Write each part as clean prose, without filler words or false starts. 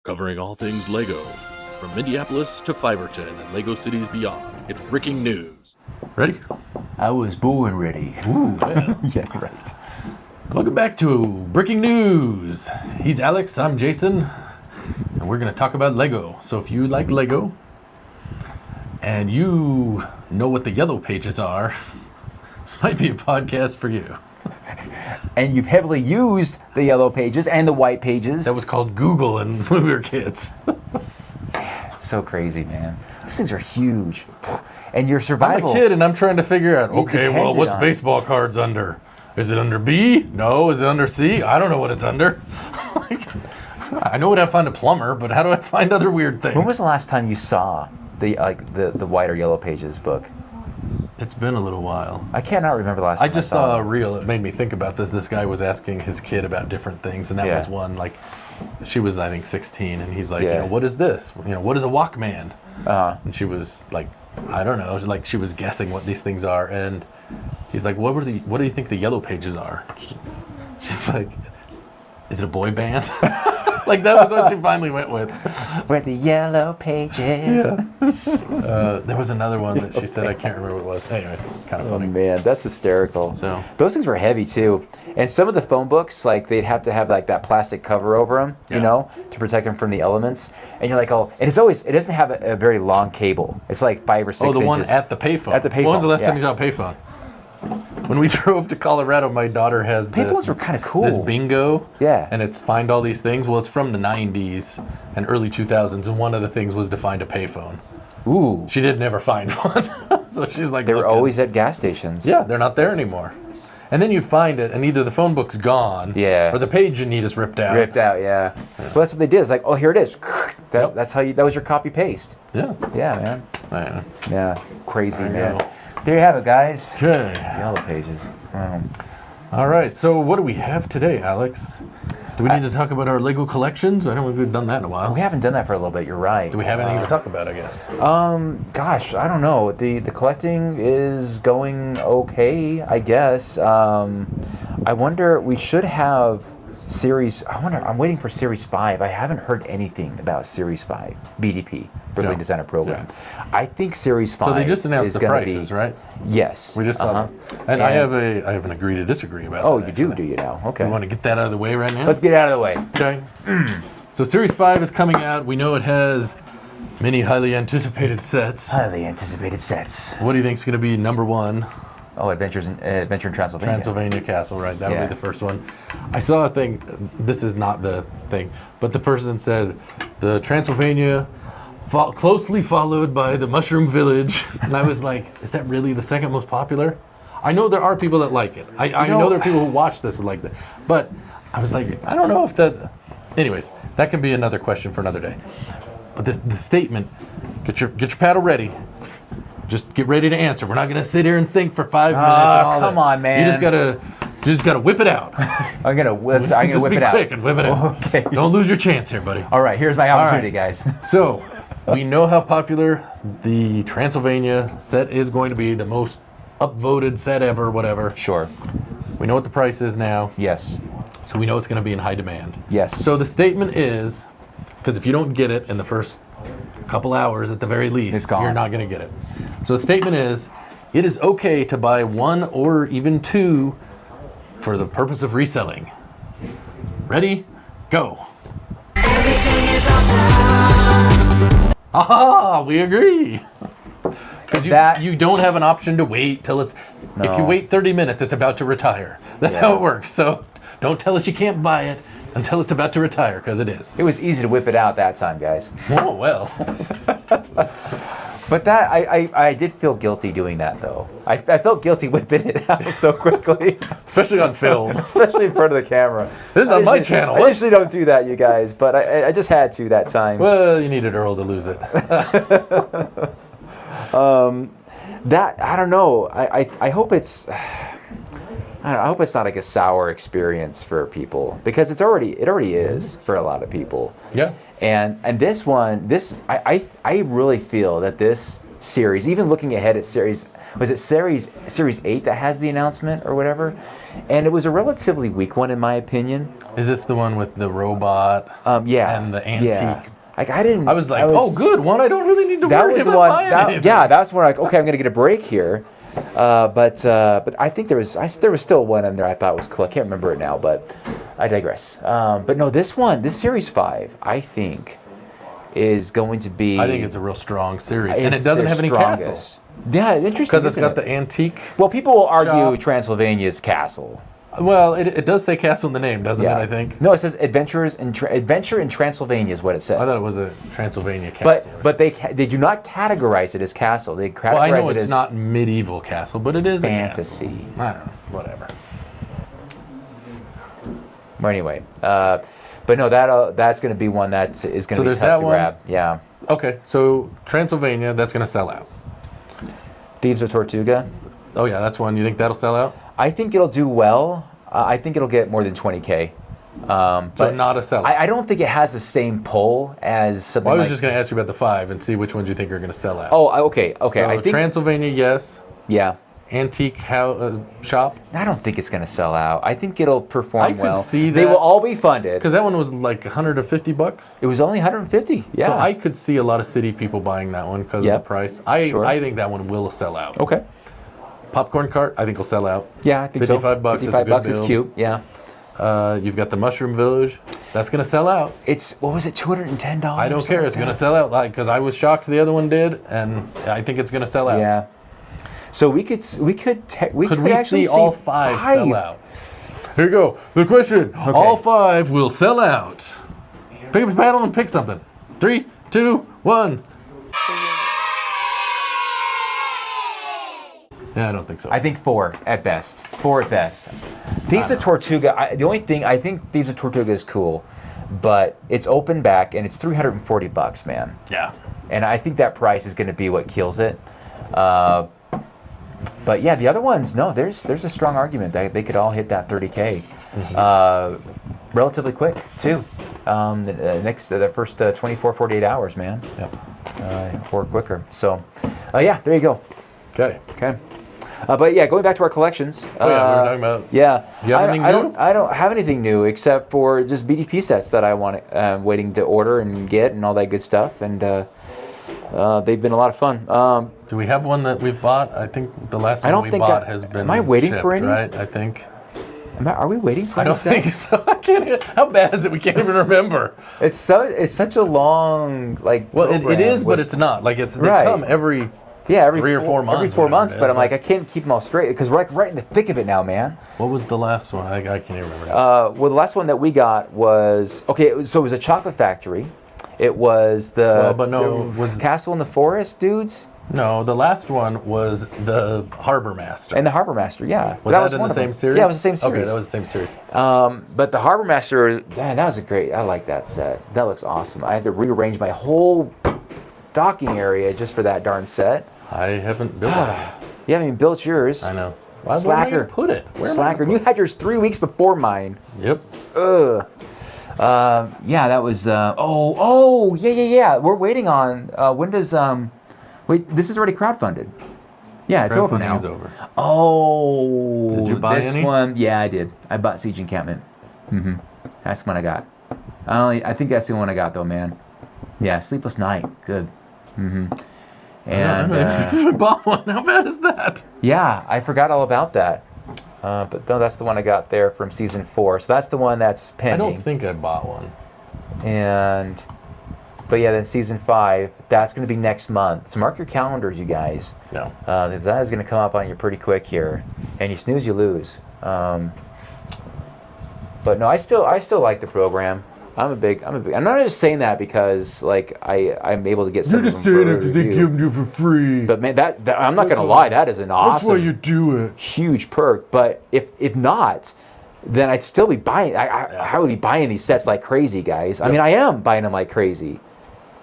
Covering all things LEGO, from Minneapolis to Fiverton and LEGO cities beyond. It's breaking news. Ready? I was born ready. Ooh, yeah. Yeah, right. Welcome back to Breaking News. He's Alex, I'm Jason, and we're going to talk about LEGO. So if you like LEGO, and you know what the yellow pages are, this might be a podcast for you. And you've heavily used the yellow pages and the white pages. That was called Google when we were kids. It's so crazy, man. These things are huge. And your I'm survival... a kid and I'm trying to figure out, okay, well, depended what's on- baseball cards under? Is it under B? No. Is it under C? I don't know what it's under. I know what I find a plumber, but how do I find other weird things? When was the last time you saw the white or yellow pages book? It's been a little while. I cannot remember the last I time just I saw saw a it. reel. It made me think about this. This guy was asking his kid about different things, and that Yeah. was one. Like, she was, I think, 16, and he's like, Yeah. what is this? What is a Walkman? Uh-huh. And she was like, I don't know. Like, she was guessing what these things are, and he's like, what do you think the yellow pages are? She's like, is it a boy band? Like, that was what she finally went with. Where the yellow pages. There was another one that she said, I can't remember what it was. Anyway, kind of Oh funny. man, that's hysterical. So- those things were heavy too, and some of the phone books, like they'd have to have like that plastic cover over them, Yeah. you know, to protect them from the elements. And you're like, oh, and it doesn't have a very long cable. It's like 5 or 6 inches. Oh, the one at the payphone. At the payphone, When's the last yeah. time you saw a payphone? When we drove to Colorado, my daughter has Payphones were kind of cool. this bingo. Yeah. And it's find all these things. Well, it's from the 90s and early 2000s, and one of the things was to find a payphone. Ooh, She did never find one. So she's like, they were looking. always at gas stations. Yeah, they're not there anymore. And then you'd find it, and either the phone book's gone, Yeah. or the page you need is ripped out. Ripped out, yeah. Well, that's what they did. It's like, oh, here it is. Yep. That's how that was your copy paste. Yeah. Yeah, man. Yeah. Yeah, crazy, I man. know. There you have it, guys. Okay. Yellow pages. All right. So what do we have today, Alex? Do we need to talk about our Lego collections? I don't think we've done that in a while. We haven't done that for a little bit. You're right. Do we have anything to talk about, I guess? Gosh, I don't know. The collecting is going okay, I guess. I wonder, we should have series, I'm waiting for Series 5. I haven't heard anything about Series 5, BDP, Berkeley Yeah. Designer Program. I think Series 5 So they just announced is the gonna prices, be, right? Yes. We just saw those. And I have an agree to disagree about Oh, that. you do, actually. do you now? Okay. You want to get that out of the way right now? Let's get it out of the way. Okay. So Series 5 is coming out. We know it has many highly anticipated sets. Highly anticipated sets. What do you think is going to be number one? Oh, Adventure in Transylvania. Transylvania Castle, right? That would Yeah. be the first one. I saw a thing. This is not the thing, but the person said the Transylvania closely followed by the Mushroom Village, and I was like, is that really the second most popular? I know there are people that like it. I know there are people who watch this and like that, but I was like, I don't know if that. Anyways, that can be another question for another day. But the statement, get your paddle ready. Just get ready to answer. We're not gonna sit here and think for 5 minutes and all come this. on, man. You just gotta whip it out. I'm gonna whip Just it be out. quick and whip it out. Okay. Don't lose your chance here, buddy. All right, here's my opportunity, right. guys. So, we know how popular the Transylvania set is going to be, the most upvoted set ever, whatever. Sure. We know what the price is now, Yes. so we know it's going to be in high demand. Yes. So the statement is, because if you don't get it in the first couple hours at the very least, It's gone. you're not going to get it. So the statement is, it is okay to buy one or even two for the purpose of reselling. Ready? Go. Aha, we agree. Because you don't have an option to wait till it's. If you No. wait 30 minutes, it's about to retire. That's Yeah. how it works. So don't tell us you can't buy it until it's about to retire, because it is. It was easy to whip it out that time, guys. Oh, well. But that I did feel guilty doing that though. I felt guilty whipping it out so quickly, Especially on film. especially in front of the camera. This is on my channel. I usually don't do that, you guys, but I just had to that time. Well, you needed Earl to lose it. That I don't know. I hope it's. I hope it's not like a sour experience for people, because it already is for a lot of people. Yeah. And this one, I really feel that this series, even looking ahead at series, was it Series 8 that has the announcement or whatever, and it was a relatively weak one in my opinion. Is this the one with the robot? Yeah. And the antique. Yeah. Like I didn't. I was like, oh, good one. I don't really need to That worry was the about one. buying anything. That's where like, okay, I'm gonna get a break here. But I think there was still one in there I thought was cool. I can't remember it now, but I digress. But no, this Series 5, I think, is going to be. I think it's a real strong series, and it doesn't their have any strongest. castles. Yeah, interesting. Because it's isn't got it? the antique. Well, people will argue shop. Transylvania's castle. Well, it does say castle in the name, doesn't Yeah. it? I think. No, it says Adventure in Transylvania is what it says. I thought it was a Transylvania castle. But they do not categorize it as castle. They categorize well, I know it it's as not medieval castle, but it is fantasy. A castle. I don't know. Whatever. But anyway, but no, that's going to be one that is going So to be there's tough that to one. grab. Yeah. Okay, so Transylvania, that's going to sell out. Thieves of Tortuga. Oh yeah, that's one. You think that'll sell out? I think it'll do well. I think it'll get more than 20K. So But not a sellout. I don't think it has the same pull as something Well, I was like. just going to ask you about the 5 and see which ones you think are going to sell out. Oh, okay. so I think. Transylvania, yes. Yeah. Antique shop, I don't think it's going to sell out. I think it'll perform I could well. see They that. will all be funded. because that one was like $150. It was only 150. Yeah. So I could see a lot of city people buying that one because of Yep. the price. Sure. I think that one will sell out. Okay. Popcorn cart, I think will sell out. Yeah, I think so. 55 bucks, it's a 55 good bucks is build. cute. Yeah. You've got the Mushroom Village, that's gonna sell out. It's what was it? $210. I don't care, it's gonna sell out. Like, because I was shocked the other one did, and I think it's gonna sell out. Yeah. So we could Could we actually see all 5 sell out? Here you go. The question: Okay. all 5 will sell out. Pick up a paddle and pick something. 3, 2, 1. Yeah, I don't think so. I think 4 at best. 4 at best. Thieves of Tortuga. The only thing I think Thieves of Tortuga is cool, but it's open back and it's $340, man. yeah. And I think that price is going to be what kills it. But yeah, the other ones, no, there's a strong argument that they could all hit that 30K relatively quick too. The first 24, 48 hours, man, Yep. or quicker. So, yeah, there you go. Okay. Okay. But yeah, going back to our collections. Oh yeah, we were talking about. Yeah, You have anything new? I don't have anything new except for just BDP sets that I want, waiting to order and get and all that good stuff. And they've been a lot of fun. Do we have one that we've bought? I think the last I one don't we think bought I- has been. am I waiting shipped, for any? Right. I think. Are we waiting for I any don't think sets? so. I can't. How bad is it? We can't even remember. It's such a long Well, it program is, but with- it's not. Like it's they Right. come every. yeah, every 3 or 4 months, Every 4 whatever months, it but is, I'm like but- I can't keep them all straight because we're like right in the thick of it now, man. What was the last one? I can't even remember. Now. Well, the last one that we got was okay. So it was a chocolate factory. It was the Well, but no, the was- Castle in the Forest dudes No, the last one was the Harbor Master. and the Harbor Master. Yeah, was that in one the of them. same series? Yeah, it was the same series. Okay, that was the same series. But the Harbor Master, man, that was a great. I like that set. That looks awesome. I had to rearrange my whole docking area just for that darn set. I haven't built it. You haven't even built yours. I know. Where am I Slacker. gonna put it? Where am I Slacker. gonna And you put had yours 3 weeks before mine. it? Yep. Ugh. Yeah, that was. Yeah. We're waiting on. When does Wait, this is already crowdfunded. Yeah, it's over Crowdfunding now. is over. Oh. Did you buy this any? one? Yeah, I did. I bought Siege Encampment. That's the one I got. I think that's the one I got though, man. Yeah, Sleepless Night. Good. And I bought one. How bad is that? yeah, I forgot all about that. But no, that's the one I got there from season 4. So that's the one that's I pending. don't think I bought one. But yeah, then season 5, that's going to be next month. So mark your calendars, you guys. No. That is going to come up on you pretty quick here, and you snooze, you lose. But no, I still like the program. I'm not just saying that because like I'm able to get some. You're just saying it because they give them to you for free. But man, that I'm not That's going to why- lie. That is an That's why awesome, you do it. huge perk. But if not, then I'd still be buying. I would be buying these sets like crazy, guys. I mean, I am buying them like crazy.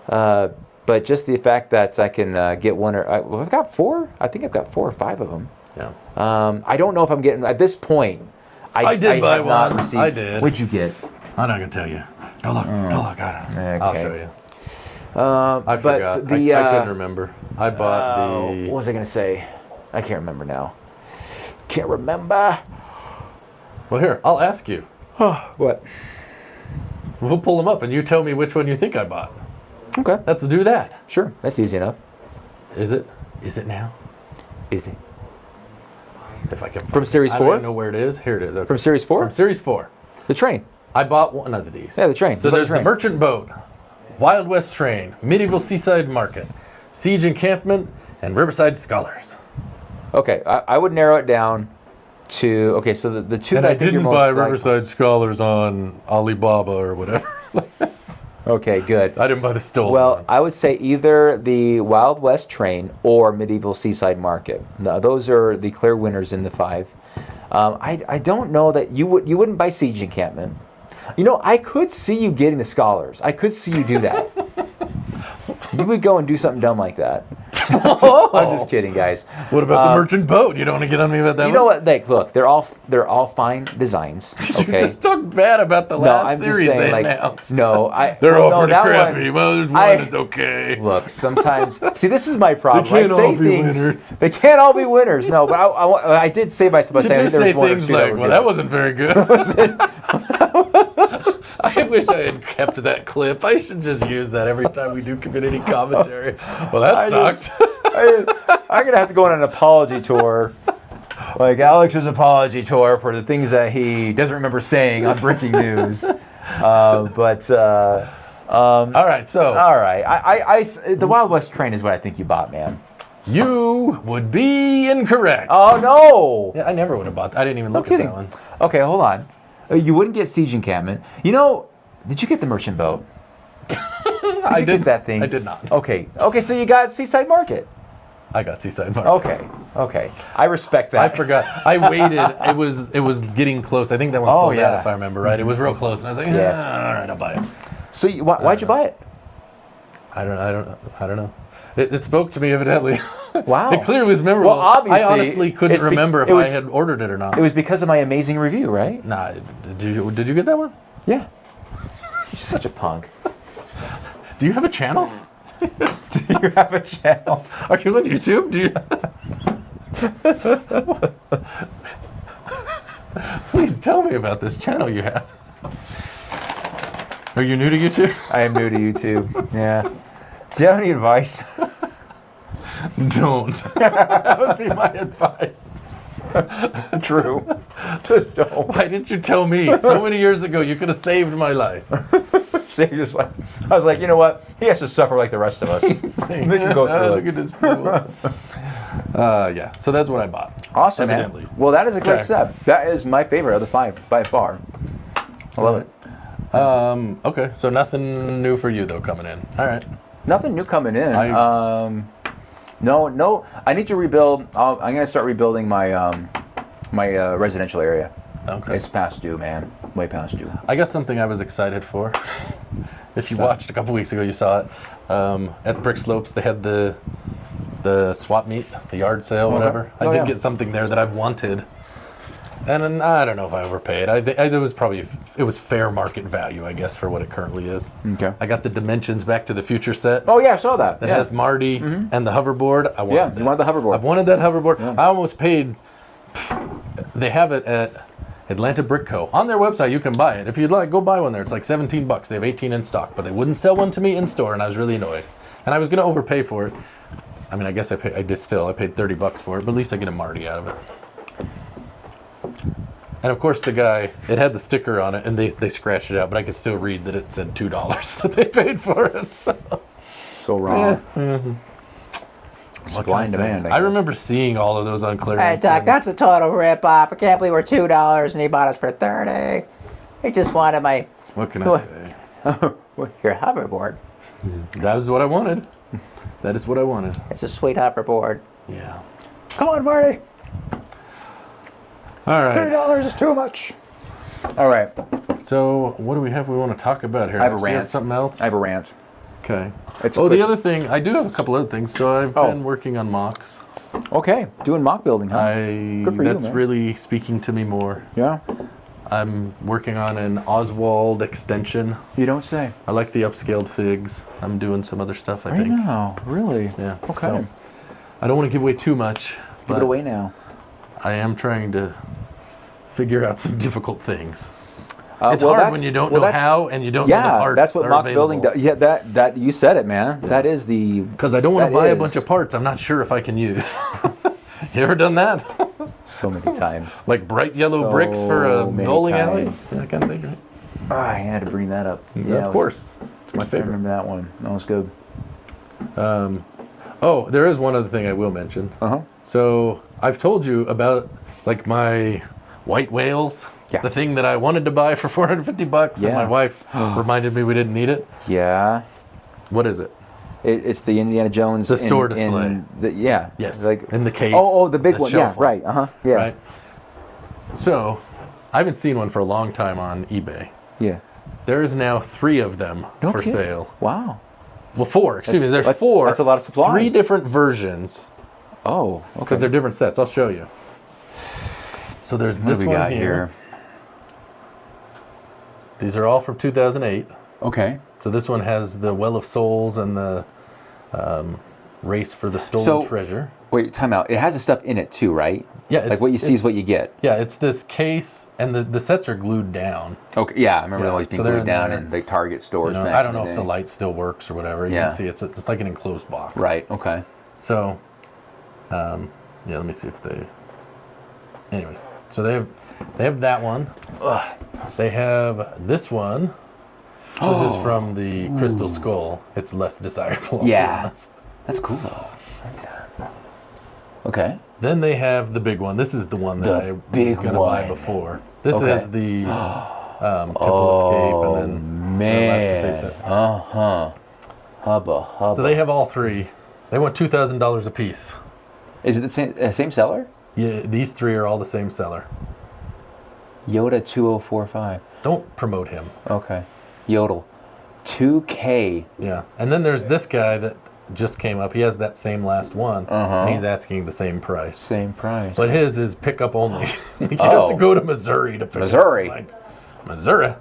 But just the fact that I can get one or I've got 4. I think I've got 4 or 5 of them. Yeah. I don't know if I'm getting at this point. I did buy have not one. received- I did. What'd you get? I'm not gonna tell you. No look. No look. I'll Okay. show you. I But forgot. the I couldn't remember. I bought what the. was I gonna say? I can't remember now. Can't remember. Well, here, I'll ask you. What? We'll pull them up, and you tell me which one you think I bought. Okay. Let's do that. Sure. That's easy enough. Is it? Is it now? Easy. If I can. From Series I 4? don't even know where it is. Here it is. Okay. From Series 4? From Series 4. The train. I bought one of these. Yeah, the train. So You bought there's the the train. Merchant Boat, Wild West Train, Medieval Seaside Market, Siege Encampment, and Riverside Scholars. Okay, I would narrow it down to, okay, so the two And that I I think didn't you're buy most like- Riverside Scholars on Alibaba or whatever. Okay, good. I didn't buy the stolen Well, one. I would say either the Wild West Train or Medieval Seaside Market. Now, those are the clear winners in the 5. I don't know that you wouldn't buy Siege Encampment. You know, I could see you getting the Scholars. I could see you do that. You would go and do something dumb like that. I'm just kidding, guys. What about the Merchant Boat? You don't want to get on me about that You one? know what? Like, look, they're all fine designs. You Okay. just talked bad about the No, last I'm just series saying, they like, announced. no, They're well, all no, pretty that crappy. one- Well, there's one I- that's okay. Look, sometimes. See, this is my problem. They can't I say all be things. winners. They can't all be winners. No, but I did say by You saying I did think there say was one or things two like, were well, good. that wasn't very good. I wish I had kept that clip. I should just use that every time we do community commentary. Well, that I sucked. I'm gonna have to go on an apology tour, like Alex's apology tour for the things that he doesn't remember saying on breaking news. All right, so All right, the Wild West Train is what I think you bought, man. you would be incorrect. Oh no! Yeah, I never would have bought that. I didn't even No look at kidding. that one. Okay, hold on. You wouldn't get Siege Encampment. You know, did you get the Merchant Boat? I you get that thing? I did not. Okay, so you got Seaside Market. I got Seaside Market. Okay. I respect that. I forgot. I waited. It was getting close. I think that one Oh, sold yeah. out, if I remember right. It was real close, and I was like, Yeah. all right, I'll buy it. So why'd you buy it? I don't know. It spoke to me evidently. Wow. It clearly was memorable. Well, obviously, I honestly couldn't it's be- remember if it was- I had ordered it or not. It was because of my amazing review, right? Nah, did you get that one? Yeah. You're such a punk. Do you have a channel? Do you have a channel? Are you on YouTube? Do you? Please tell me about this channel you have. Are you new to YouTube? I am new to YouTube. Yeah. Do you have any advice? Don't. That would be my advice. True. Just don't. Why didn't you tell me so many years ago? You could have saved my life. Seriously. I was like, you know what? He has to suffer like the rest of us. They can go through Look it. at this fool. Yeah, so that's what I bought. Awesome, Evidently. man. Well, that is a great Okay. step. That is my favorite of the 5 by far. I love it. Okay, so nothing new for you though coming in. All right. Nothing new coming in. No. I need to rebuild. I'm going to start rebuilding my my residential area. Okay. It's past due, man. Way past due. I got something I was excited for. If you watched a couple weeks ago, you saw it. At Brick Slopes, they had the swap meet, the yard sale, whatever. I Oh, did yeah. get something there that I've wanted. And then, I don't know if I overpaid. It was probably, it was fair market value, I guess, for what it currently is. Okay. I got the Dimensions Back to the Future set. Oh yeah, I saw that. That Yeah. has Marty and the hoverboard. I wanted Yeah, that. you wanted the hoverboard. I've wanted that hoverboard. Yeah. I almost paid. They have it at Atlanta Brick Co. On their website, you can buy it. If you'd like, go buy one there. It's like $17. They have 18 in stock, but they wouldn't sell one to me in store, and I was really annoyed. And I was going to overpay for it. I mean, I guess I did still. I paid $30 for it, but at least I get a Marty out of it. And of course, the guy, it had the sticker on it, and they scratched it out, but I could still read that it said $2 that they paid for it. So wrong. What Supply can and I say? demand. I remember seeing all of those on clearance. Hey, Doc, and- that's a total rip-off. I can't believe we're $2 and he bought us for $30. He just wanted my What can I say? your hoverboard. That was what I wanted. That is what I wanted. It's a sweet hoverboard. Yeah. Come on, Marty. All right. $30 is too much. All right. So, what do we have we want to talk about here? I have a Do you rant. something else? I have a rant. Okay. It's Oh, quick. the other thing, I do have a couple other things. So I've Oh. been working on mocks. Okay, doing mock building, huh? Good for you, That's man. really speaking to me more. Yeah. I'm working on an Oswald extension. You don't say. I like the upscaled figs. I'm doing some other stuff, I Right think. now, really? Yeah. Okay. so I don't want to give away too much, Give it away now. I am trying to figure out some difficult things. It's well, hard that's- when you don't well, know that's- how and you don't know the Yeah, parts that's what are mock available. building does. Yeah, that you said it, man. That is the. Because I don't want to That buy a is. bunch of parts I'm not sure if I can use. You ever done that? So many times. Like bright yellow So bricks for a many bowling alley? times. That kind of thing, right? Oh, I had to bring that up. Yeah, of course. It's my I favorite. remember that one. That was good. Oh, there is one other thing I will mention. Uh-huh. So I've told you about like my white whales. Yeah. The thing that I wanted to buy for $450 and Yeah. my wife reminded me we didn't need it. Yeah. What is it? It's the Indiana Jones. The store display. Yeah. Yes. Like in the case. Oh, the big the one. Yeah. shelf Right. Uh-huh. Yeah. Right. So I haven't seen one for a long time on eBay. Yeah. There is now 3 of them No for kidding. sale. Wow. Well, 4. Excuse me. There's That's- 4. that's a lot of supply. 3 different versions Oh. Okay. because they're different sets. I'll show you. So there's What this do we one got here. These are all from 2008. Okay. So this one has the Well of Souls and the Race for the Stolen Treasure. Wait, time out. It has the stuff in it too, right? Yeah, Like what you see is what you get. Yeah, it's this case, and the sets are glued down. Okay. Yeah, I remember Yeah, them always being so they're glued in down there. in the Target stores. You know, back I don't in know the if the day. light still works or whatever. You Yeah. can see it's like an enclosed box. Right. Okay. So, yeah, let me see if they. Anyways, so they have that one. They have this one. This is from the Crystal Skull. It's less desirable. I'll be Yeah. honest. That's cool though. I like that. Okay. Then they have the big one. This is the one that The I was big going to buy one. before. This Okay. is the Temple Escape, and then the Last Crusade set. Uh-huh. Hubba hubba. So they have all 3. They want $2,000 a piece. Is it the same seller? Yeah, these 3 are all the same seller. Yoda 2045. Don't promote him. Okay. Yodel. 2K. Yeah, and then there's this guy that just came up. He has that same last one, and he's asking the same price. Same price. But his is pickup only. You have Oh. to go to Missouri to pick Missouri. it up. Like, Missouri.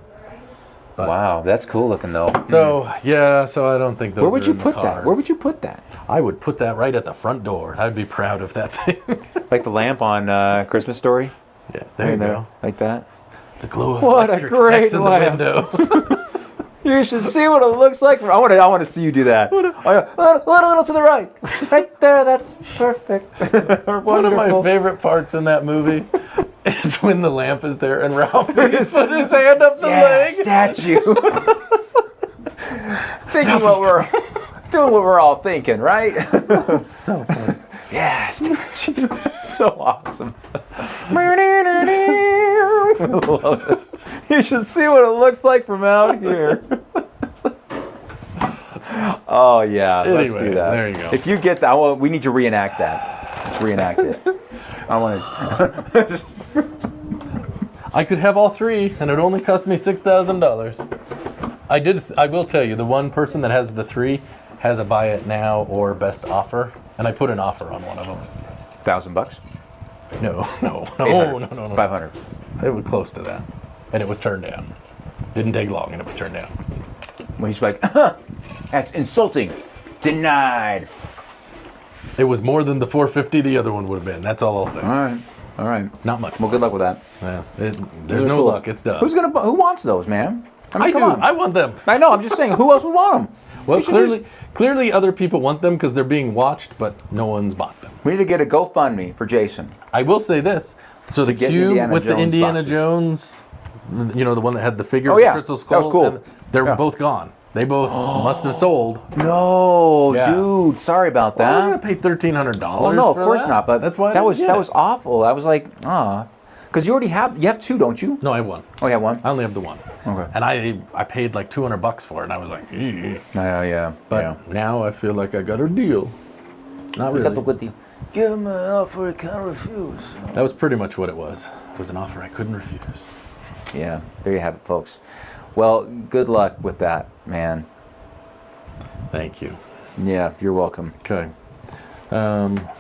Wow, that's cool looking though. So yeah, so I don't think those. Where would are you in the put that? cards. Where would you put that? I would put that right at the front door. I'd be proud of that thing. Like the lamp on Christmas Story? Yeah, there you go. Like that? The glow of What a electric great sex in the lamp. window. You should see what it looks like. I want to see you do that. A little to the right. Right there, that's perfect. One of my favorite parts in that movie is when the lamp is there and Ralphie is putting his hand up the leg. statue. Thinking doing what we're all thinking, right? So funny. Yeah, statue. So awesome. Love it. You should see what it looks like from out here. Oh yeah, let's do Anyways, that. there you go. If you get that, well, we need to reenact that. Let's reenact it. I want to. I could have all 3, and it would only cost me $6,000. I will tell you, the one person that has the 3 has a buy it now or best offer, and I put an offer on one of them. $1,000. No. 500. It was close to that, and it was turned down. Didn't take long, and it was turned down. When he's like, that's insulting. Denied. It was more than the 450 the other one would have been. That's all I'll say. All right. Not much. Well, good luck with that. Yeah, there's Really no cool. luck. It's done. Who wants those, man? I mean, I come do. on. I want them. I know. I'm just saying. Who else would want them? Well, clearly other people want them because they're being watched, but no one's bought them. We need to get a GoFundMe for Jason. I will say this. So the get cube Indiana with the Jones Indiana boxes. Jones, the one that had the figure Oh, of yeah. the Crystal That Skull. was cool. and they're Yeah. both gone. They both must have sold. No, Yeah. dude. Sorry about I was that. going to pay $1,300. Well, no, of for course that. not. But that's why I that didn't was get that it. was awful. I was like, because you already have 2, don't you? No, I have one. Oh, you have one. I only have the one. Okay. And I paid like $200 for it, and I was like, "Eeh." Yeah. But now I feel like I got a deal. Not really. Got the good deal. Give him an offer I can't refuse. That was pretty much what it was. It was an offer I couldn't refuse. Yeah, there you have it, folks. Well, good luck with that, man. Thank you. Yeah, you're welcome. Okay.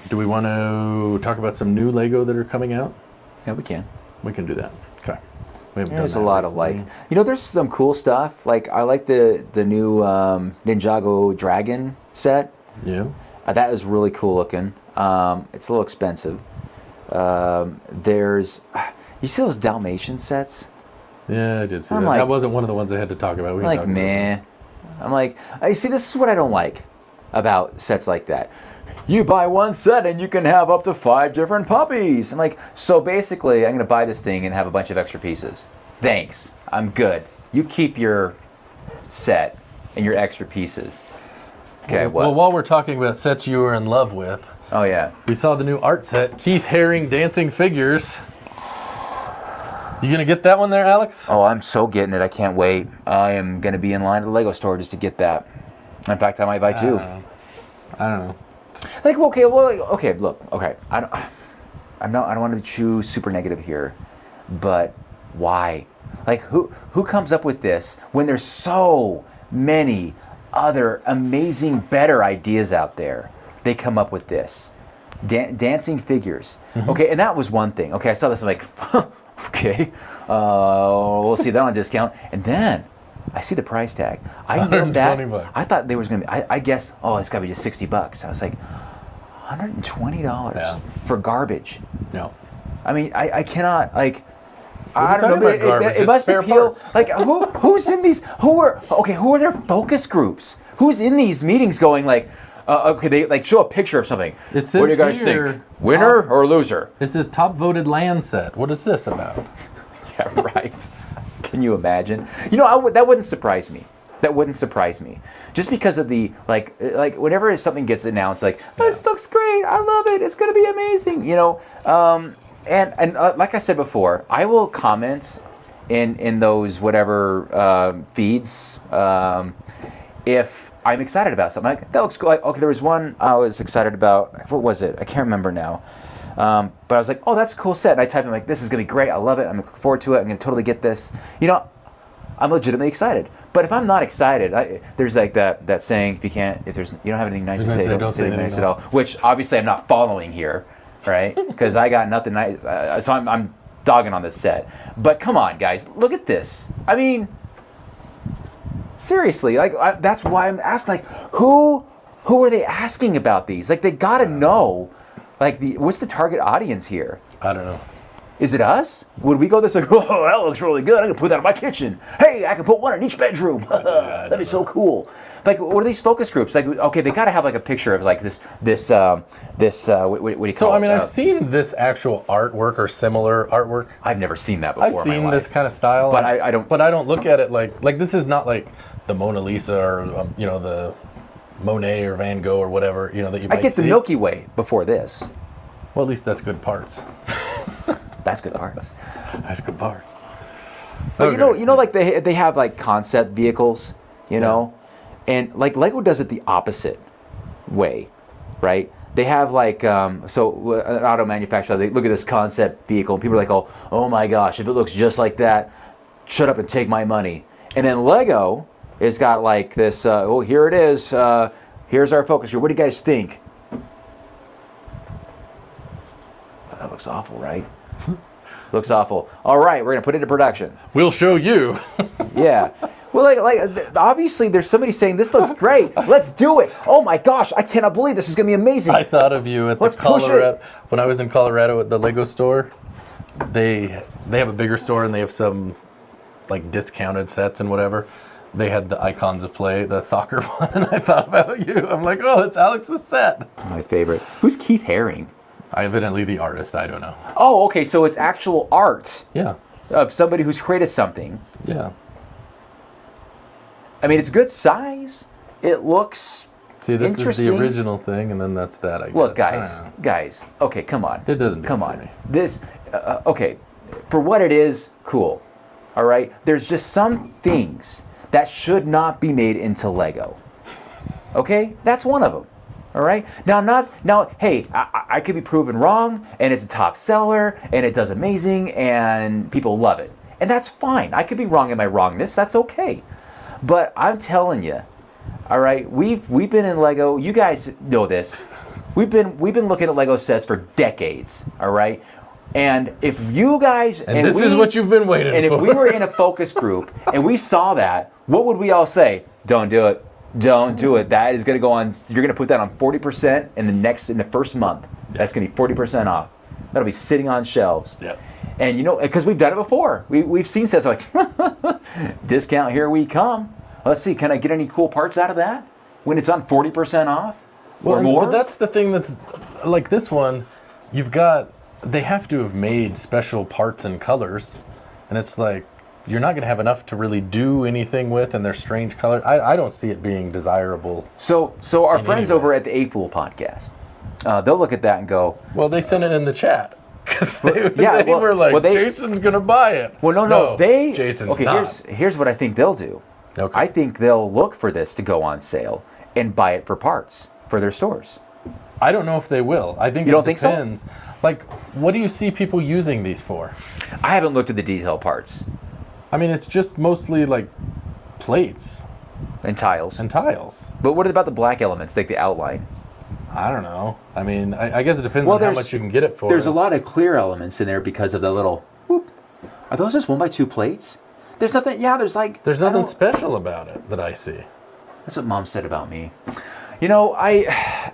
Do we want to talk about some new Lego that are coming out? Yeah, we can. We can do that. Okay. We haven't There's a done that lot of recently. there's some cool stuff. Like I like the new Ninjago Dragon set. Yeah. That is really cool looking. It's a little expensive. There's, you see those Dalmatian sets? Yeah, I did see I'm that. like- That wasn't one of the ones I had to talk about. We I'm can like, talk about it. meh. I'm like, I see. This is what I don't like about sets like that. You buy one set and you can have up to 5 different puppies. I'm like, so basically, I'm gonna buy this thing and have a bunch of extra pieces. Thanks, I'm good. You keep your set and your extra pieces. Okay, what? Well, while we're talking about sets you were in love with, Oh yeah. we saw the new art set, Keith Haring Dancing Figures. You gonna get that one there, Alex? Oh, I'm so getting it. I can't wait. I am gonna be in line at the Lego store just to get that. In fact, I might buy 2. I don't know. Like, okay, well, okay, look, okay. I don't want to choose super negative here, but why? Like, who comes up with this when there's so many other amazing, better ideas out there? They come up with this. Dancing figures. Okay, and that was one thing. Okay, I saw this, I'm like, okay, we'll see that on discount. And then I see the price tag. I knew that. $120. I thought there was going to be, I guess, oh, it's got to be just $60. I was like, $120 Yeah. for garbage. No. I mean, I cannot, like, are you I don't know, talking but about garbage? it It's must spare appeal. parts. Like, who's in these? Who are their focus groups? Who's in these meetings going like, okay, they like show a picture of something. It says What do you guys here, think? Winner top- or loser? This is top voted land set. What is this about? Yeah, right. Can you imagine? You know, that wouldn't surprise me. That wouldn't surprise me, just because of the like whenever something gets announced, like this looks great, I love it, it's gonna be amazing, you know. And like I said before, I will comment in those whatever feeds if I'm excited about something. Like, that looks cool. Like, okay, there was one I was excited about. What was it? I can't remember now. But I was like, oh, that's a cool set. And I typed in like, this is gonna be great. I love it. I'm looking forward to it. I'm gonna totally get this. You know, I'm legitimately excited. But if I'm not excited, there's like that saying, you don't have anything nice to say, don't say anything nice at all. Which obviously I'm not following here, right? Because I got nothing nice. So I'm dogging on this set. But come on, guys, look at this. I mean, seriously, like that's why I'm asking, like, who are they asking about these? Like, they gotta know, like, what's the target audience here? I don't know. Is it us? Would we go this like, oh, that looks really good, I'm gonna put that in my kitchen. Hey, I can put one in each bedroom. That'd be so cool. Like, what are these focus groups? Like, okay, they gotta have like a picture of like this what do you call it? So, I mean, I've seen this actual artwork or similar artwork. I've never seen that before. I've in my seen life. this kind of style, But I don't- But I don't look at it like this is not like the Mona Lisa or you know, the Monet or Van Gogh or whatever, you know, that you might I get the see. Milky Way before this. Well, at least that's good parts. That's good arts. That's good parts. But Okay. you know, like they have like concept vehicles, you know, and like Lego does it the opposite way, right? They have like an auto manufacturer. They look at this concept vehicle, and people are like, oh my gosh, if it looks just like that, shut up and take my money. And then Lego has got like this. Oh, here it is. Here's our focus group. What do you guys think? That looks awful, right? Looks awful. All right, we're gonna put it into production. We'll show you. Yeah. Well, like obviously there's somebody saying this looks great. Let's do it. Oh my gosh, I cannot believe this is gonna be amazing. I thought of you at the Let's push it. Colorado when I was in Colorado at the Lego store. They have a bigger store and they have some like discounted sets and whatever. They had the Icons of Play, the soccer one, and I thought about you. I'm like, oh, it's Alex's set. My favorite. Who's Keith Haring? Evidently the artist. I don't know. Oh, okay. So it's actual art Yeah, of somebody who's created something. yeah. I mean, it's good size. It looks. See, this is Interesting. the original thing, and then that's that. I guess. Look, I don't know. guys. Okay, come on. It doesn't do Come it for on. me. This. Okay, for what it is, cool. All right. There's just some things that should not be made into Lego. Okay, that's one of them. All right. Now. Hey, I could be proven wrong, and it's a top seller, and it does amazing, and people love it, and that's fine. I could be wrong in my wrongness. That's okay. But I'm telling you, all right, we've been in Lego. You guys know this. We've been looking at Lego sets for decades. All right, and if you guys And this is what you've been waiting and for. if we were in a focus group and we saw that, what would we all say? Don't do it. Don't do it. That is going to go on. You're going to put that on 40% in the first month. That's going to be 40% off. That'll be sitting on shelves. Yeah. And because we've done it before. We've seen sets like, discount, here we come. Let's see, can I get any cool parts out of that when it's on 40% off or more? But that's the thing that's like this one. They have to have made special parts and colors, and it's like you're not going to have enough to really do anything with, and they're strange colors. I don't see it being desirable. So our friends over at the A-Fool podcast, they'll look at that and go, Well, they sent it in the chat. Because they well, were like, well, Jason's going to buy it. well, no, Jason's okay, not. here's what I think they'll do. Okay. I think they'll look for this to go on sale and buy it for parts for their stores. I don't know if they will. I think You it don't think so? depends. Like, what do you see people using these for? I haven't looked at the detail parts I mean, it's just mostly like plates and tiles. and tiles. But what about the black elements, like the outline? I don't know. I mean, I guess it depends Well, on how there's- much you can get it for. There's a lot of clear elements in there because of the little whoop. Are those just 1x2 plates? There's nothing. Yeah, there's like. There's I nothing don't- special about it that I see. That's what Mom said about me. I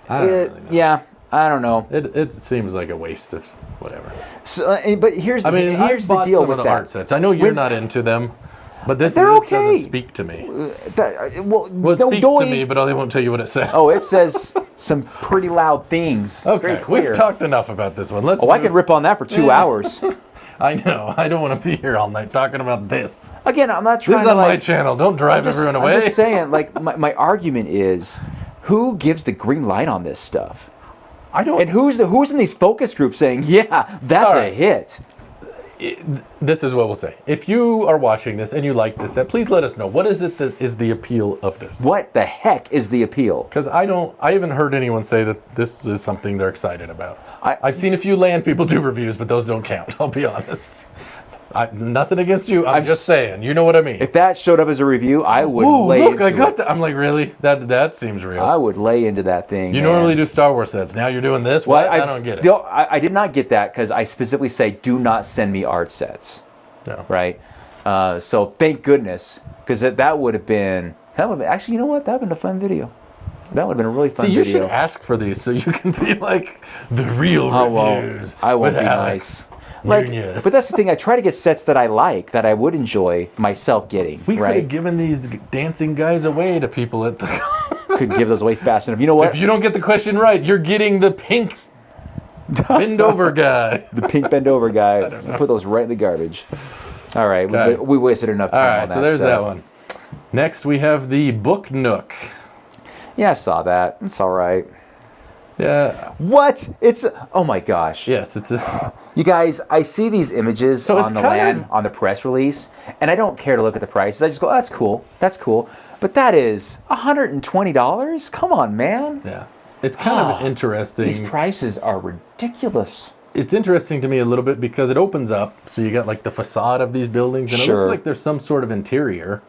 I don't really know. yeah, I don't know. It seems like a waste of whatever. So, but here's I mean, here's I've the bought deal some with of the that. art sets. I know you're When- not into them, but this They're this okay. doesn't speak to me. Well, Well, it no, speaks don't to me, but I won't tell you what it says. Oh, it says some pretty loud things. okay. Very clear. We've talked enough about this one. Let's. Oh, I move- could rip on that for 2 hours. I know. I don't want to be here all night talking about this. Again, I'm not This trying is to on my like. channel. Don't drive everyone away. I'm just saying, like, my argument is, who gives the green light on this stuff? I don't. And who's in these focus groups saying, yeah, that's All a right. hit? This is what we'll say. If you are watching this and you like this set, please let us know. What is it that is the appeal of this? What the heck is the appeal? Because I haven't heard anyone say that this is something they're excited about. I- I've seen a few land people do reviews, but those don't count. I'll be honest. Nothing against you. I'm just saying. You know what I mean. If that showed up as a review, I would Ooh, lay look, into I got it. that. I'm like, really? That seems real. I would lay into that thing. You man. normally do Star Wars sets. Now you're doing this? Well, What? I don't get it. I did not get that because I specifically say, do not send me art sets. No. Right? So thank goodness, because that would have been, actually, you know what? That would have been a fun video. That would have been a really fun See, you video. should ask for these so you can be like the real reviews. I won't with be Alex nice. Nunez. But that's the thing. I try to get sets that I like, that I would enjoy myself getting. We could right? have given these dancing guys away to people at the. Could give those away fast enough. You know what? If you don't get the question right, you're getting the pink bend over guy. The pink bend over guy. Put those right in the garbage. All right, Okay. we wasted enough All time on right, that. so there's that one. Next, we have the Book Nook. Yeah, I saw that. It's all right. Yeah. What? It's oh my gosh. Yes, it's a. You guys, I see these images So it's on the kind land of- on the press release, and I don't care to look at the prices. I just go, oh, that's cool. That's cool. But that is $120? Come on, man. Yeah. It's kind of interesting. These prices are ridiculous. It's interesting to me a little bit because it opens up, so you got like the facade of these buildings, and it Sure. looks like there's some sort of interior.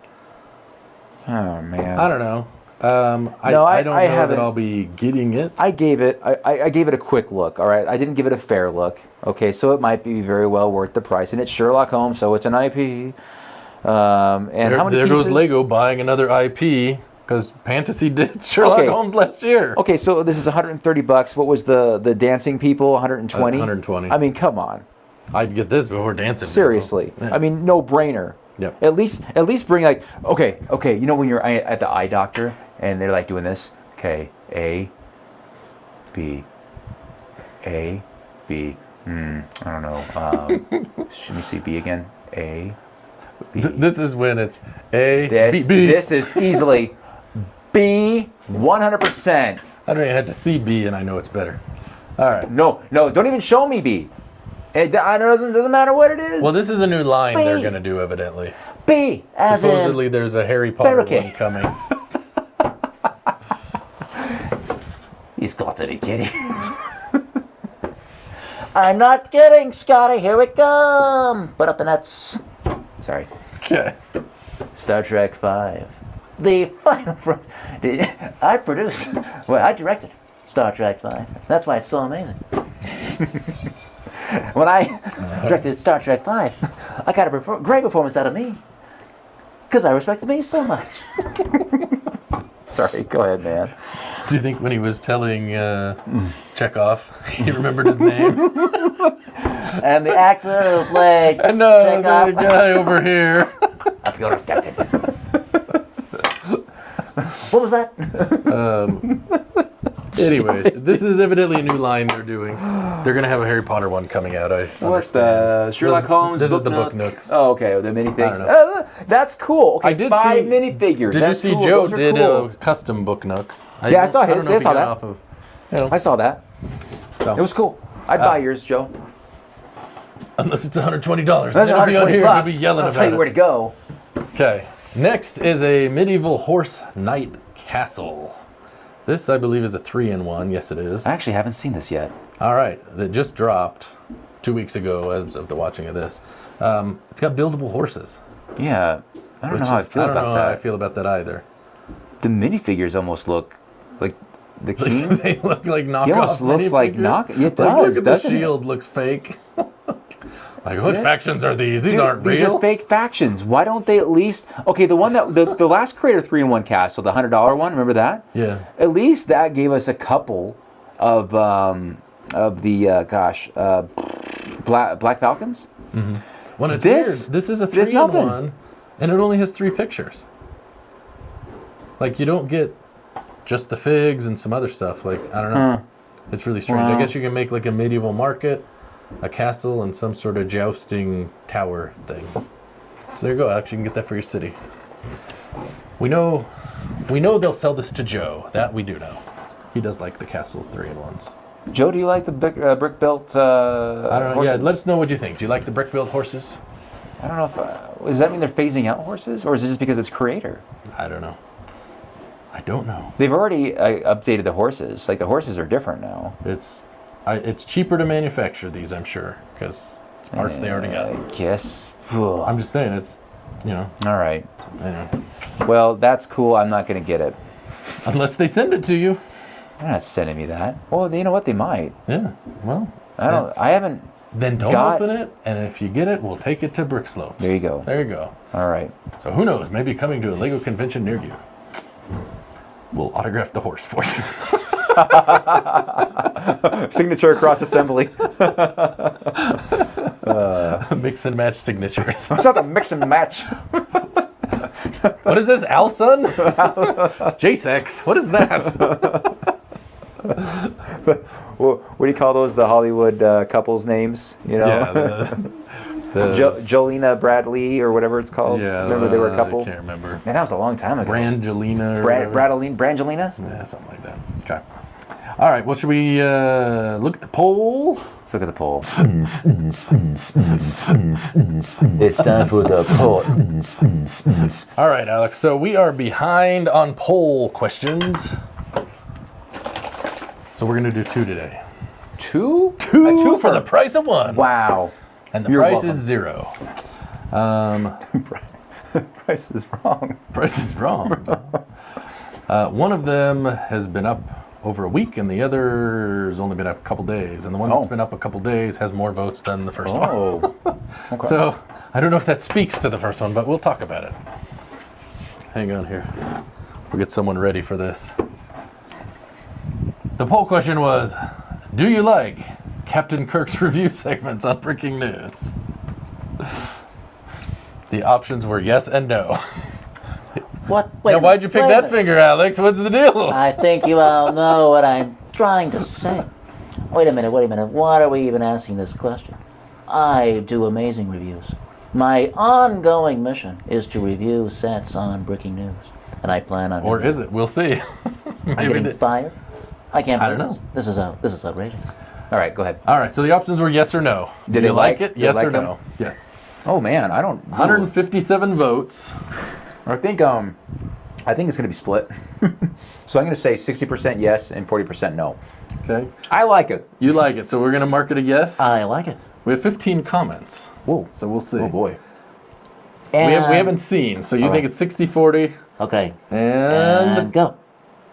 Oh man. I don't know. No, I don't I know haven't- that I'll be getting it. I gave it a quick look, all right? I didn't give it a fair look. Okay, so it might be very well worth the price. And it's Sherlock Holmes, so it's an IP. And how many There pieces? goes Lego buying another IP because Fantasy did Sherlock Okay. Holmes last year. Okay, so this is $130. What was the dancing people? 120? 120. I mean, come on. I'd get this before dancing. Seriously. Yeah. I mean, no brainer. Yep. At least bring like okay, you know when you're at the eye doctor and they're like doing this? Okay, A B I don't know. Let me see B again. A B. This is when it's A, This B, B. this is easily B 100%. I don't even have to see B and I know it's better. All right. No, don't even show me B. It doesn't matter what it is. Well, this is a new line they're B. going to do, evidently. B as Supposedly there's a Harry Potter barricade. one coming. He's got to be kidding. I'm not kidding, Scotty. Here we come. Put up the nuts. Sorry. Okay. Star Trek V. The final I produced, I directed Star Trek V. That's why it's so amazing. When I directed Star Trek V, I got a great performance out of me. Because I respected me so much. Sorry, go ahead, man. Do you think when he was telling Chekhov, he remembered his name? And the actor who played And the Chekhov. guy over here. I've got to step in. What was that? Anyway, this is evidently a new line they're doing. They're going to have a Harry Potter one coming out, I What's understand. the Sherlock Holmes? This is book the book nook? nooks. Oh, okay, the minifigs. I don't That's cool. Okay, I did 5 see- minifigures. Did That's you see cool. Joe Those are did cool. a custom book nook? Yeah, I saw his. don't know I if he saw got that. off of, you know, I saw that. so. It was cool. I'd buy yours, Joe. Unless it's $120. That's Then I'll be on $120. here and I'll be yelling I'll about tell you it. where to go. Okay. Next is a medieval horse knight castle. This, I believe, is a 3-in-1. Yes, it is. I actually haven't seen this yet. All right. That just dropped 2 weeks ago as of the watching of this. It's got buildable horses. Yeah, I don't know how I feel I don't about know how I that. feel about that either. The minifigures almost look like the king. They look like knockoff. He almost looks like minifigures. knock. It Like, does, look at the doesn't it? shield. Looks fake. Like, what factions are these? These Dude, aren't these real. are fake factions. Why don't they at least? Okay, the one that the last Creator 3-in-1 castle, the $100 one. Remember that? Yeah. At least that gave us a couple of the Black Falcons. When it's This- weird. This is a there's 3-in-1, nothing. and it only has 3 pictures. Like, you don't get just the figs and some other stuff. Like, I don't know. It's really strange. I Wow. guess you can make like a medieval market, a castle, and some sort of jousting tower thing. So there you go. Actually, you can get that for your city. We know they'll sell this to Joe. That we do know. He does like the castle 3-in-1s. Joe, do you like the brick built? I don't know. Horses? Yeah, let us know what you think. Do you like the brick-built horses? I don't know if does that mean they're phasing out horses, or is it just because it's Creator? I don't know. I don't know. They've already updated the horses. Like the horses are different now. It's cheaper to manufacture these, I'm sure, because it's parts they already got. I guess. I'm just saying, it's, you know, All right. anyway. Well, that's cool. I'm not going to get it. Unless they send it to you. They're not sending me that. Well, you know what? They might. Yeah, well, I don't. I haven't. then don't Got- open it, and if you get it, we'll take it to Brickslope. There you go. There you go. All right. So who knows, maybe coming to a LEGO convention near you. We'll autograph the horse for you. Signature across assembly. Mix and match signatures. It's not a mix and match. What is this, Alsun? J-Sex, what is that? Well, what do you call those? The Hollywood couples names? You know. Yeah, the Jolena Bradley or whatever it's called. yeah. Remember they were a couple. I can't remember. Man, that was a long time ago. Brangelina. Or whatever. Brangelina. Yeah, something like that. Okay. All right. Well, should we look at the poll? Let's look at the poll. It's time for the poll. All right, Alex. So we are behind on poll questions. So we're gonna do 2 today. Two? Two for the price of 1. Wow. And the You're price welcome. is 0. Price is wrong. Price is wrong. One of them has been up over a week, and the other's only been up a couple days. And the one that's Oh. been up a couple days has more votes than the first one. Oh. Okay. So I don't know if that speaks to the first one, but we'll talk about it. Hang on here. We'll get someone ready for this. The poll question was, do you like Captain Kirk's review segments on Breaking News? The options were yes and no. What? Wait Now, a why'd minute, you pick wait a that minute. finger, Alex? What's the deal? I think you all know what I'm trying to say. Wait a minute. Why are we even asking this question? I do amazing reviews. My ongoing mission is to review sets on Breaking News. And I plan on... Or is it? We'll see. I'm Maybe getting fired? I can't I believe don't know. This is outrageous. All right, go ahead. All right, so the options were yes or no. Did Do they you like like- it? did they Yes like or them? no? Yes. Oh man, I don't. 157 votes. I think it's going to be split. So I'm going to say 60% yes and 40% no. Okay. I like it. You like it, so we're going to mark it a yes. I like it. We have 15 comments. Whoa. So we'll see. Oh boy. We And, haven't seen, so you All think right. it's 60-40. Okay. And, And go.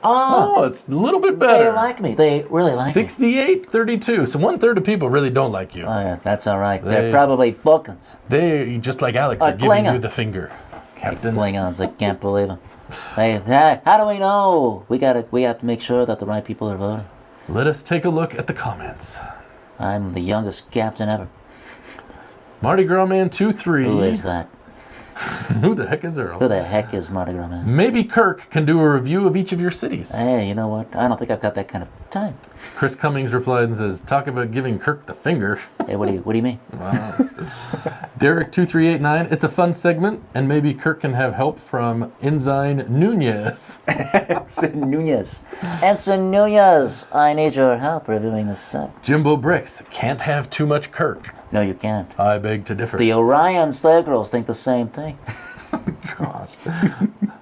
Oh, oh, it's a little bit they better. like me. They really like me. 68-32. So 1/3 of people really don't like you. Oh, yeah, that's all right. They- They're probably Vulcans. They, just like Alex, are giving Klingon. you the finger. Captain. Klingons, I can't believe them. How do we know? We have to make sure that the right people are voting. Let us take a look at the comments. I'm the youngest captain ever. Mardi Gras Man 23. Who is that? Who the heck is Earl? Who the heck is Mardi Gras Man? Maybe Kirk can do a review of each of your cities. Hey, you know what? I don't think I've got that kind of time. Chris Cummings replied and says, talk about giving Kirk the finger. Hey, what do you mean? Wow. Derek2389, it's a fun segment, and maybe Kirk can have help from Ensign Nunez. Nunez. Ensign Nunez, I need your help reviewing this set. Jimbo Bricks, can't have too much Kirk. No, you can't. I beg to differ. The Orion slave girls think the same thing. Gosh.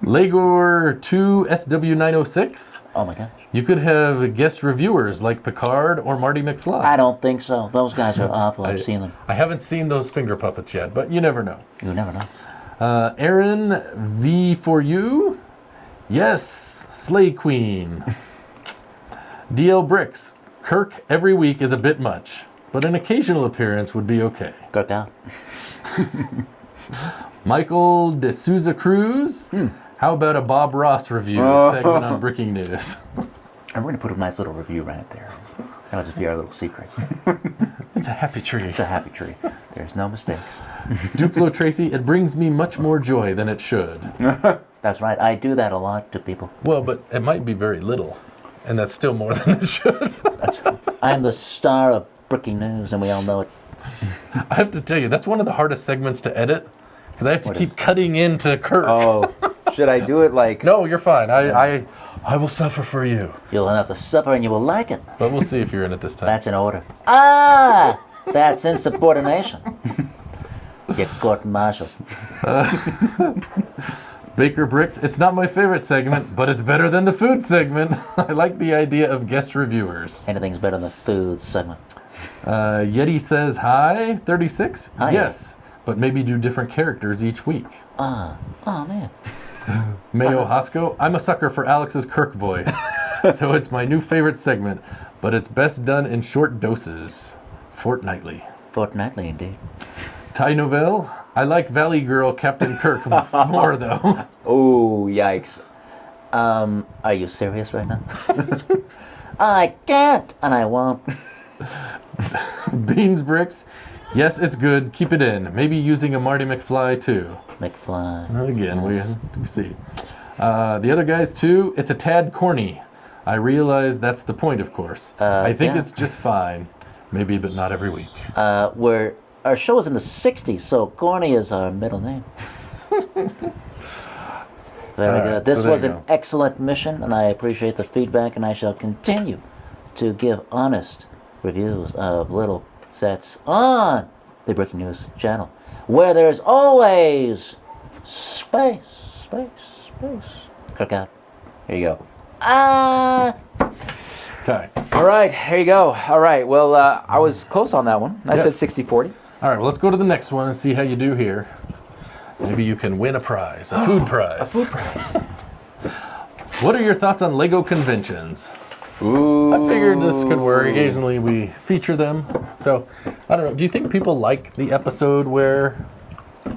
Legor 2 SW906, Oh my gosh. you could have guest reviewers like Picard or Marty McFly. I don't think so. Those guys are awful. I've seen them. I haven't seen those finger puppets yet, but you never know. You never know. Aaron V4U, yes, Slay Queen. DL Bricks, Kirk every week is a bit much, but an occasional appearance would be okay. Kirk out. Michael D'Souza Cruz, how about a Bob Ross review segment on Breaking News? I'm going to put a nice little review right there. That'll just be our little secret. It's a happy tree. It's a happy tree. There's no mistakes. Duplo Tracy, it brings me much more joy than it should. That's right. I do that a lot to people. Well, but it might be very little, and that's still more than it should. I'm the star of Breaking News, and we all know it. I have to tell you, that's one of the hardest segments to edit, because I have to What keep is? cutting into Kirk. Oh, should I do it like? No, you're fine. I will suffer for you. You'll have to suffer, and you will like it. But we'll see if you're in it this time. That's an order. Ah! That's insubordination. Get court-martialed. Baker Bricks, it's not my favorite segment, but it's better than the food segment. I like the idea of guest reviewers. Anything's better than the food segment. Yeti says, hi, 36? Hi. Yes, but maybe do different characters each week. Oh man. Mayo Hosco, I'm a sucker for Alex's Kirk voice, so it's my new favorite segment, but it's best done in short doses, fortnightly. Fortnightly, indeed. Ty Novell, I like Valley Girl Captain Kirk more though. Oh, yikes! Are you serious right now? I can't, and I won't. Beans Bricks, yes, it's good, keep it in. Maybe using a Marty McFly too. McFly. Again, Yes. we see. The other guys too, it's a tad corny. I realize that's the point, of course. I think yeah. it's just fine. Maybe, but not every week. Our show is in the 60s, so corny is our middle name. Very All right, good. This so there was you an go. excellent mission, and I appreciate the feedback, and I shall continue to give honest reviews of little sets on the Breaking News channel, where there's always space. Click out. Here you go. Okay. All right, here you go. All right, well, I was close on that one. I Yes. said 60-40. All right, well, let's go to the next one and see how you do here. Maybe you can win a prize, a food prize. A food prize. What are your thoughts on Lego conventions? Ooh. I figured this could work. Occasionally we feature them. So, I don't know. Do you think people like the episode where...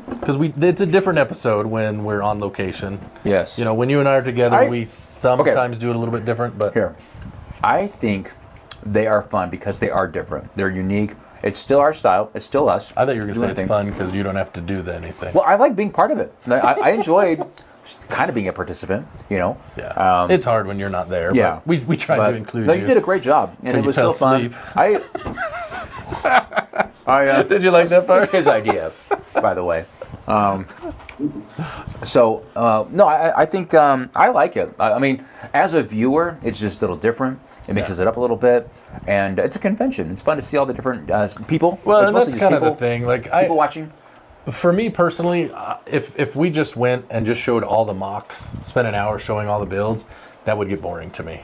Because it's a different episode when we're on location. Yes. You know, when you and I are together, we sometimes do it a little bit different, but... Here, I think they are fun because they are different. They're unique. It's still our style. It's still us. I thought you were going to say doing it's our thing. fun because you don't have to do anything. Well, I like being part of it. I enjoyed kind of being a participant, you know. Yeah. It's hard when you're not there, Yeah. but we tried But to include no, you. you did a great job, and Till it you was fell still fun. asleep. Did you like that part? His idea, by the way. No, I think I like it. I mean, as a viewer, it's just a little different. It mixes it up a little bit, and it's a convention. It's fun to see all the different people. Well, It's and mostly that's just kind of the people- thing. Like, People watching. For me personally, if we just went and just showed all the mocks, spent an hour showing all the builds, that would get boring to me.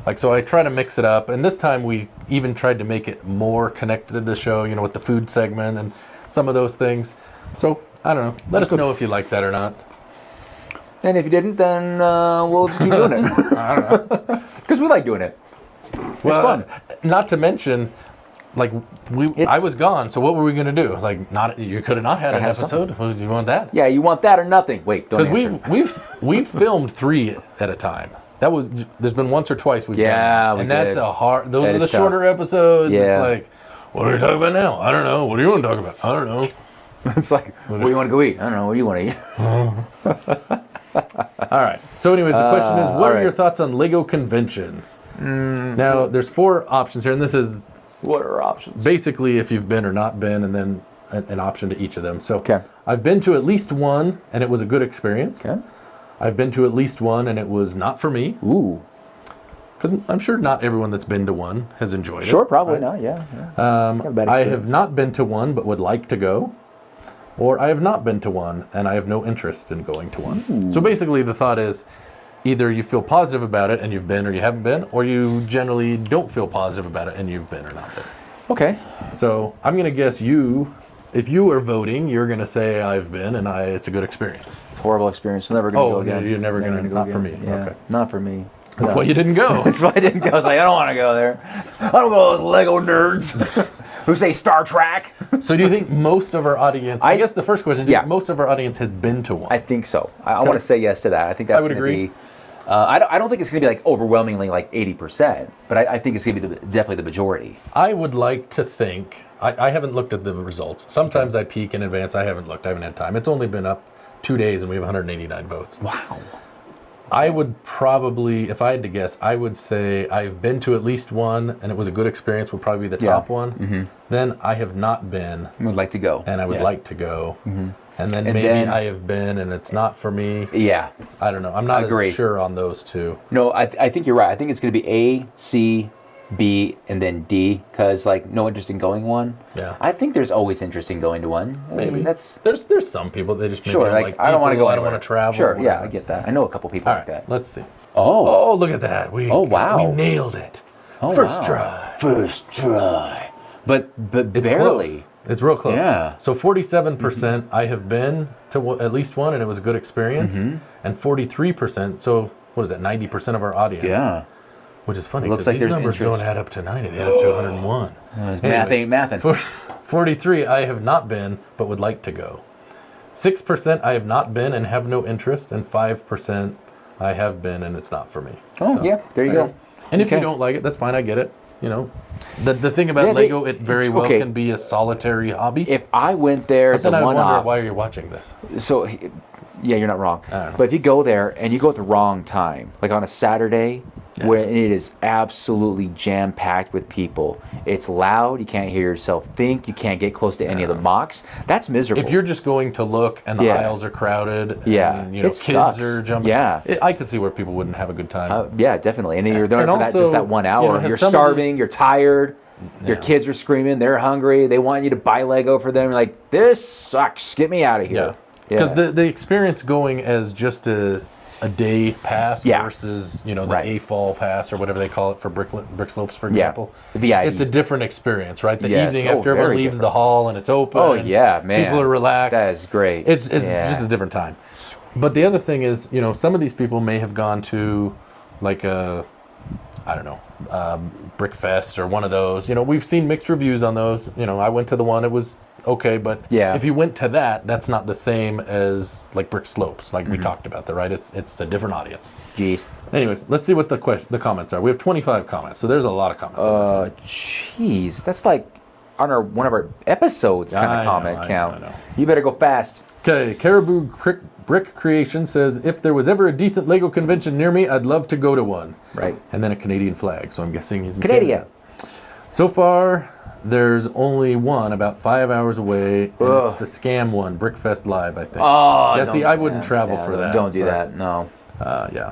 Like, so I try to mix it up, and this time we even tried to make it more connected to the show, you know, with the food segment and some of those things. So, I don't know. Let us know if you like that or not. And if you didn't, then we'll just keep doing it. I don't know. Because we like doing it. Well, fun. Not to mention, like I was gone, so what were we gonna do? Like, not you could have not had an have episode. Well, you want that? Yeah, you want that or nothing? Wait, don't Because answer. we've filmed 3 at a time. There's been once or twice we've done that. we And that's did. a hard. Those That are the is tough. shorter episodes. It's Yeah. like, what are we talking about now? I don't know. What do you want to talk about? I don't know. It's like, what do you want to go eat? I don't know. What do you want to eat? All right. So, anyways, the question is, what all are right. your thoughts on Lego conventions? Now, there's 4 options here, and this is What are options? basically if you've been or not been, and then an option to each of them. So, Okay. I've been to at least one, and it was a good experience. Okay. I've been to at least one, and it was not for me. Ooh. Because I'm sure not everyone that's been to one has enjoyed it. Sure, probably right? not. Yeah. Got a bad I experience. have not been to one, but would like to go. Or I have not been to one, and I have no interest in going to one. So basically, the thought is either you feel positive about it and you've been or you haven't been, or you generally don't feel positive about it and you've been or not been. Okay. So I'm going to guess if you are voting, you're going to say I've been and it's a good experience. It's a horrible experience. I'm never going to Oh, go again. you're never gonna- go not again. for me. Yeah. Okay. Not for me. That's No. why you didn't go. That's why I didn't go. I was like, I don't want to go there. I don't go to those Lego nerds who say Star Trek. So do you think most of our audience, I guess the first question, do you Yeah. think most of our audience has been to one? I think so. I want to say yes to that. I think that's I would going to agree. be. I don't think it's going to be like overwhelmingly like 80%, but I think it's going to be definitely the majority. I would like to think, I haven't looked at the results. Sometimes I peek in advance. I haven't looked. I haven't had time. It's only been up 2 days and we have 189 votes. Wow. I would probably, if I had to guess, I would say I've been to at least one and it was a good experience, would probably be the top one. Mm-hmm. Then I have not been I would like to go. and I would Yeah. like to go. Mm-hmm. And then And maybe then- I have been and it's not for me. Yeah. I don't know. I'm not Agree. as sure on those two. No, I think you're right. I think it's going to be A, C, B, and then D, because like no interest in going one. Yeah. I think there's always interest in going to one. I mean, Maybe. that's There's some people, they just maybe sure. don't Like I don't want to people, go. I don't anywhere. want to travel. Sure. Yeah, whatever. I get that. I know a couple people All like right, that. let's see. Oh. Oh, look at that. Oh, wow. We nailed it. Oh, First wow. try. First try. But It's barely. close. It's real close. Yeah. So 47% I have been to at least one and it was a good experience. And 43%, so what is that, 90% of our audience. Yeah. Which is funny Looks because like these there's numbers interest. don't add up to 90, they add up to 101. Math Anyways, ain't mathin'. 43 I have not been but would like to go. 6% I have not been and have no interest, and 5% I have been and it's not for me. Oh, So, yeah. There you go. And if you Okay. don't like it, that's fine. I get it. You know, the thing about Yeah, Lego, it very it's well okay. can be a solitary hobby. If I went there but as a then I wonder one-off, why you're watching this. so yeah, you're not wrong. I don't know. But if you go there and you go at the wrong time, like on a Saturday, when it is absolutely jam-packed with people, it's loud. You can't hear yourself think. You can't get close to any of the mocks. That's miserable. If you're just going to look and the Yeah. aisles are crowded, and, Yeah. you know, It kids sucks. are jumping. Yeah. I could see where people wouldn't have a good time. Yeah, definitely. And then you're there And for that, just also, that 1 you hour. know, have You're some of the- starving. You're tired. Your Yeah. kids are screaming. They're hungry. They want you to buy Lego for them. You're like, this sucks. Get me out of Yeah. here. Because the experience going as just a day pass Yeah. versus, you know, the Right. A-fall pass or whatever they call it for brick slopes, for Yeah. example. The VIP. It's a different experience, right? The Yes. evening Oh, after everyone very leaves different. the hall and it's open. Oh, and yeah, man. People are relaxed. That is great. It's Yeah. just a different time. But the other thing is, you know, some of these people may have gone to like a, I don't know, Brickfest or one of those. You know, we've seen mixed reviews on those. You know, I went to the one, it was okay, but Yeah. if you went to that, that's not the same as like Brick Slopes, like we talked about there, right? It's a different audience. Jeez. Anyways, let's see what the comments are. We have 25 comments, so there's a lot of comments on this. Jeez. That's like on one of our episodes kind I of know, comment I know, count. I know. You better go fast. Okay, Caribou Brick Creation says, if there was ever a decent Lego convention near me, I'd love to go to one. Right. And then a Canadian flag, so I'm guessing he's in Canada. Canada. So far, there's only one about 5 hours away, and it's Ugh. the scam one, Brickfest Live, I think. Oh, yeah, see, don't- I wouldn't yeah, travel yeah, for that. Don't do but, that. No. Yeah.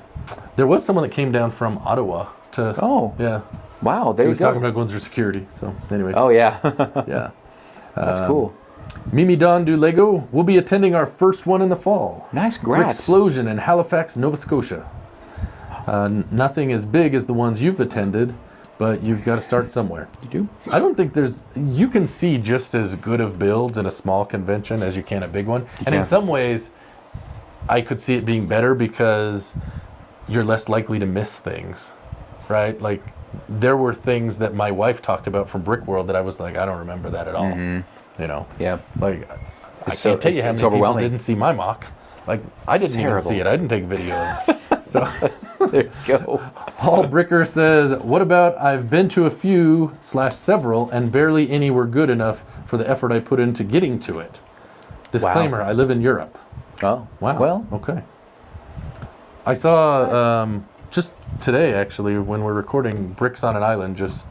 There was someone that came down from Ottawa to. Oh. Yeah. Wow. There He you was go. talking about going through security, so anyway. Oh yeah. Yeah. That's cool. Mimi Don do Lego. We'll be attending our first one in the fall. Nice. Brick Grats. Explosion in Halifax, Nova Scotia. Nothing as big as the ones you've attended, but you've got to start somewhere. You do? I don't think you can see just as good of builds in a small convention as you can a big one. And in can. some ways, I could see it being better because you're less likely to miss things, right? Like there were things that my wife talked about from Brick World that I was like, I don't remember that at all. You know, Yeah. like I So- can't tell you how it's many people overwhelming. didn't see my mock. Like I didn't even Terrible. see it. I didn't take video of it. So There you go. Paul Bricker says, "What about I've been to a few / several, and barely any were good enough for the effort I put into getting to it. Disclaimer: I live in Europe." Oh, Wow. well, okay. I saw just today, actually, when we're recording, Bricks on an Island just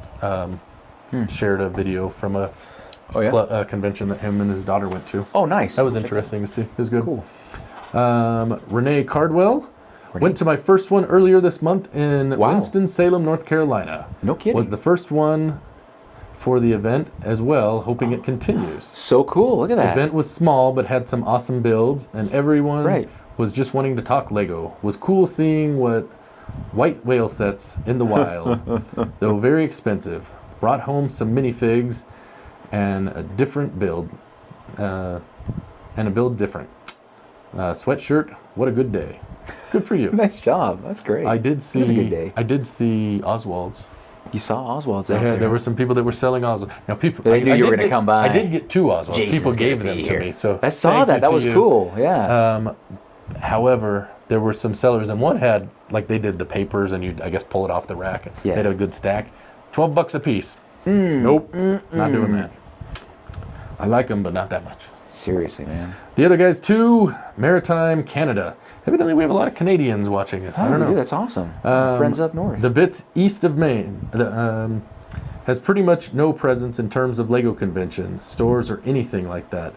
shared a video from a oh yeah. convention that him and his daughter went to. Oh, nice. That was interesting to see. It was good. Cool. Renee Cardwell went to my first one earlier this month in Wow. Winston-Salem, North Carolina. No kidding. Was the first one for the event as well, hoping it continues. So cool. Look at The that. event was small but had some awesome builds, and everyone Right. was just wanting to talk Lego. Was cool seeing what white whale sets in the wild, though very expensive. Brought home some minifigs and a different build, and a build different. Sweatshirt, what a good day. Good for you. Nice job. That's great. I did see. It was a good day. I did see Oswald's. You saw Oswald's They out had, there. there were some people that were selling Oswald. Now people. They knew I you were did gonna get- come by. I did get 2 Oswalds. Jason's People gave gonna them be to here. me. So I saw thank that. you That to was you. cool. Yeah. However, there were some sellers, and one had like they did the papers, and you I guess pull it off the rack. Yeah. They had a good stack. $12 a piece. Nope, not doing that. I like them, but not that much. Seriously, man. The other guys too, Maritime Canada. Evidently, we have a lot of Canadians watching us. I Oh, don't we know. do. That's awesome. Friends up north. The bits east of Maine has pretty much no presence in terms of Lego conventions, stores, or anything like that.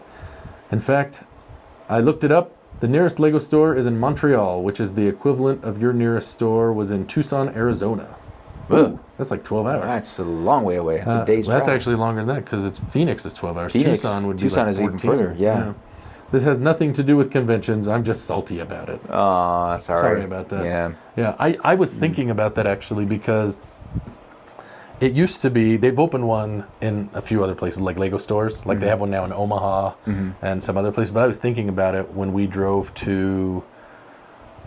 In fact, I looked it up. The nearest Lego store is in Montreal, which is the equivalent of your nearest store was in Tucson, Arizona. Ugh. That's like 12 hours. That's a long way away. That's a day's That's travel. actually longer than that because it's Phoenix is 12 hours. Phoenix. Tucson would be Tucson like is even 14. further, yeah. This has nothing to do with conventions. I'm just salty about it. Oh, sorry. Sorry about that. Yeah. Yeah, I was thinking about that actually because it used to be, they've opened one in a few other places like Lego stores. Like they have one now in Omaha and some other places. But I was thinking about it when we drove to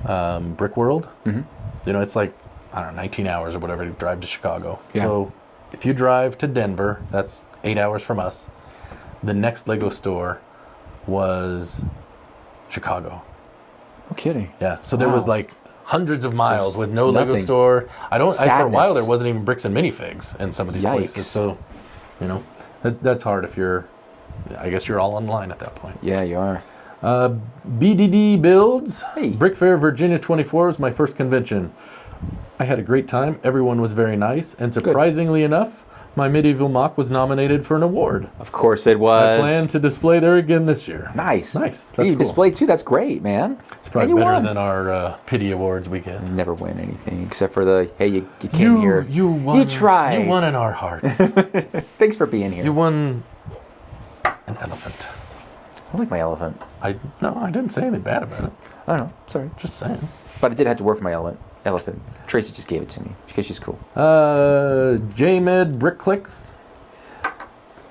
Brick World. You know, it's like, I don't know, 19 hours or whatever to drive to Chicago. Yeah. So if you drive to Denver, that's 8 hours from us. The next Lego store was Chicago. No kidding. Yeah. So there was Wow. like hundreds of miles There's with no Lego nothing. store. For a while Sadness. there wasn't even bricks and minifigs in some of these Yikes. places. So, you know, that's hard if you're, I guess you're all online at that point. Yeah, you are. BDD Builds. Hey. Brick Fair Virginia 24 was my first convention. I had a great time. Everyone was very nice. And surprisingly enough, my medieval mock was nominated for an award. Of course it I was. plan to display there again this year. Nice. Nice. Hey, That's you cool. displayed too. That's great, man. It's probably And you better won. than our pity awards we get. Never win anything except for the, hey, you came here. You won. You tried. You won in our hearts. Thanks for being here. You won an elephant. I like my elephant. I didn't say anything bad about it. I don't know. Sorry. Just saying. But I did have to work for my elephant. Tracy just gave it to me because she's cool. JMed Brick Clicks.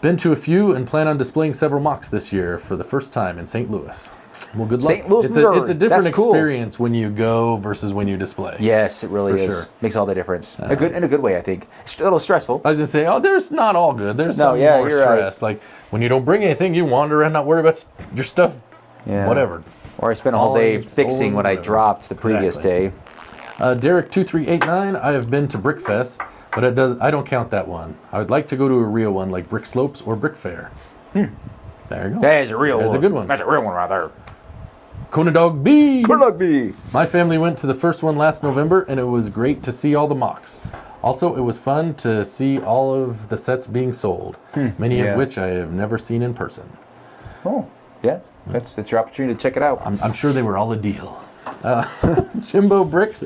Been to a few and plan on displaying several mocks this year for the first time in St. Louis. Well, good luck. St. Louis, it's Missouri. a different That's cool. experience when you go versus when you display. Yes, it really For is. sure. Makes all the difference. In a good way, I think. It's a little stressful. I was gonna say, there's not all good. There's No, some yeah, more you're right. stress. Like when you don't bring anything, you wander around, not worry about your stuff. Yeah. Whatever. Or I spent a whole day Falling, fixing stolen, what I whatever. dropped the previous Exactly. day. Derek2389, I have been to Brickfest, but I don't count that one. I would like to go to a real one like Brick Slopes or Brick Fair. There you go. There's a real There's one. a good one. That's a real one right there. Conadog B. Good luck, B. My family went to the first one last November, and it was great to see all the mocks. Also, it was fun to see all of the sets being sold, many Yeah. of which I have never seen in person. Oh, yeah. That's your opportunity to check it out. I'm sure they were all a deal. Jimbo Bricks,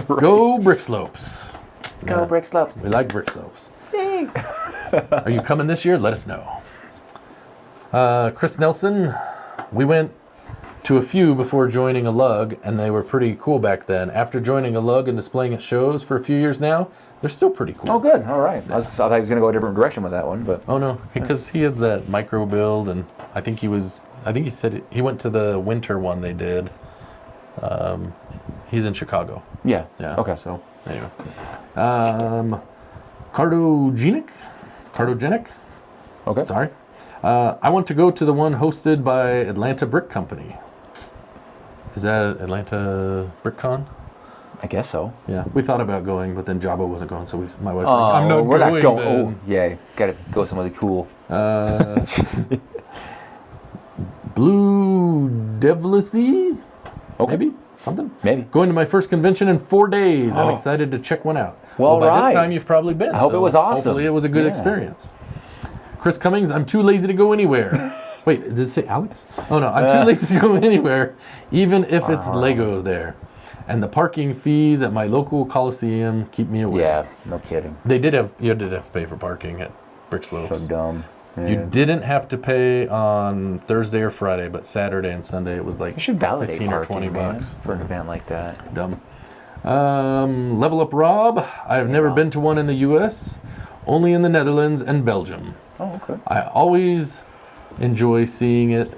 go Brick Slopes. Go Brick Slopes. We like Brick Slopes. Are you coming this year? Let us know. Chris Nelson, we went to a few before joining a lug, and they were pretty cool back then. After joining a lug and displaying at shows for a few years now, they're still pretty cool. Oh, good. All right. I thought he was going to go a different direction with that one, but Oh no, because he had that micro build, and I think he said he went to the winter one they did. He's in Chicago. yeah. Yeah. Okay. So anyway, Cardogenic. Okay. Sorry. I want to go to the one hosted by Atlanta Brick Company. Is that Atlanta BrickCon? I guess so. Yeah, we thought about going, but then Jabba wasn't going, so my wife's like, I'm not we're going. not going. then." Oh, yeah. Gotta go somewhere cool. Blue Devilicy? Okay. Maybe? Something? Maybe. Going to my first convention in 4 days. I'm excited to check one out. Well, by right. this time, you've probably been. I hope it was awesome. Hopefully, it was a good Yeah. experience. Chris Cummings, I'm too lazy to go anywhere. Wait, did it say Alex? Oh, no. I'm too lazy to go anywhere, even if it's Lego there. And the parking fees at my local Coliseum keep me away. Yeah, no kidding. You did have to pay for parking at Brick Slopes. So dumb. Yeah. You didn't have to pay on Thursday or Friday, but Saturday and Sunday it was like You should validate 15 or 20 parking, man, bucks for an event like that. Dumb. Level Up Rob. I've never been to one in the U.S., only in the Netherlands and Belgium. Oh, okay. I always enjoy seeing it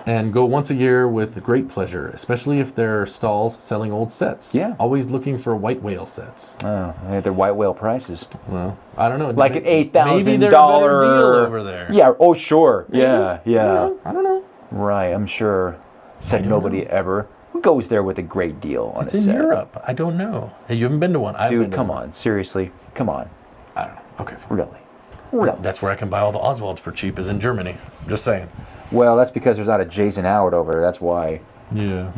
and go once a year with great pleasure, especially if there are stalls selling old sets. Yeah. Always looking for white whale sets. Oh, they had their white whale prices. Well, I don't know. Like an Maybe $8,000 they're a better deal over there. Yeah. Oh, sure. Yeah. Yeah. I don't know. Right. I'm sure. Said don't nobody ever. Who goes there with a great deal on It's a in set? Europe. I don't know. Hey, you haven't been to one. I haven't been Dude, to come one. on. Seriously. Come on. I don't know. Okay, fine. Really. Really. That's where I can buy all the Oswalds for cheap, is in Germany. Just saying. Well, that's because there's not a Jason Howard over there. That's why. Yeah.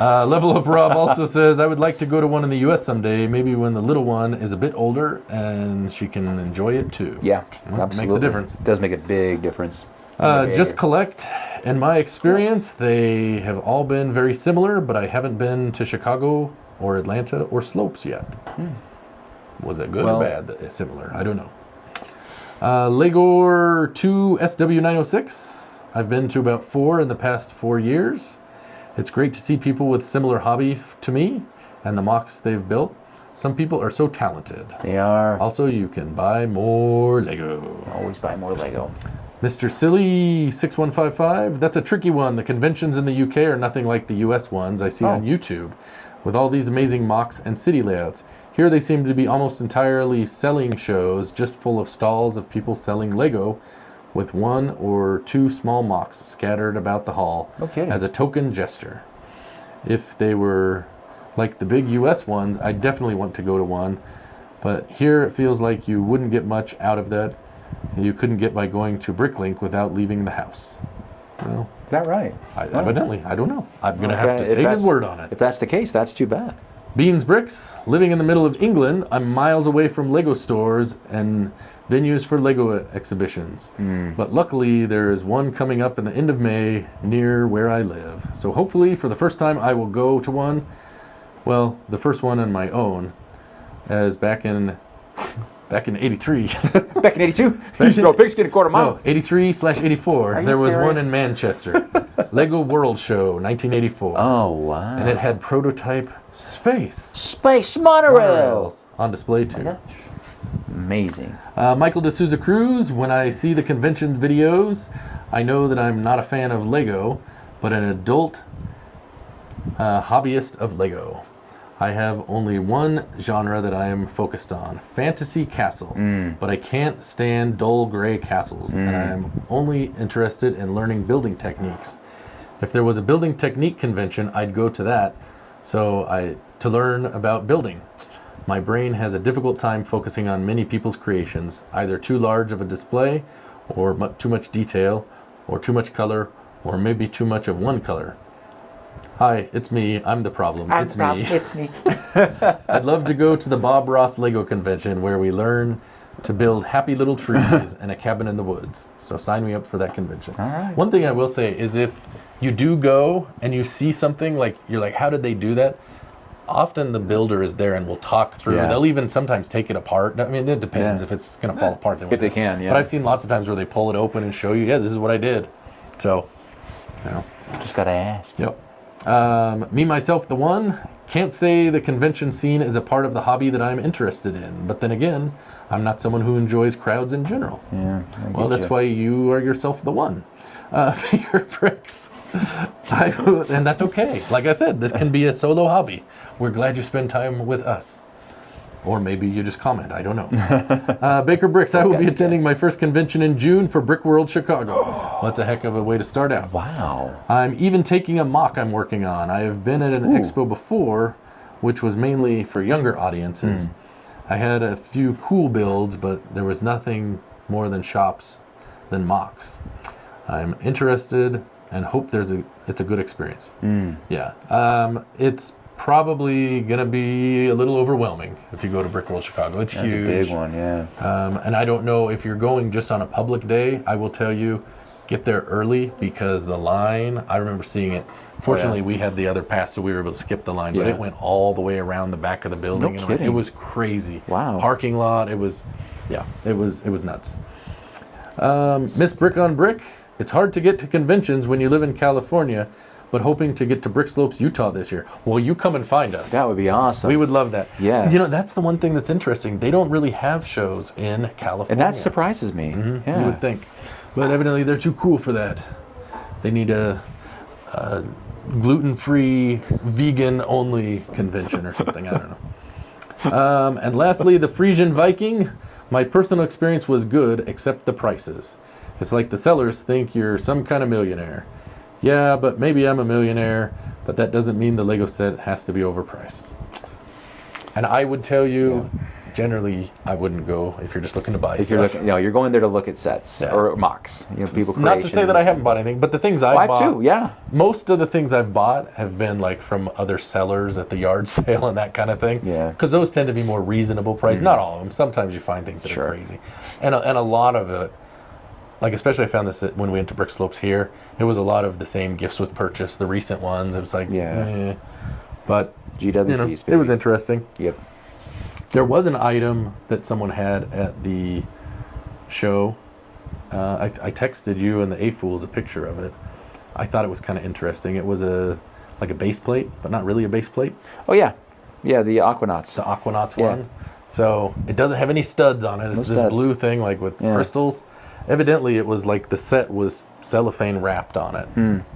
Level Up Rob also says, I would like to go to one in the U.S. someday, maybe when the little one is a bit older and she can enjoy it too. Yeah. Well, Absolutely. makes a difference. It does make a big difference. Just Collect. In my experience, they have all been very similar, but I haven't been to Chicago or Atlanta or Slopes yet. Was it good Well- or bad? Similar. I don't know. Legor 2 SW906. I've been to about 4 in the past 4 years. It's great to see people with similar hobby to me and the mocks they've built. Some people are so talented. They are. Also, you can buy more Lego. Always buy more Lego. Mr. Silly 6155. That's a tricky one. The conventions in the UK are nothing like the US ones I see on YouTube, with all these amazing mocks and city layouts. Here they seem to be almost entirely selling shows, just full of stalls of people selling Lego, with 1 or 2 small mocks scattered about the hall Okay. as a token gesture. If they were like the big US ones, I definitely want to go to one, but here it feels like you wouldn't get much out of that. You couldn't get by going to Bricklink without leaving the house. Well, Is that right? evidently, I don't know. I'm going to have Okay, to if take his that's- word on it. If that's the case, that's too bad. Beans Bricks, living in the middle of England, I'm miles away from Lego stores and venues for Lego exhibitions. But luckily, there is one coming up in the end of May near where I live. So hopefully, for the first time, I will go to one. Well, the first one on my own, as back in 83. Back in '82, you used to go pigskin a quarter mile. No, 83/84. you There was one serious? in Manchester. Lego World Show, 1984. Oh wow! And it had prototype space Space monorail. rails on display too. Amazing. Michael D'Souza Cruz, when I see the convention videos, I know that I'm not a fan of Lego, but an adult hobbyist of Lego. I have only one genre that I am focused on, fantasy castle, but I can't stand dull gray castles, and I am only interested in learning building techniques. If there was a building technique convention, I'd go to that, to learn about building. My brain has a difficult time focusing on many people's creations, either too large of a display, or too much detail, or too much color, or maybe too much of one color. Hi, it's me. I'm the problem. It's me. It's me. I'd love to go to the Bob Ross Lego convention where we learn to build happy little trees and a cabin in the woods. So sign me up for that convention. All right. One thing I will say is if you do go and you see something like you're like, how did they do that? Often the builder is there and will talk through. Yeah. They'll even sometimes take it apart. I mean, it depends Yeah. if it's going to fall apart. If they can, yeah. But I've seen lots of times where they pull it open and show you, yeah, this is what I did. So, you know. Just gotta ask. Yep. Me, myself, the one. Can't say the convention scene is a part of the hobby that I'm interested in. But then again, I'm not someone who enjoys crowds in general. Yeah. Well, that's why you are yourself the one. Your bricks. And that's okay. Like I said, this can be a solo hobby. We're glad you spend time with us. Or maybe you just comment. I don't know. Baker Bricks, I will be attending my first convention in June for Brick World Chicago. Well, that's a heck of a way to start out. Wow. I'm even taking a mock I'm working on. I have been at an expo before, which was mainly for younger audiences. I had a few cool builds, but there was nothing more than shops than mocks. I'm interested and hope it's a good experience. Yeah. It's probably going to be a little overwhelming if you go to Brick World Chicago. It's That's huge. a big one, yeah. And I don't know if you're going just on a public day. I will tell you, get there early because the line, I remember seeing it. Fortunately, we had the other pass, so we were able to skip the line, but Yeah. it went all the way around the back of the building. No and kidding. It was crazy. Wow. Parking lot, it was nuts. Miss Brick on Brick, it's hard to get to conventions when you live in California, but hoping to get to Brick Slopes, Utah this year. Well, you come and find us. That would be awesome. We would love that. Yes. You know, that's the one thing that's interesting. They don't really have shows in California. and that surprises me. Yeah. You would think. But evidently they're too cool for that. They need a gluten-free, vegan-only convention or something. I don't know. And lastly, the Frisian Viking. My personal experience was good, except the prices. It's like the sellers think you're some kind of millionaire. Yeah, but maybe I'm a millionaire, but that doesn't mean the Lego set has to be overpriced. And I would tell you, generally, I wouldn't go if you're just looking to buy If stuff. you're looking, you're going there to look at sets Yeah. or mocks. People creations. Not to say that I haven't bought anything, but the things I've bought, too, yeah. most of the things I've bought have been like from other sellers at the yard sale and that kind of thing. Yeah. Because those tend to be more reasonable price. Not all of them. Sometimes you find things that Sure. are crazy, and a lot of it, like especially I found this when we went to Brick Slopes here. It was a lot of the same gifts with purchase. The recent ones, it was like, Yeah. But GWPs, it was interesting. Yep. There was an item that someone had at the show. I texted you and the A-Fools a picture of it. I thought it was kind of interesting. It was like a base plate, but not really a base plate. Oh, yeah. Yeah, the Aquanauts. The Aquanauts Yeah. one. So it doesn't have any studs on it. It's No this studs. blue thing like with Yeah. crystals. Evidently, it was like the set was cellophane wrapped on it.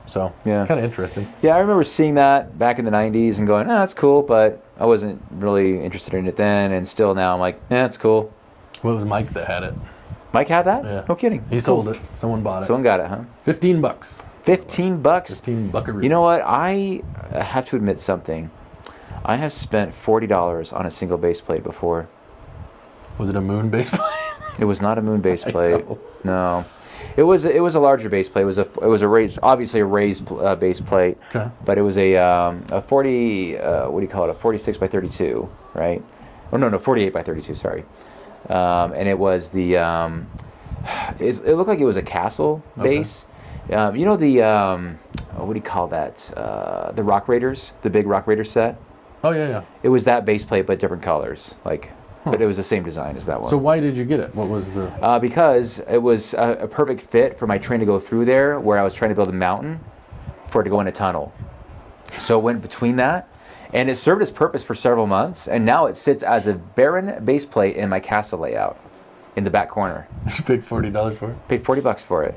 So Yeah. kind of interesting. Yeah, I remember seeing that back in the 90s and going, that's cool, but I wasn't really interested in it then, and still now I'm like, it's cool. Well, it was Mike that had it. Mike had that? Yeah. No kidding. He It's sold cool. it. Someone bought it. Someone got it, huh? $15. $15? 15 buckaroos. You know what? I have to admit something. I have spent $40 on a single base plate before. Was it a moon base plate? It was not a moon base plate. know. No, it was a larger base plate. It was a raised, obviously a raised base plate. Okay. But it was a 40. What do you call it? A 46 by 32, right? Oh no, 48 by 32. Sorry. And it was the. It looked like it was a castle base. You know the what do you call that? The Rock Raiders, the big Rock Raider set. Oh, yeah. It was that base plate, but different colors. But it was the same design as that one. So why did you get it? What was the... Because it was a perfect fit for my train to go through there, where I was trying to build a mountain for it to go in a tunnel. So it went between that, and it served its purpose for several months, and now it sits as a barren base plate in my castle layout in the back corner. Did you pay $40 for it? Paid $40 for it.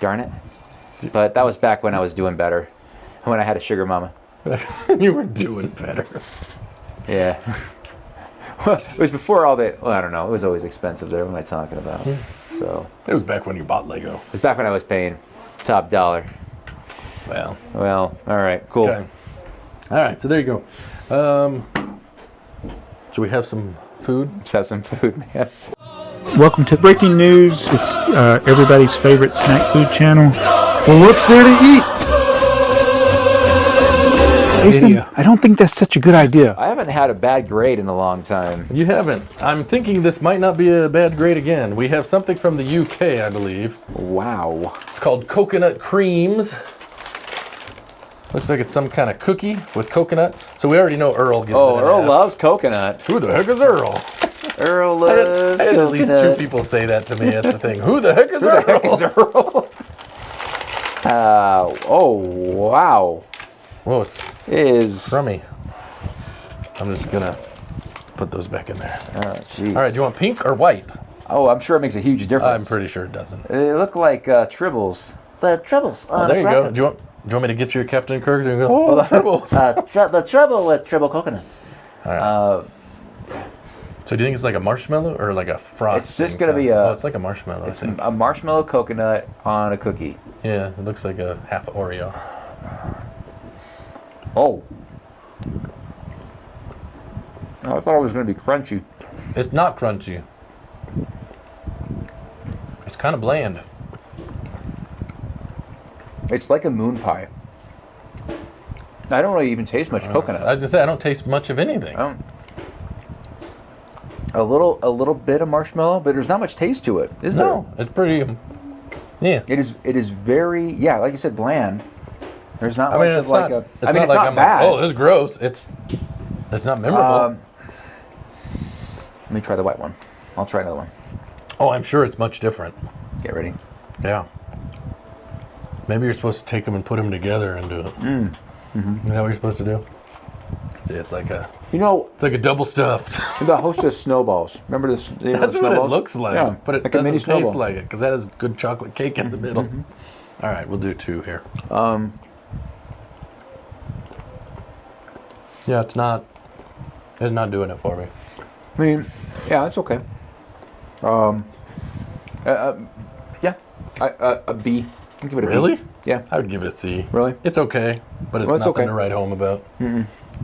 Darn it. But that was back when I was doing better, when I had a sugar mama. You were doing better. Yeah. Well, it was before all the, well, I don't know, it was always expensive there. What am I talking about? So, It was back when you bought Lego. it was back when I was paying top dollar. Well, Well, all right, cool. okay. All right, so there you go. Should we have some food? Let's have some food, man. Welcome to Breaking News. It's everybody's favorite snack food channel. Well, what's there to eat? Jason, I don't think that's such a good idea. I haven't had a bad grade in a long time. You haven't. I'm thinking this might not be a bad grade again. We have something from the UK, I believe. Wow. It's called Coconut Creams. Looks like it's some kind of cookie with coconut. So we already know Earl gives it Oh, an Earl F. loves coconut. Who the heck is Earl? Earl I loves had at least two coconut. people say that to me at the thing. Who the heck is Who Earl? the heck is Earl? Oh, wow. Whoa, it's It is. crummy. I'm just gonna put those back in there. Oh, jeez. All right, do you want pink or white? Oh, I'm sure it makes a huge difference. I'm pretty sure it doesn't. They look like tribbles. The troubles. Oh, there you go. Do you want me to get you a Captain Kirk? So you can go, oh, the tribbles. The trouble with triple coconuts. All right. So do you think it's like a marshmallow or like a frost? It's just gonna be a. Oh, it's like a marshmallow. It's I think. a marshmallow coconut on a cookie. Yeah, it looks like a half Oreo. Oh. Oh, I thought it was gonna be crunchy. It's not crunchy. It's kind of bland. It's like a moon pie. I don't really even taste much coconut. I was gonna say I don't taste much of anything. I don't. A little bit of marshmallow, but there's not much taste to it, is there? No, it's pretty. Yeah. It is very, like you said, bland. There's not I much mean, of it's like not. a. It's not like I'm bad. like, oh, this is gross. It's not memorable. Let me try the white one. I'll try another one. Oh, I'm sure it's much different. Get ready. Yeah. Maybe you're supposed to take them and put them together and do it. Is that what you're supposed to do? It's like a. It's like a double stuffed. The hostess snowballs. Remember this? That's what it looks like, Yeah, but it like a mini doesn't taste snowball. like it because that has good chocolate cake in the middle. All right, we'll do 2 here. Yeah, it's not doing it for me. I mean, yeah, it's okay. Yeah, a B. I'll give it a B. Really? Yeah. I would give it a C. Really? It's okay, but it's Well, it's nothing okay. to write home about.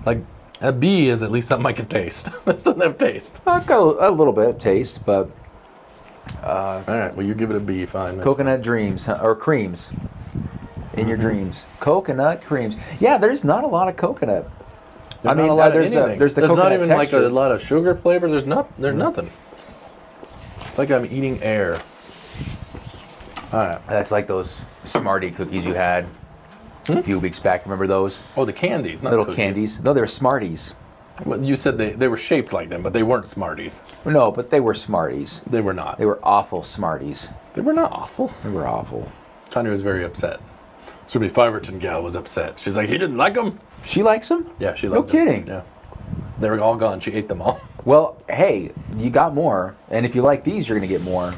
Like a B is at least something I can taste. This doesn't have taste. Well, it's got a little bit of taste, but All right, well you give it a B, fine. coconut dreams or creams in your dreams. Coconut creams. Yeah, there's not a lot of coconut. There's not a lot of there's anything. there's the There's coconut not even texture. like a lot of sugar flavor. There's nothing. It's like I'm eating air. All right. That's like those Smartie cookies you had a few weeks back. Remember those Oh, the candies, not little cookies. candies? No, they're Smarties. Well, you said they were shaped like them, but they weren't Smarties. No, but they were Smarties. They were not. They were awful Smarties. They were not awful. They were awful. Tanya was very upset. Sylvie Fiverton gal was upset. She's like, he didn't like them. She likes them? Yeah, she No liked them. kidding. Yeah. They were all gone. She ate them all. Well, hey, you got more, and if you like these, you're gonna get more.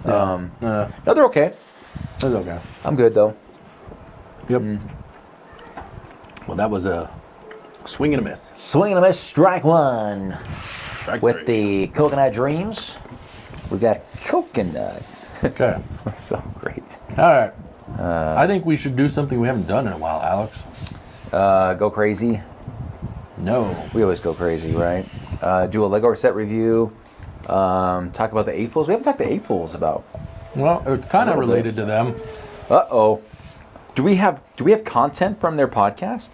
No, they're okay. It's okay. I'm good though. Yep. Well, that was a swing and a miss. Swing and a miss, strike one. Strike With 3. the coconut dreams, we've got coconut. Okay. So great. All right. I think we should do something we haven't done in a while, Alex. Go crazy. No. We always go crazy, right? Do a Lego set review. Talk about the Apefools. We haven't talked to Apefools about. Well, it's kind of little bit. related to them. Uh-oh. Do we have content from their podcast?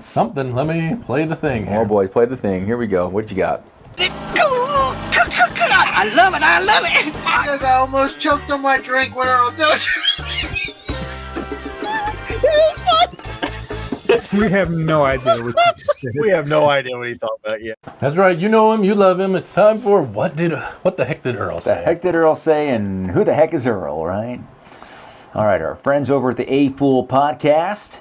Something. Let me play the thing here. Oh boy, play the thing. Here we go. What you got? I love it. I love it. I almost choked on my drink when I was We have no idea what you just said. We have no idea what he's talking about yet. That's right. You know him. You love him. It's time for what the heck did Earl The say? heck did Earl say, and who the heck is Earl, right? All right, our friends over at the A Fool podcast.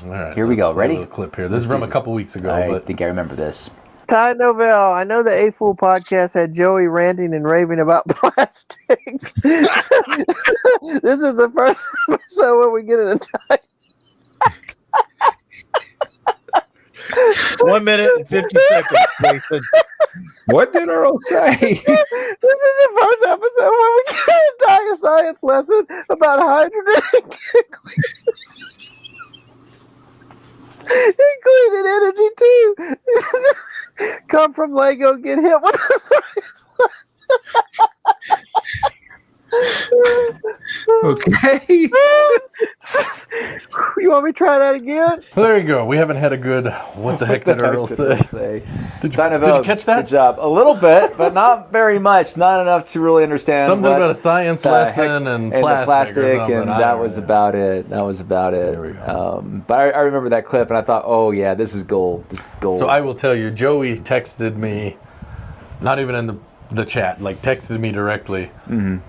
All right. Here we let's go. play Ready? A little clip here. This is from a couple weeks ago, I but think I remember this. Ty Novell, I know the A Fool podcast had Joey ranting and raving about plastics. This is the first episode where we get an entire. 1 minute and 50 seconds, Nathan. What did Earl say? This is the first episode where we get an entire science lesson about hydrogen and clean energy too. Come from Lego, get hit with a science Okay. You want me to try that again? well, there you go. We haven't had a good what the heck did Earl say? Did you catch that? Good job. A little bit, but not very much. Not enough to really understand. Something what about a science the heck- lesson and the plastic, or something. and I that don't was know. about it. That was about it. There we go. But I remember that clip, and I thought, oh yeah, this is gold. This is gold. So I will tell you, Joey texted me, not even in the chat, like texted me directly. In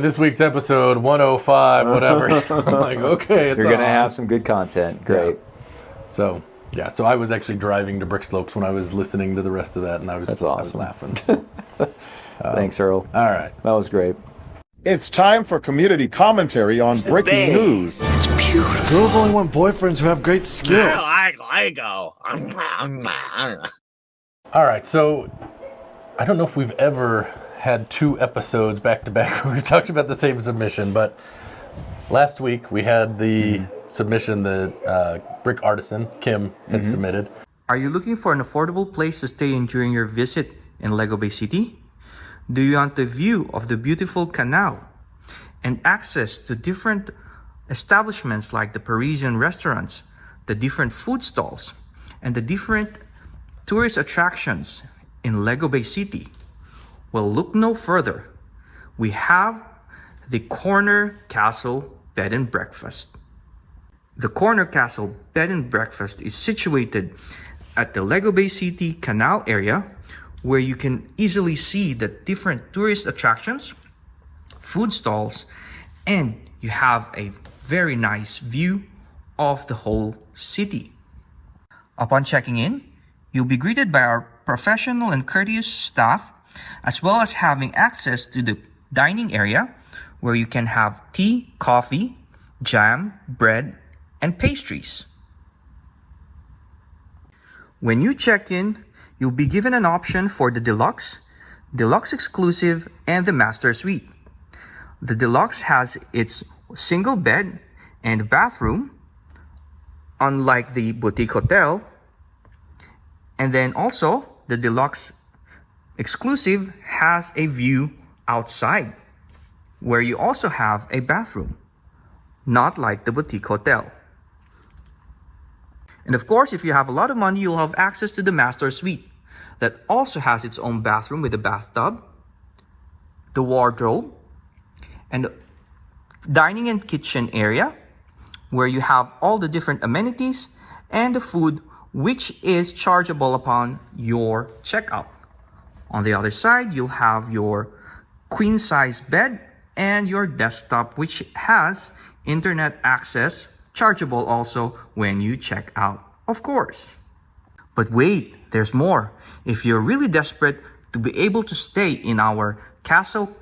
this week's episode 105, whatever. I'm like, okay, it's You're gonna on. have some good content. Great. So I was actually driving to Brick Slopes when I was listening to the rest of that, and I was That's awesome. laughing. Thanks, Earl. All right. That was great. It's time for community commentary on breaking news. Girls only want boyfriends who have great skill. I go. All right. So I don't know if we've ever had 2 episodes back to back where we talked about the same submission, but last week we had the submission that Brick Artisan, Kim, had submitted. Are you looking for an affordable place to stay in during your visit in Lego Bay City? Do you want the view of the beautiful canal and access to different establishments like the Parisian restaurants, the different food stalls, and the different tourist attractions in Lego Bay City? Well, look no further. We have the Corner Castle Bed and Breakfast. The Corner Castle Bed and Breakfast is situated at the Lego Bay City Canal area, where you can easily see the different tourist attractions, food stalls, and you have a very nice view of the whole city. Upon checking in, you'll be greeted by our professional and courteous staff, as well as having access to the dining area where you can have tea, coffee, jam, bread, and pastries. When you check in, you'll be given an option for the Deluxe, Deluxe Exclusive, and the Master Suite. The Deluxe has its single bed and bathroom, unlike the Boutique Hotel. And then also, the Deluxe Exclusive has a view outside, where you also have a bathroom, not like the Boutique Hotel. And of course, if you have a lot of money, you'll have access to the Master Suite that also has its own bathroom with a bathtub, the wardrobe, and dining and kitchen area where you have all the different amenities and the food, which is chargeable upon your checkout. On the other side, you'll have your queen size bed and your desktop, which has internet access, chargeable also when you check out, of course. But wait, there's more. If you're really desperate to be able to stay in our Castle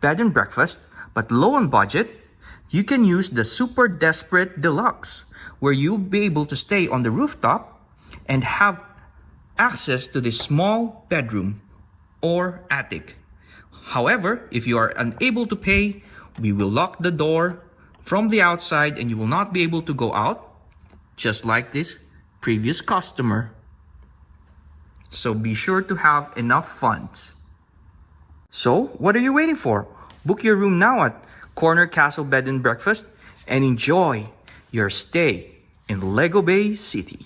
Bed and Breakfast, but low on budget, you can use the Super Desperate Deluxe, where you'll be able to stay on the rooftop and have access to the small bedroom or attic. However, if you are unable to pay, we will lock the door from the outside and you will not be able to go out, just like this previous customer. So be sure to have enough funds. So, what are you waiting for? Book your room now at Corner Castle Bed and Breakfast and enjoy your stay in Lego Bay City.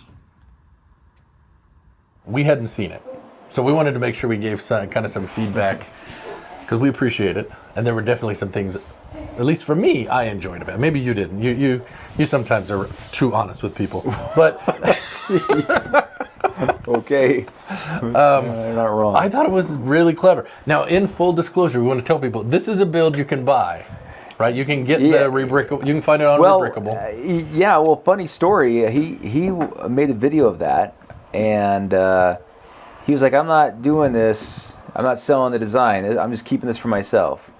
We hadn't seen it, so we wanted to make sure we gave some feedback, because we appreciate it, and there were definitely some things, at least for me, I enjoyed about it. Maybe you didn't. You sometimes are too honest with people, but Okay. You're not wrong. I thought it was really clever. Now, in full disclosure, we want to tell people this is a build you can buy, right? You can get the Rebrickable. You can find it on Rebrickable. Yeah. Well, funny story. He made a video of that, and he was like, "I'm not doing this. I'm not selling the design. I'm just keeping this for myself."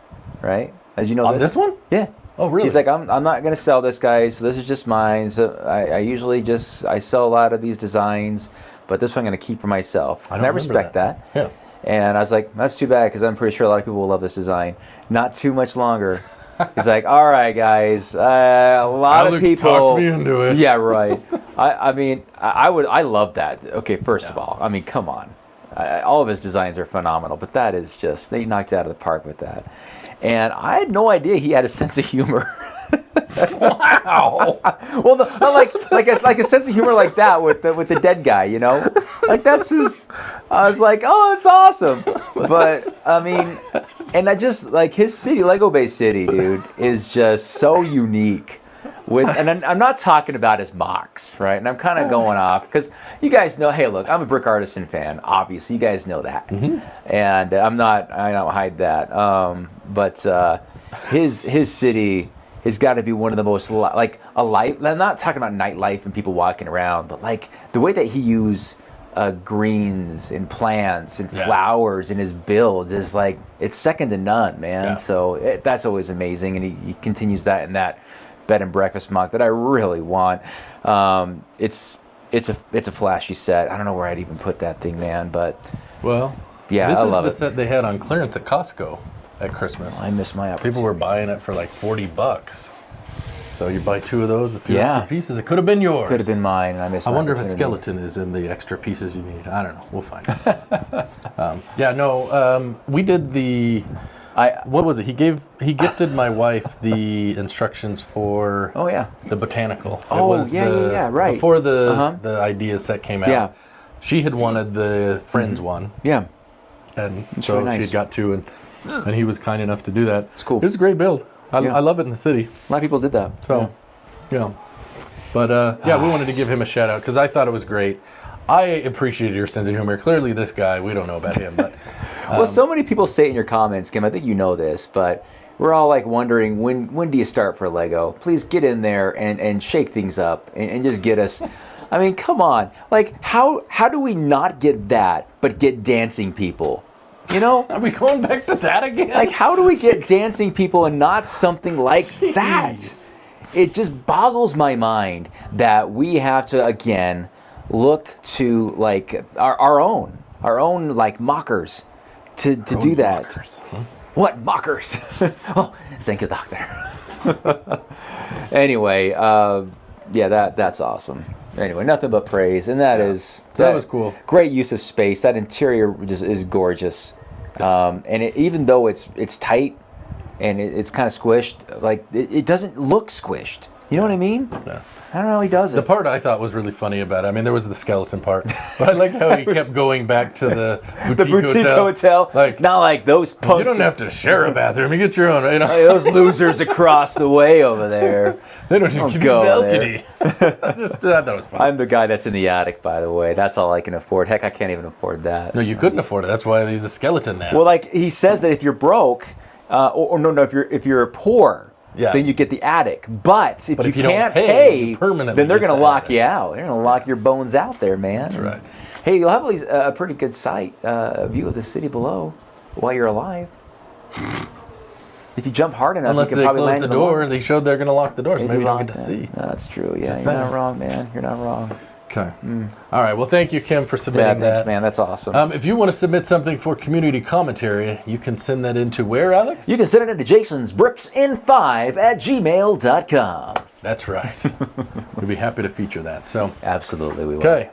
Right? As you know, On this one? Yeah. Oh, really? He's like, I'm not going to sell this, guys. So this is just mine. So I usually I sell a lot of these designs, but this one I'm going to keep for myself. And I respect that. Yeah. And I was like, that's too bad, because I'm pretty sure a lot of people will love this design. Not too much longer. He's like, all right, guys. A lot of people talked me into it. Yeah, right. I love that. Okay, first of all, I mean, come on. All of his designs are phenomenal, but that is just, they knocked it out of the park with that. And I had no idea he had a sense of humor. Wow. Well, not like a sense of humor like that with the dead guy, you know? Like, that's just, I was like, oh, it's awesome. But I mean, and I just like his city, Lego Bay City, dude, is just so unique. And I'm not talking about his mocks, right? And I'm kind of going off because you guys know. Hey, look, I'm a Brick Artisan fan. Obviously, you guys know that, and I don't hide that. But his city has got to be one of the most like a life. I'm not talking about nightlife and people walking around, but like the way that he used greens and plants and flowers in his builds is like, it's second to none, man. Yeah. So that's always amazing, and he continues that in that bed and breakfast mock that I really want. It's a flashy set. I don't know where I'd even put that thing, man, but well, Yeah, I love This it. is the set they had on clearance at Costco at Christmas. I missed my opportunity. People were buying it for like $40. So you buy 2 of those, a few Yeah. extra pieces. It could have been yours. Could have been mine, and I missed I my wonder if a opportunity. skeleton is in the extra pieces you need. I don't know. We'll find out. We did the. What was it? He gifted my wife the instructions for. Oh, yeah. The botanical. Oh, yeah, right. Before the Uh-huh. the idea set came out. Yeah. She had wanted the Friends one, Yeah. and It's so really nice. she had got 2, and he was kind enough to do that. It's cool. It was a great build. Yeah. I love it in the city. A lot of people did that. So, yeah. But we wanted to give him a shout out because I thought it was great. I appreciated your sense of humor. Clearly, this guy, we don't know about him, but Well, so many people say it in your comments, Kim. I think you know this, but we're all like wondering when do you start for Lego? Please get in there and shake things up and just get us. I mean, come on. Like, how do we not get that, but get dancing people? You know? are we going back to that again? Like, how do we get dancing people and not something like that? It just boggles my mind that we have to, again, look to, like, our own like, mockers to do that. Mockers, What? Mockers? Oh, thank you, doctor. Anyway, that's awesome. Anyway, nothing but praise, and that was cool. Great use of space. That interior just is gorgeous, and even though it's tight and it's kind of squished, like it doesn't look squished. You know what I mean? Yeah. I don't know how he does it. The part I thought was really funny about it, I mean, there was the skeleton part, but I like how he kept going back to the boutique, hotel. Like, Not like those punks. you don't have to share a bathroom. You get your own. You know? Hey, those losers across the way over there. They don't even Don't give you a go balcony. I just thought that was funny. I'm the guy that's in the attic, by the way. That's all I can afford. Heck, I can't even afford that. No, you couldn't afford it. That's why he's a skeleton now. Well, like he says that if you're broke, if you're poor, Yeah. then you get the attic. But if But you don't can't pay, pay, you permanently then they're get going to the lock attic. you out. They're going to lock your bones out there, man. That's right. Hey, you'll have at least a pretty good sight, view of the city below while you're alive. If you jump hard enough, Unless you they can probably closed land the in the water. door, they showed they're going to lock the doors. They Maybe do you don't lock get to them. see. That's true. Yeah, Just you're not saying. wrong, man. You're not wrong. Okay. All right. Well, thank you, Kim, for Yeah, submitting thanks, that. man. That's awesome. If you want to submit something for community commentary, you can send that into where, Alex? You can send it to jasonsbricksin5@gmail.com. That's right. We'd be happy to feature that. So, Absolutely, we will. okay.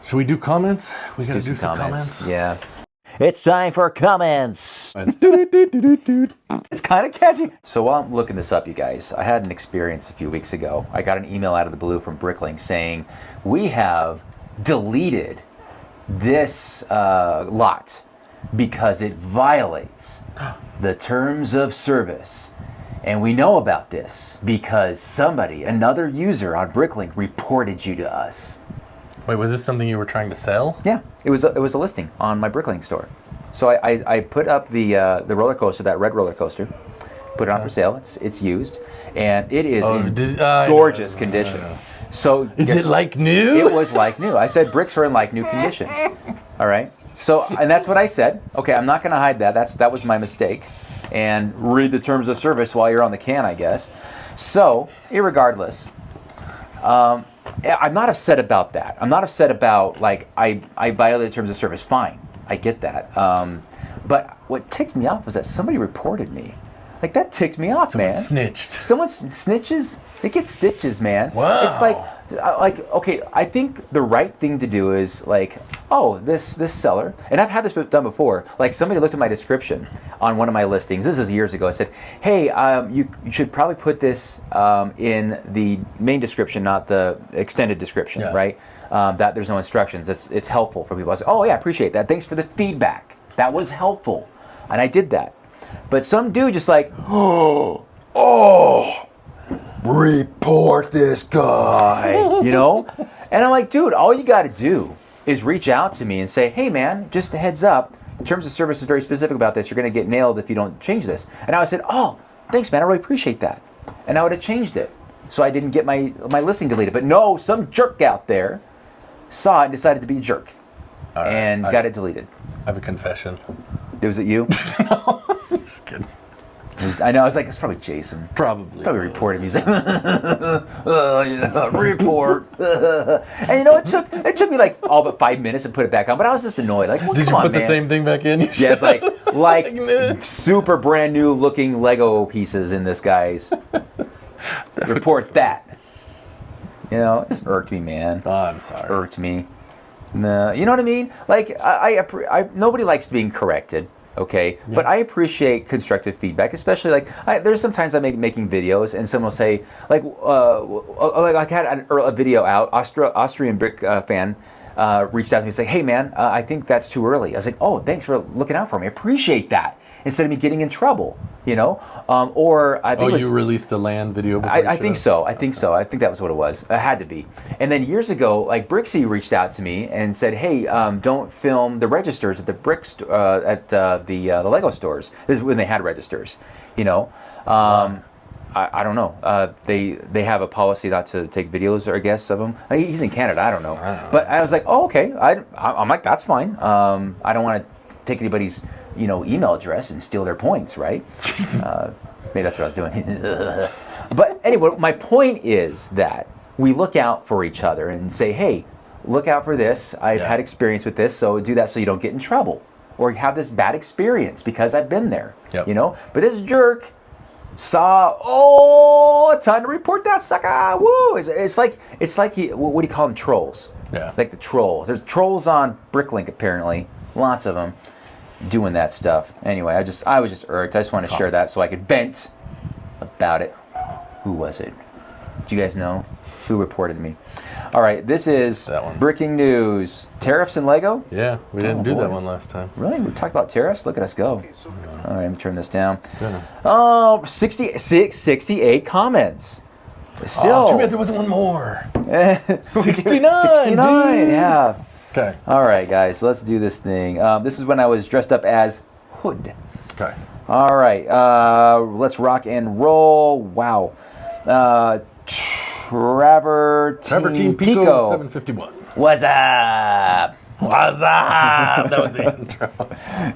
Should we do comments? We got to do some comments. Yeah. It's time for comments. It's kind of catchy. So while I'm looking this up, you guys, I had an experience a few weeks ago. I got an email out of the blue from Bricklink saying, we have deleted this lot because it violates the terms of service. And we know about this because somebody, another user on Bricklink, reported you to us. Wait, was this something you were trying to sell? Yeah, it was a listing on my Bricklink store. So I put up the roller coaster, that red roller coaster, put it on for sale. It's used, and it is in gorgeous condition. So Is it like new? It was like new. I said bricks are in like new condition. All right. So and that's what I said. Okay, I'm not going to hide that. That was my mistake. And read the terms of service while you're on the can, I guess. So, irregardless. I'm not upset about that. I'm not upset about, like, I violated terms of service. Fine. I get that. But what ticked me off was that somebody reported me. Like, that ticked me off, man. Snitched. Someone snitches, they get stitches, man. Wow. It's like, okay, I think the right thing to do is, like, oh, this seller, and I've had this done before. Like, somebody looked at my description on one of my listings. This is years ago. I said, hey, you should probably put this in the main description, not the extended description, right? That there's no instructions. It's helpful for people. I said, oh, yeah, I appreciate that. Thanks for the feedback. That was helpful. And I did that. But some dude just like, report this guy, you know? And I'm like, dude, all you got to do is reach out to me and say, hey, man, just a heads up. The terms of service is very specific about this. You're going to get nailed if you don't change this. And I would have said, oh, thanks, man. I really appreciate that. And I would have changed it. So I didn't get my listing deleted. But no, some jerk out there saw it and decided to be a jerk. Got it deleted. I have a confession. Was it you? No, just kidding. I know. I was like, it's probably Jason. Probably. Probably reported me. He's like, report. And you know, it took me like all but 5 minutes to put it back on, but I was just annoyed. Like, well, Did come you on, put the man. same thing back in? Yeah, it's like super brand new looking Lego pieces in this guy's. Report that. You know, it just irked me, man. Oh, I'm sorry. Irked me. No, you know what I mean? Like, I nobody likes being corrected, okay? Yeah. But I appreciate constructive feedback, especially like there's sometimes I making videos and someone will say like I had a video out. Austrian brick fan reached out to me and said, "Hey man, I think that's too early." I was like, "Oh, thanks for looking out for me. I appreciate that." Instead of me getting in trouble, you know, or I think you released a land video. I think so. I think so. I think that was what it was. It had to be. And then years ago, like Brixie reached out to me and said, "Hey, don't film the registers at the the Lego stores." This is when they had registers, you know. I don't know. They have a policy not to take videos, or I guess, of him. He's in Canada. I don't know. But I was like, oh, okay. I'm like, that's fine. I don't want to take anybody's email address and steal their points, right? Maybe that's what I was doing. But anyway, my point is that we look out for each other and say, hey, look out for this. I've had experience with this, so do that so you don't get in trouble or have this bad experience because I've been there, you know? But this jerk saw, time to report that sucker. Woo! It's like what do you call them? Trolls. Yeah. Like the troll. There's trolls on Bricklink apparently. Lots of them. Doing that stuff. Anyway, I was just irked. I just wanted to share that so I could vent about it. Who was it? Do you guys know? Who reported me? All right, this is breaking news. Tariffs and Lego? Yeah, we didn't do that one last time. Really? We talked about tariffs? Look at us go. All right, let me turn this down. Oh, 68 comments. Still. Too bad there wasn't one more. 69. 69, yeah. Okay. All right, guys, let's do this thing. This is when I was dressed up as Hood. Okay. All right, let's rock and roll. Wow. Trevor Team Pico 751. What's up? What's up? That was the intro.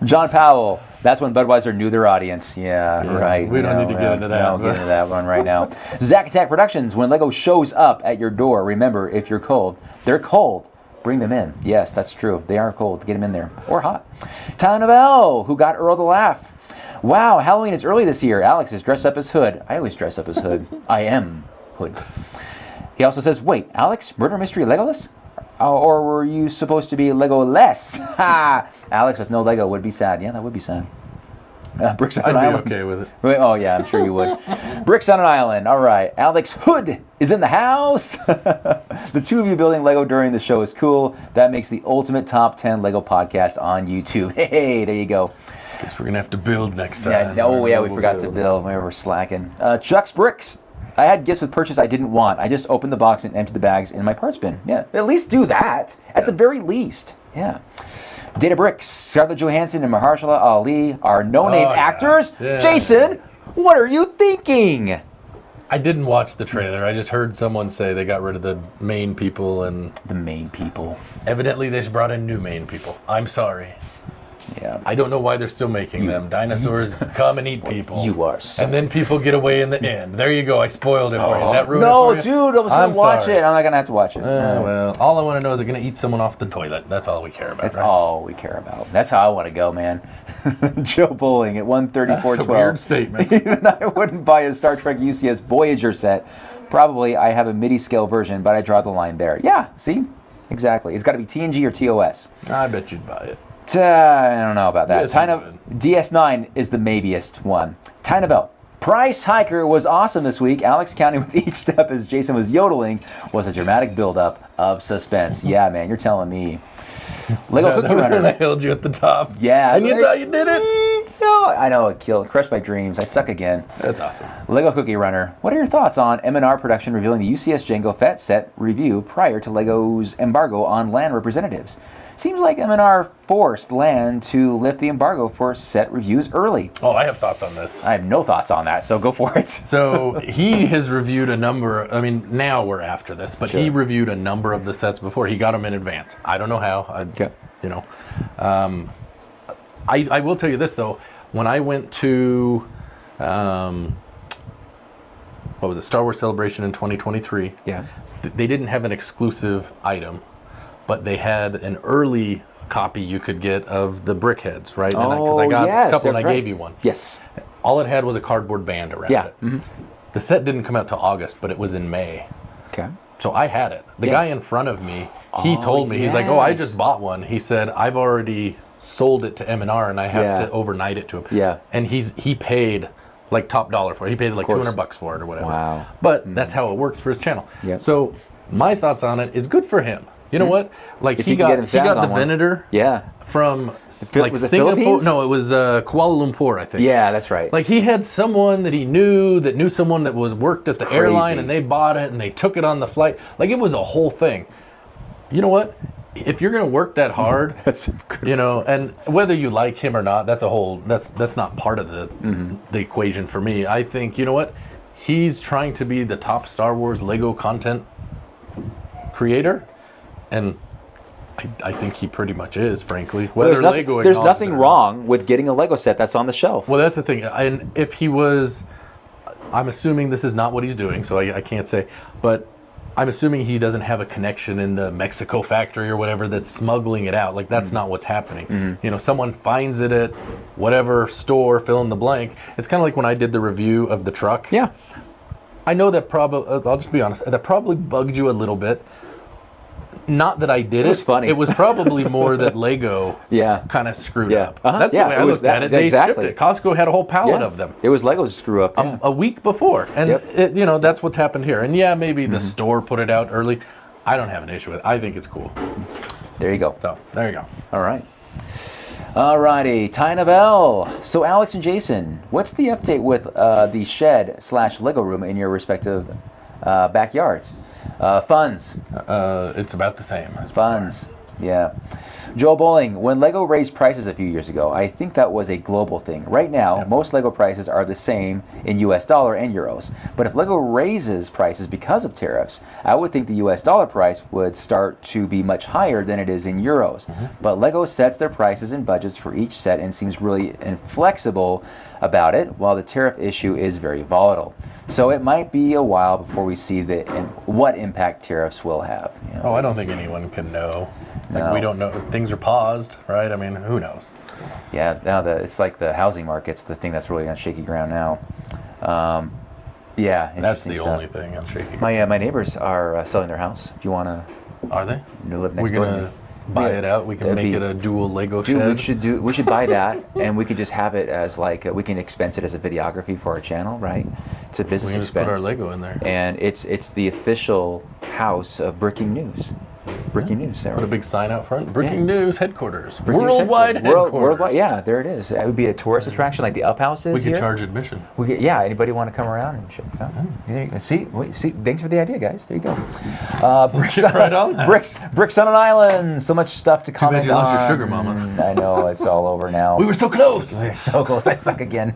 John Powell. That's when Budweiser knew their audience. Yeah, right. We don't need to get into that. I'll get into that one right now. Zack Attack Productions. When Lego shows up at your door, remember, if you're cold, they're cold. Bring them in. Yes, that's true. They are cold. Get them in there. Or hot. Tyler Novell, who got Earl to laugh. Wow, Halloween is early this year. Alex is dressed up as Hood. I always dress up as Hood. I am Hood. He also says, wait, Alex, Murder Mystery Legolas? Or were you supposed to be Lego-less? Alex with no Lego would be sad. Yeah, that would be sad. Bricks on an Island. I'd be okay with it. Oh, yeah, I'm sure you would. Bricks on an Island. All right. Alex Hood is in the house. The two of you building Lego during the show is cool. That makes the ultimate top 10 Lego podcast on YouTube. Hey, there you go. Guess we're going to have to build next time. Yeah, we forgot to build. We were slacking. Chuck's Bricks. I had gifts with purchase I didn't want. I just opened the box and emptied the bags in my parts bin. Yeah, at least do that. At the very least. Yeah. Data Bricks, Scarlett Johansson and Mahershala Ali are no-name actors. Yeah. Jason, what are you thinking? I didn't watch the trailer. I just heard someone say they got rid of the main people and... The main people. Evidently, they just brought in new main people. I'm sorry. Yeah. I don't know why they're still making them. Dinosaurs come and eat people. You are so... And then people get away in the end. There you go. I spoiled it for you. Is that ruined No, it for you? dude, I was going to watch it. I'm not going to have to watch it. Well, all I want to know is they're going to eat someone off the toilet. That's all we care about. That's all we care about. That's how I want to go, man. Joe Bowling at 134.12. That's a weird statement. Even I wouldn't buy a Star Trek UCS Voyager set. Probably I have a MIDI scale version, but I draw the line there. Yeah, see? Exactly. It's got to be TNG or TOS. I bet you'd buy it. I don't know about that. Yes, DS9 is the maybeest one. Tynavel. Price Hiker was awesome this week. Alex counting with each step as Jason was yodeling was a dramatic buildup of suspense. Yeah, man, you're telling me. Lego Cookie that was Runner. when I held you at the top. Yeah. And you thought you did it? No, I know, it crushed my dreams. I suck again. That's awesome. Lego Cookie Runner. What are your thoughts on M&R Production revealing the UCS Jango Fett set review prior to Lego's embargo on LAN representatives? Seems like M&R forced LAN to lift the embargo for set reviews early. Oh, I have thoughts on this. I have no thoughts on that, so go for it. So he has reviewed a number, I mean, now we're after this, but he reviewed a number of the sets before. He got them in advance. I don't know how. I will tell you this, though. When I went to what was it? Star Wars Celebration in 2023. Yeah. They didn't have an exclusive item, but they had an early copy you could get of the Brickheads, right? Because I got yes, a couple and I that's right. gave you one. Yes. All it had was a cardboard band around Yeah. it. The set didn't come out till August, but it was in May. Okay. So I had it. The Yeah. guy in front of me, he told me, he's like, oh, I yes. just bought one. He said, I've already sold it to M&R and I have Yeah. to overnight it to him. Yeah. And he paid like top dollar for it. He paid like course. $200 for it or whatever. Wow. But that's how it works for his channel. Yep. So my thoughts on it is good for him. You know what? Like If he he can got get his hands the on one. Venator Yeah. from like was it Singapore. Philippines? No, it was Kuala Lumpur, I think. Yeah, that's right. Like he had someone that he knew someone that was worked at the Crazy. airline, and they bought it and they took it on the flight. Like it was a whole thing. You know what? If you're gonna work that hard, That's good. you know, and whether you like him or not, that's not part of the equation for me. I think, you know what? He's trying to be the top Star Wars Lego content creator, and I think he pretty much is, frankly. Whether Well, Lego there's acknowledges nothing it or not. wrong with getting a Lego set that's on the shelf. Well, that's the thing. And if he was, I'm assuming this is not what he's doing, so I can't say, but I'm assuming he doesn't have a connection in the Mexico factory or whatever that's smuggling it out. Like, that's not what's happening. You know, someone finds it at whatever store, fill in the blank. It's kind of like when I did the review of the truck. Yeah. I know that probably, I'll just be honest, that probably bugged you a little bit. Not that I did it. It was funny. It was probably more that Lego Yeah. kind of screwed Yeah. up. Uh-huh. That's Yeah, the way it I was looked at that- it. They exactly. shipped it. Costco had a whole pallet Yeah. of them It was Lego's screw up. Yeah. a week before. And, Yep. you know, that's what's happened here. And yeah, maybe the store put it out early. I don't have an issue with it. I think it's cool. There you go. So, there you go. All right. Alrighty, Ty Novell. So Alex and Jason, what's the update with the shed/Lego room in your respective backyards? Funds. It's about the same. as before. Funds. Yeah. Joe Bowling, when Lego raised prices a few years ago, I think that was a global thing. Right now, most Lego prices are the same in US dollar and euros. But if Lego raises prices because of tariffs, I would think the US dollar price would start to be much higher than it is in euros. But Lego sets their prices and budgets for each set and seems really inflexible about it, while the tariff issue is very volatile. So it might be a while before we see what impact tariffs will have. You know, Oh, I don't think anyone can know. Like, No. we don't know. Things are paused, right? I mean, who knows? Yeah, now it's like the housing market's the thing that's really on shaky ground now. Yeah, That's interesting the stuff. only thing I'm shaking. My neighbors are selling their house. If you want to Are they? live next We're door to gonna me. buy Yeah. it out. We can It'd make be- it a dual Lego Dude, shed. we should buy that, and we could just have it as like we can expense it as a videography for our channel, right? It's a We business can just expense. put our Lego in there. And it's the official house of Breaking News. Breaking News. There. Put a big sign out front. Breaking news headquarters. Breaking News Worldwide headquarters. headquarters. Worldwide, yeah, there it is. It would be a tourist attraction like the Up House is We here. could charge admission. Yeah, anybody want to come around and check it out? There you go. See, thanks for the idea, guys. There you go. Bricks, Get right on that. Bricks on an Island. So much stuff to comment you lost your on. sugar, mama. I know, it's all over now. We were so close. We're so close. I suck again.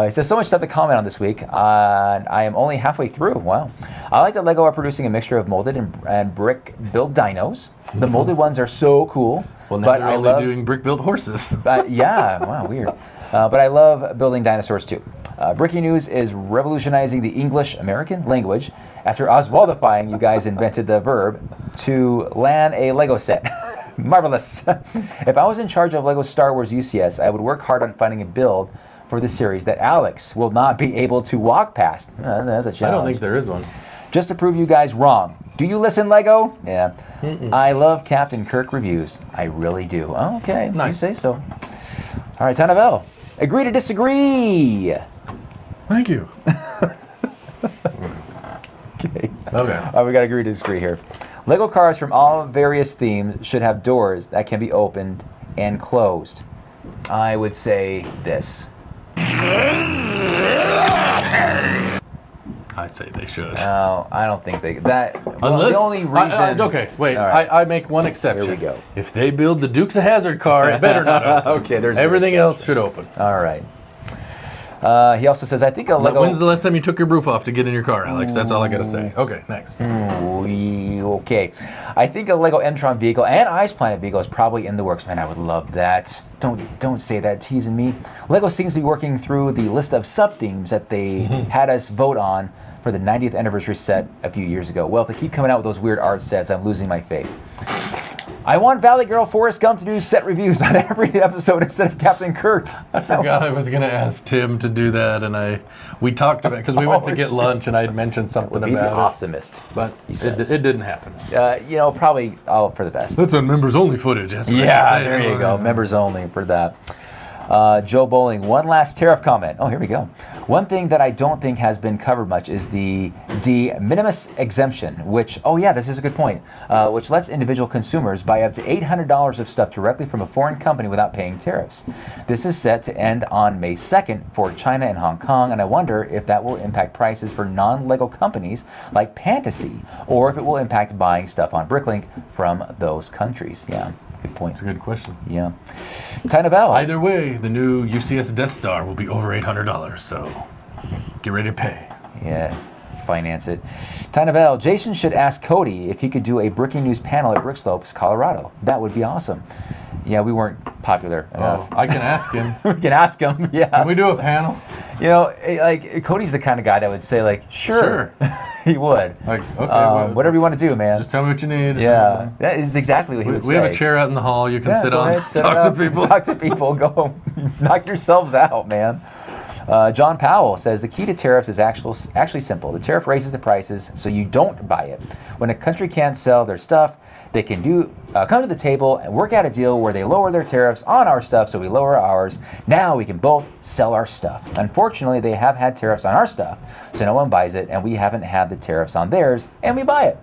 He says, so much stuff to comment on this week. I am only halfway through. Wow. I like that Lego are producing a mixture of molded and brick built dinos. The molded ones are so cool. Well, now but they're I only love, doing brick-built horses. yeah, wow, weird. But I love building dinosaurs too. Breaking News is revolutionizing the English-American language after Oswaldifying you guys invented the verb to land a Lego set. Marvelous. If I was in charge of Lego Star Wars UCS, I would work hard on finding a build for the series that Alex will not be able to walk past. That's a challenge. I don't think there is one. Just to prove you guys wrong. Do you listen, Lego? Yeah. I love Captain Kirk reviews. I really do. Oh, okay, Nice. you say so. All right, Tanavel. Agree to disagree. Thank you. Okay. Okay. We got to agree to disagree here. Lego cars from all various themes should have doors that can be opened and closed. I would say this. I say they should. No, I don't think that. Well, Unless, the only reason. okay, wait. All right. I make one exception. Here we go. If they build the Dukes of Hazzard car, it better not open. Okay, there's an everything exception. else should open. All right. He also says, I think a Lego... When's the last time you took your roof off to get in your car, Alex? That's all I gotta say. Okay, next. Okay. I think a Lego M-Tron vehicle and Ice Planet vehicle is probably in the works. Man, I would love that. Don't say that, teasing me. Lego seems to be working through the list of sub-themes that they had us vote on for the 90th anniversary set a few years ago. Well, if they keep coming out with those weird art sets, I'm losing my faith. I want Valley Girl Forrest Gump to do set reviews on every episode instead of Captain Kirk. I forgot I was gonna ask Tim to do that, and we talked about it because we went to get lunch, and I had mentioned something Be the about awesomest. but he it says. didn't happen. Probably all for the best. That's on members only footage. That's what I Yeah, can say. there you go. Members only for that. Joe Bowling, one last tariff comment. Oh, here we go. One thing that I don't think has been covered much is the de minimis exemption, which, oh yeah, this is a good point, which lets individual consumers buy up to $800 of stuff directly from a foreign company without paying tariffs. This is set to end on May 2nd for China and Hong Kong, and I wonder if that will impact prices for non-Lego companies like Fantasy, or if it will impact buying stuff on Bricklink from those countries. Yeah. Good point. That's a good question. Yeah. Ty Novell. Either way, the new UCS Death Star will be over $800, so get ready to pay. Yeah, finance it. Ty Novell. Jason should ask Cody if he could do a Bricking News panel at Brickslopes, Colorado. That would be awesome. Yeah, we weren't popular enough. I can ask him. We can ask him, yeah. Can we do a panel? Cody's the kind of guy that would say, sure. He would. Like, okay, whatever you want to do, man. Just tell me what you need. Yeah, that is exactly what he would say. We have a chair out in the hall you can sit go on, ahead, set talk it to up, people. Talk to people. Go knock yourselves out, man. John Powell says the key to tariffs is actually simple. The tariff raises the prices so you don't buy it. When a country can't sell their stuff, they can come to the table and work out a deal where they lower their tariffs on our stuff so we lower ours. Now we can both sell our stuff. Unfortunately, they have had tariffs on our stuff, so no one buys it, and we haven't had the tariffs on theirs, and we buy it.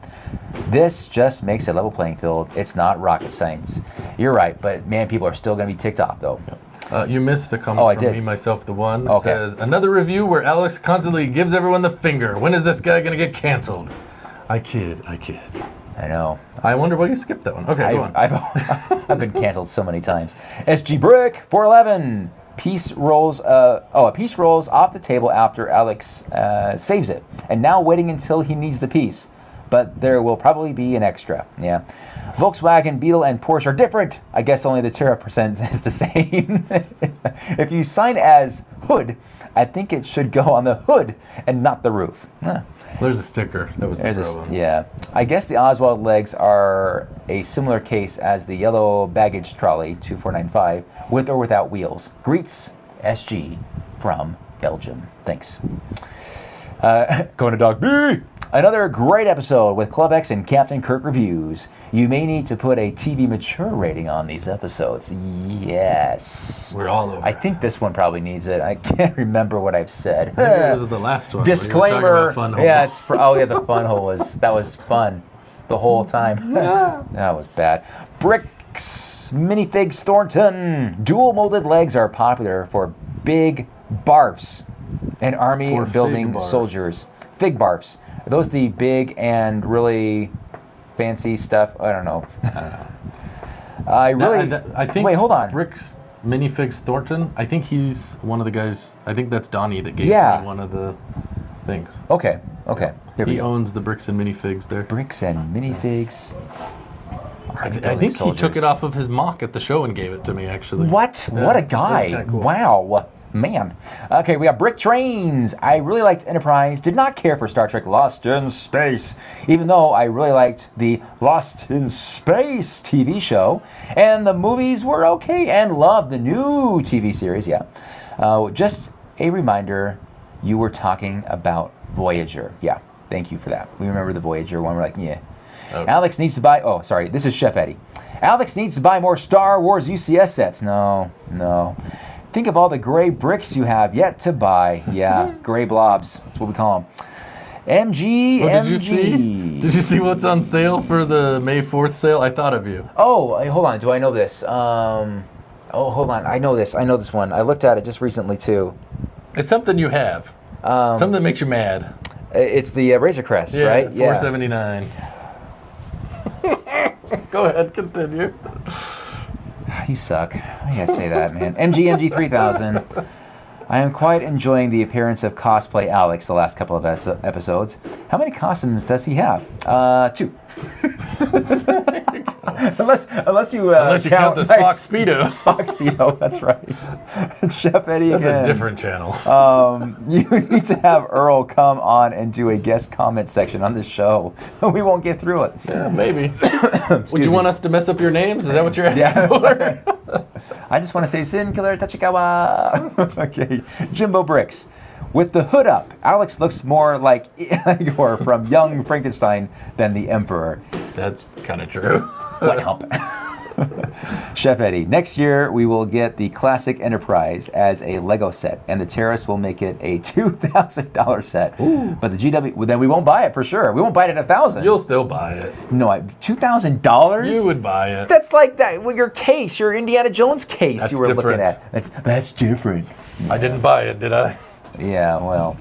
This just makes a level playing field. It's not rocket science. You're right, but man, people are still going to be ticked off, though. You missed a comment from me, myself, the one. Okay. Says, another review where Alex constantly gives everyone the finger. When is this guy going to get canceled? I kid. I know. I wonder why you skipped that one. Okay, go on. I've been canceled so many times. SG Brick 411. A piece rolls off the table after Alex saves it, and now waiting until he needs the piece. But there will probably be an extra. Yeah. Volkswagen, Beetle, and Porsche are different. I guess only the tariff percent is the same. If you sign as Hood, I think it should go on the hood and not the roof. Huh. There's a sticker. That was the problem. Yeah. I guess the Oswald legs are a similar case as the yellow baggage trolley 2495 with or without wheels. Greets, SG from Belgium. Thanks. Going to Dog B. Another great episode with Club X and Captain Kirk reviews. You may need to put a TV mature rating on these episodes. Yes. We're all over. I think this one probably needs it. I can't remember what I've said. Maybe it was the last one. Disclaimer. Fun hole. Yeah, the fun hole was fun the whole time. That was bad. Bricks, minifigs Thornton. Dual molded legs are popular for big barfs and army building soldiers. Fig barfs. Are those the big and really fancy stuff? I don't know. I think. Wait, hold on. Bricks Minifigs Thornton. I think he's one of the guys. I think that's Donnie that gave me one of the things. Okay. There he owns the Bricks and Minifigs there. Bricks and Minifigs. I think he took it off of his mock at the show and gave it to me. Actually. What? Yeah, what a guy! Cool. Wow. Man. Okay, we got Brick Trains. I really liked Enterprise. Did not care for Star Trek Lost in Space, even though I really liked the Lost in Space TV show. And the movies were okay, and loved the new TV series, yeah. Just a reminder, you were talking about Voyager. Yeah, thank you for that. We remember the Voyager one. We're like, yeah. Okay. Alex needs to buy... Oh, sorry, this is Chef Eddie. Alex needs to buy more Star Wars UCS sets. No. Think of all the gray bricks you have yet to buy. Yeah, gray blobs. That's what we call them. MG. Did you see what's on sale for the May 4th sale? I thought of you. Oh, hold on. Do I know this? Hold on. I know this one. I looked at it just recently, too. It's something you have. Something that makes you mad. It's the Razor Crest, right? Yeah, $479. Go ahead, continue. You suck. I gotta say that, man. MG 3000. I am quite enjoying the appearance of Cosplay Alex the last couple of episodes. How many costumes does he have? 2. unless you count the Spock Speedo. Spock Speedo, that's right. Chef Eddie That's again. a different channel. You need to have Earl come on and do a guest comment section on this show. We won't get through it. Yeah, maybe. Would you want us to mess up your names? Is that what you're asking for? I just want to say Sin Killer Tachikawa. Okay. Jimbo Bricks. With the hood up, Alex looks more like Igor from Young Frankenstein than the Emperor. That's kind of true. What help? Chef Eddie, next year we will get the classic Enterprise as a Lego set, and the Terrace will make it a $2,000 set. Ooh. But the GW, well, then we won't buy it for sure. We won't buy it at $1,000. You'll still buy it. No, $2,000. You would buy it. That's like that. Well, your case, your Indiana Jones case, That's you were different. looking at. That's different. I didn't buy it, did I? Yeah, well,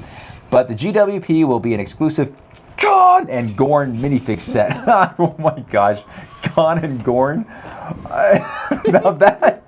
but the GWP will be an exclusive Khan and Gorn minifig set. Oh my gosh, Khan and Gorn. Now that.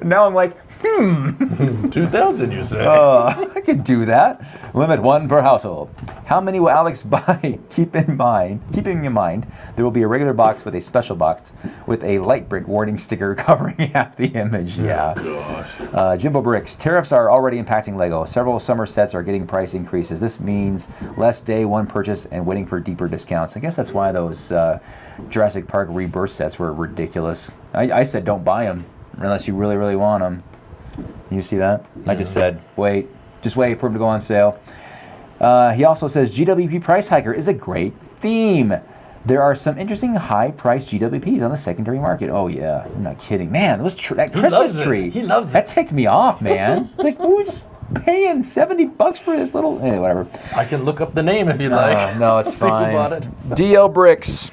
Now I'm like, 2,000, you say? I could do that. Limit 1 per household. How many will Alex buy? Keeping in mind, there will be a regular box with a special box with a light brick warning sticker covering half the image. Yeah. Oh, gosh. Jimbo Bricks. Tariffs are already impacting Lego. Several summer sets are getting price increases. This means less day one purchase and waiting for deeper discounts. I guess that's why those Jurassic Park Rebirth sets were ridiculous. I said don't buy them unless you really, really want them. You see that? I just said, just wait for them to go on sale. He also says GWP Price Hiker is a great theme. There are some interesting high-priced GWPs on the secondary market. Oh yeah, I'm not kidding, man. That Christmas tree. He loves it. That ticked me off, man. It's like we're just paying $70 for this little. Anyway, whatever. I can look up the name if you'd like. No, it's See who fine. bought it. DL Bricks.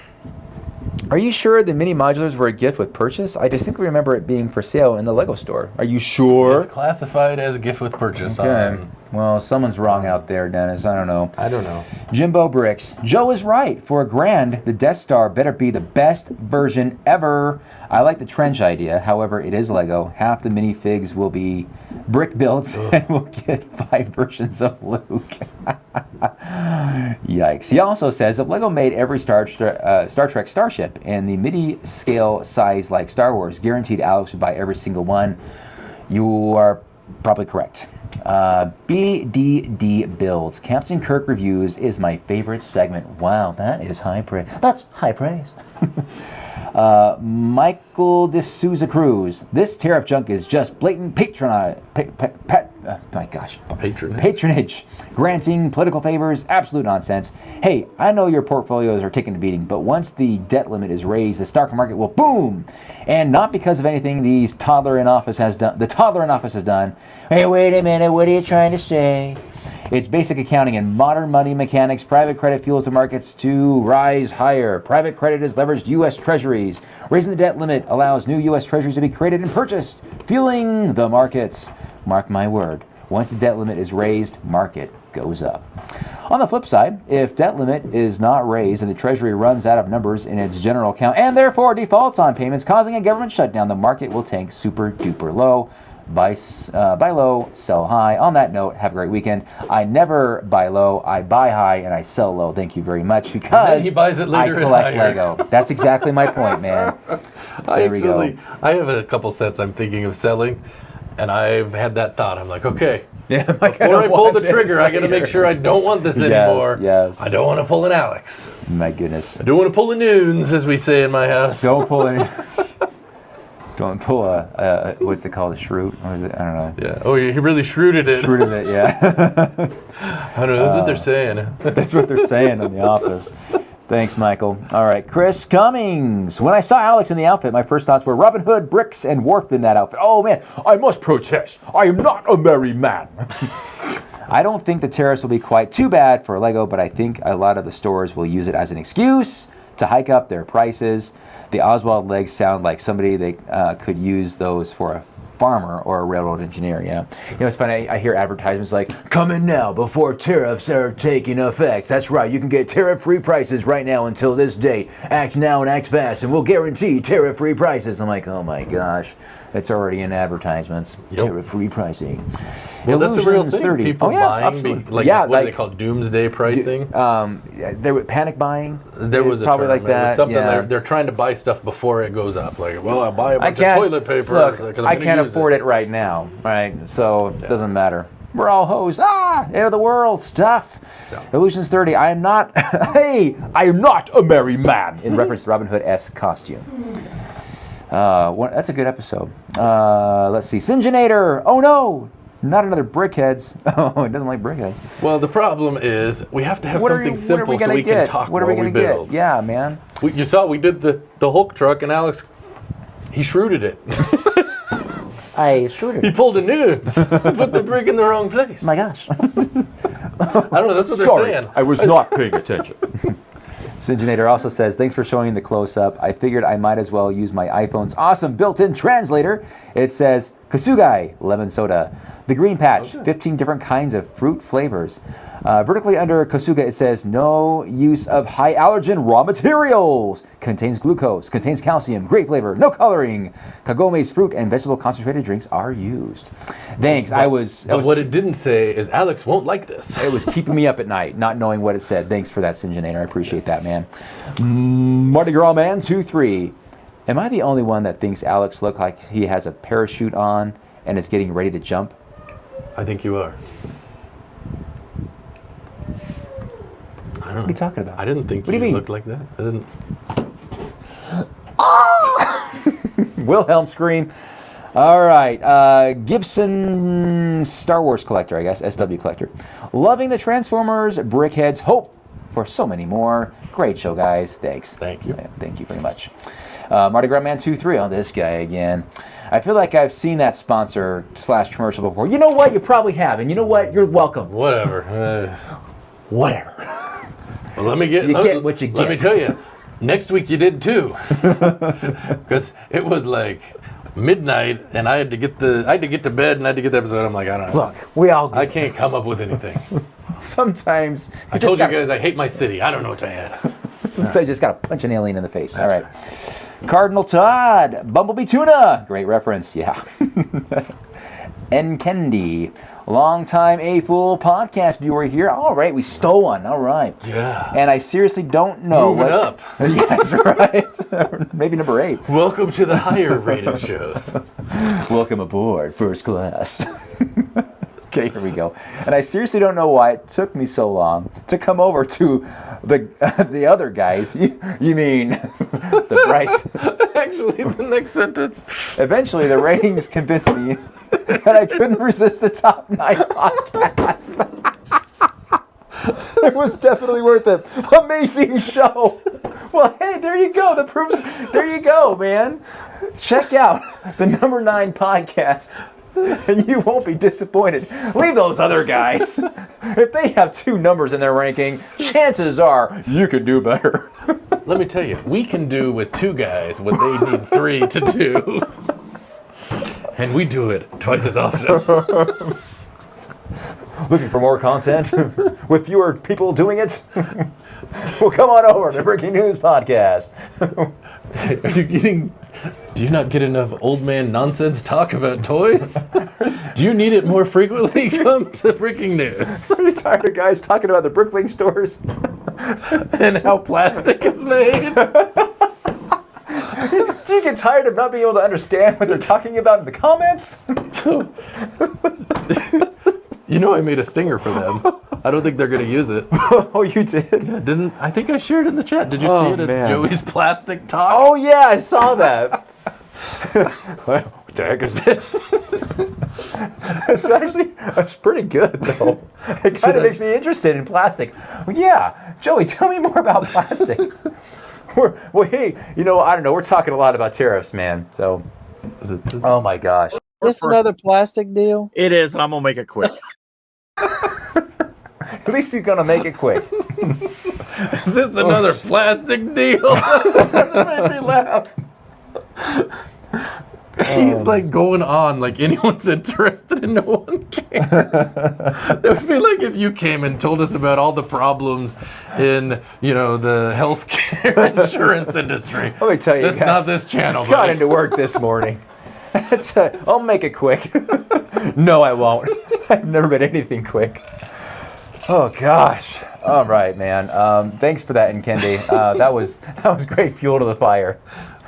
Are you sure the mini modulars were a gift with purchase? I distinctly remember it being for sale in the Lego store. Are you sure? It's classified as a gift with purchase. Okay. Well, someone's wrong out there, Dennis. I don't know. I don't know. Jimbo Bricks. Joe is right. For $1,000, the Death Star better be the best version ever. I like the trench idea. However, it is Lego. Half the minifigs will be brick builds, and we'll get 5 versions of Luke. Yikes. He also says if Lego made every Star Trek starship in the midi-scale size like Star Wars, guaranteed Alex would buy every single one. You are probably correct. BDD Builds. Captain Kirk Reviews is my favorite segment. Wow, that is high praise. That's high praise. Michael D'Souza Cruz. This tariff junk is just blatant patronage. Granting political favors, absolute nonsense. Hey, I know your portfolios are taking a beating, but once the debt limit is raised, the stock market will boom. And not because of anything the toddler in office has done. Hey, wait a minute, what are you trying to say? It's basic accounting and modern money mechanics. Private credit fuels the markets to rise higher. Private credit has leveraged U.S. Treasuries. Raising the debt limit allows new U.S. Treasuries to be created and purchased, fueling the markets. Mark my word. Once the debt limit is raised, market goes up. On the flip side, if debt limit is not raised and the Treasury runs out of numbers in its general account and therefore defaults on payments, causing a government shutdown, the market will tank super duper low. Buy low, sell high. On that note, have a great weekend. I never buy low, I buy high, and I sell low. Thank you very much because he buys it later I collect and higher. Lego. That's exactly my point, man. There we go. I have a couple sets I'm thinking of selling, and I've had that thought. I'm like, okay, before I pull the trigger, I got to make sure I don't want this anymore. Yes. I don't want to pull an Alex. My goodness. I don't want to pull a Noons, as we say in my house. Don't pull any. Don't pull a what's it called? A shroot? Or is it? I don't know. Yeah. Oh, he really shrewded it. Shrewded it, yeah. I don't know. That's what they're saying. That's what they're saying in the office. Thanks, Michael. All right, Chris Cummings. When I saw Alex in the outfit, my first thoughts were Robin Hood, Bricks, and Worf in that outfit. Oh, man, I must protest. I am not a merry man. I don't think the tariffs will be quite too bad for Lego, but I think a lot of the stores will use it as an excuse to hike up their prices. The Oswald legs sound like somebody they could use those for a farmer or a railroad engineer. Yeah, it's funny. I hear advertisements like, "Come in now before tariffs are taking effect." That's right. You can get tariff-free prices right now until this date. Act now and act fast, and we'll guarantee tariff-free prices. I'm like, oh my gosh, it's already in advertisements. Yep. Tariff-free pricing. Well, that's a real Illusions thing. 30. People buying, absolutely. what do they call doomsday pricing? There was panic buying. There was a probably term. like It that. was something yeah. they're trying to buy stuff before it goes up. Like, well, I'll buy a bunch of can't- toilet paper. Look, 'cause I'm I gonna can't use afford it right now, right? So it doesn't matter. We're all hoes. End of the world stuff. Illusions 30. I am not. Hey, I am not a merry man. In reference to Robin Hood-esque costume. That's a good episode. Let's see. Singenator. Oh no, not another Brickheads. Oh, he doesn't like Brickheads. Well, the problem is we have to have What are something we simple so gonna we get? can talk What are while we we gonna build. get? Yeah, man. You saw we did the Hulk truck, and Alex, he shrewded it. I shooted He it. pulled a nude. Put the brick in the wrong place. Oh my gosh. I don't know. That's what they're saying. I was not paying attention. Singenator also says, thanks for showing the close-up. I figured I might as well use my iPhone's awesome built-in translator. It says, Kasugai, lemon soda. The Green Patch, 15 different kinds of fruit flavors. Vertically under Kasuga, it says, no use of high allergen raw materials. Contains glucose, contains calcium, great flavor, no coloring. Kagome's fruit and vegetable concentrated drinks are used. Thanks. But what it didn't say is Alex won't like this. It was keeping me up at night, not knowing what it said. Thanks for that, Singenator. I appreciate that, man. Mardi Gras Man 2-3. Am I the only one that thinks Alex looked like he has a parachute on and is getting ready to jump? I think you are. I don't know. What are you talking about? I didn't think What do you mean? looked like that. I didn't. Wilhelm scream. All right. Gibson Star Wars collector, I guess. SW collector. Loving the Transformers, Brickheads. Hope for so many more. Great show, guys. Thanks. Thank you. Yeah, thank you very much. Mardi Gras Man 2-3. Oh, this guy again. I feel like I've seen that sponsor / commercial before. You know what? You probably have. And you know what? You're welcome. Whatever. Whatever. Well, let me get. You let, get what you Let me get. tell you. Next week you did too, because it was like midnight, and I had to get to bed, and I had to get the episode. I'm like, I don't know. Look, we all I can't come up with anything. sometimes I told you guys I hate my city. I don't know what to add. Sometimes you just gotta punch an alien in the face. All right. Cardinal Todd, Bumblebee Tuna. Great reference, yeah. Nkendi, longtime A-Fool podcast viewer here. All right, we stole one. All right. Yeah. And I seriously don't know. Moving up. Yes, right. Maybe number 8. Welcome to the higher rated shows. Welcome aboard, first class. Okay, here we go. And I seriously don't know why it took me so long to come over to the other guys. You mean the bright. Actually, the next sentence. Eventually, the ratings convinced me that I couldn't resist the top 9 podcast. It was definitely worth it. Amazing show. Well, hey, there you go. The proof. There you go, man. Check out the number 9 podcast. And you won't be disappointed. Leave those other guys. If they have 2 numbers in their ranking, chances are you could do better. Let me tell you, we can do with 2 guys what they need 3 to do. And we do it twice as often. Looking for more content with fewer people doing it? Well, come on over to Breaking News Podcast. Are you getting... Do you not get enough old man nonsense talk about toys? Do you need it more frequently? Come to Breaking News. Are you tired of guys talking about the Bricklink stores? And how plastic is made? Do you get tired of not being able to understand what they're talking about in the comments? So, you know I made a stinger for them. I don't think they're going to use it. Oh, you did? I think I shared it in the chat. Did you Oh, see it? It's man. Joey's plastic talk. Oh, yeah, I saw that. What the heck is this? It's pretty good, though. It kind of makes me interested in plastic. Well, yeah, Joey, tell me more about plastic. Hey, I don't know. We're talking a lot about tariffs, man. So, oh my gosh. Is this another plastic deal? It is, and I'm gonna make it quick. At least you're gonna make it quick. Is this another plastic deal? That made me laugh. He's like going on like anyone's interested and no one cares. It would be like if you came and told us about all the problems in, the healthcare insurance industry. Let me tell you, that's guys, not this channel. got buddy. into work this morning. I'll make it quick. No, I won't. I've never made anything quick. Oh gosh. All right, man. Thanks for that, Nkendi. That was great fuel to the fire.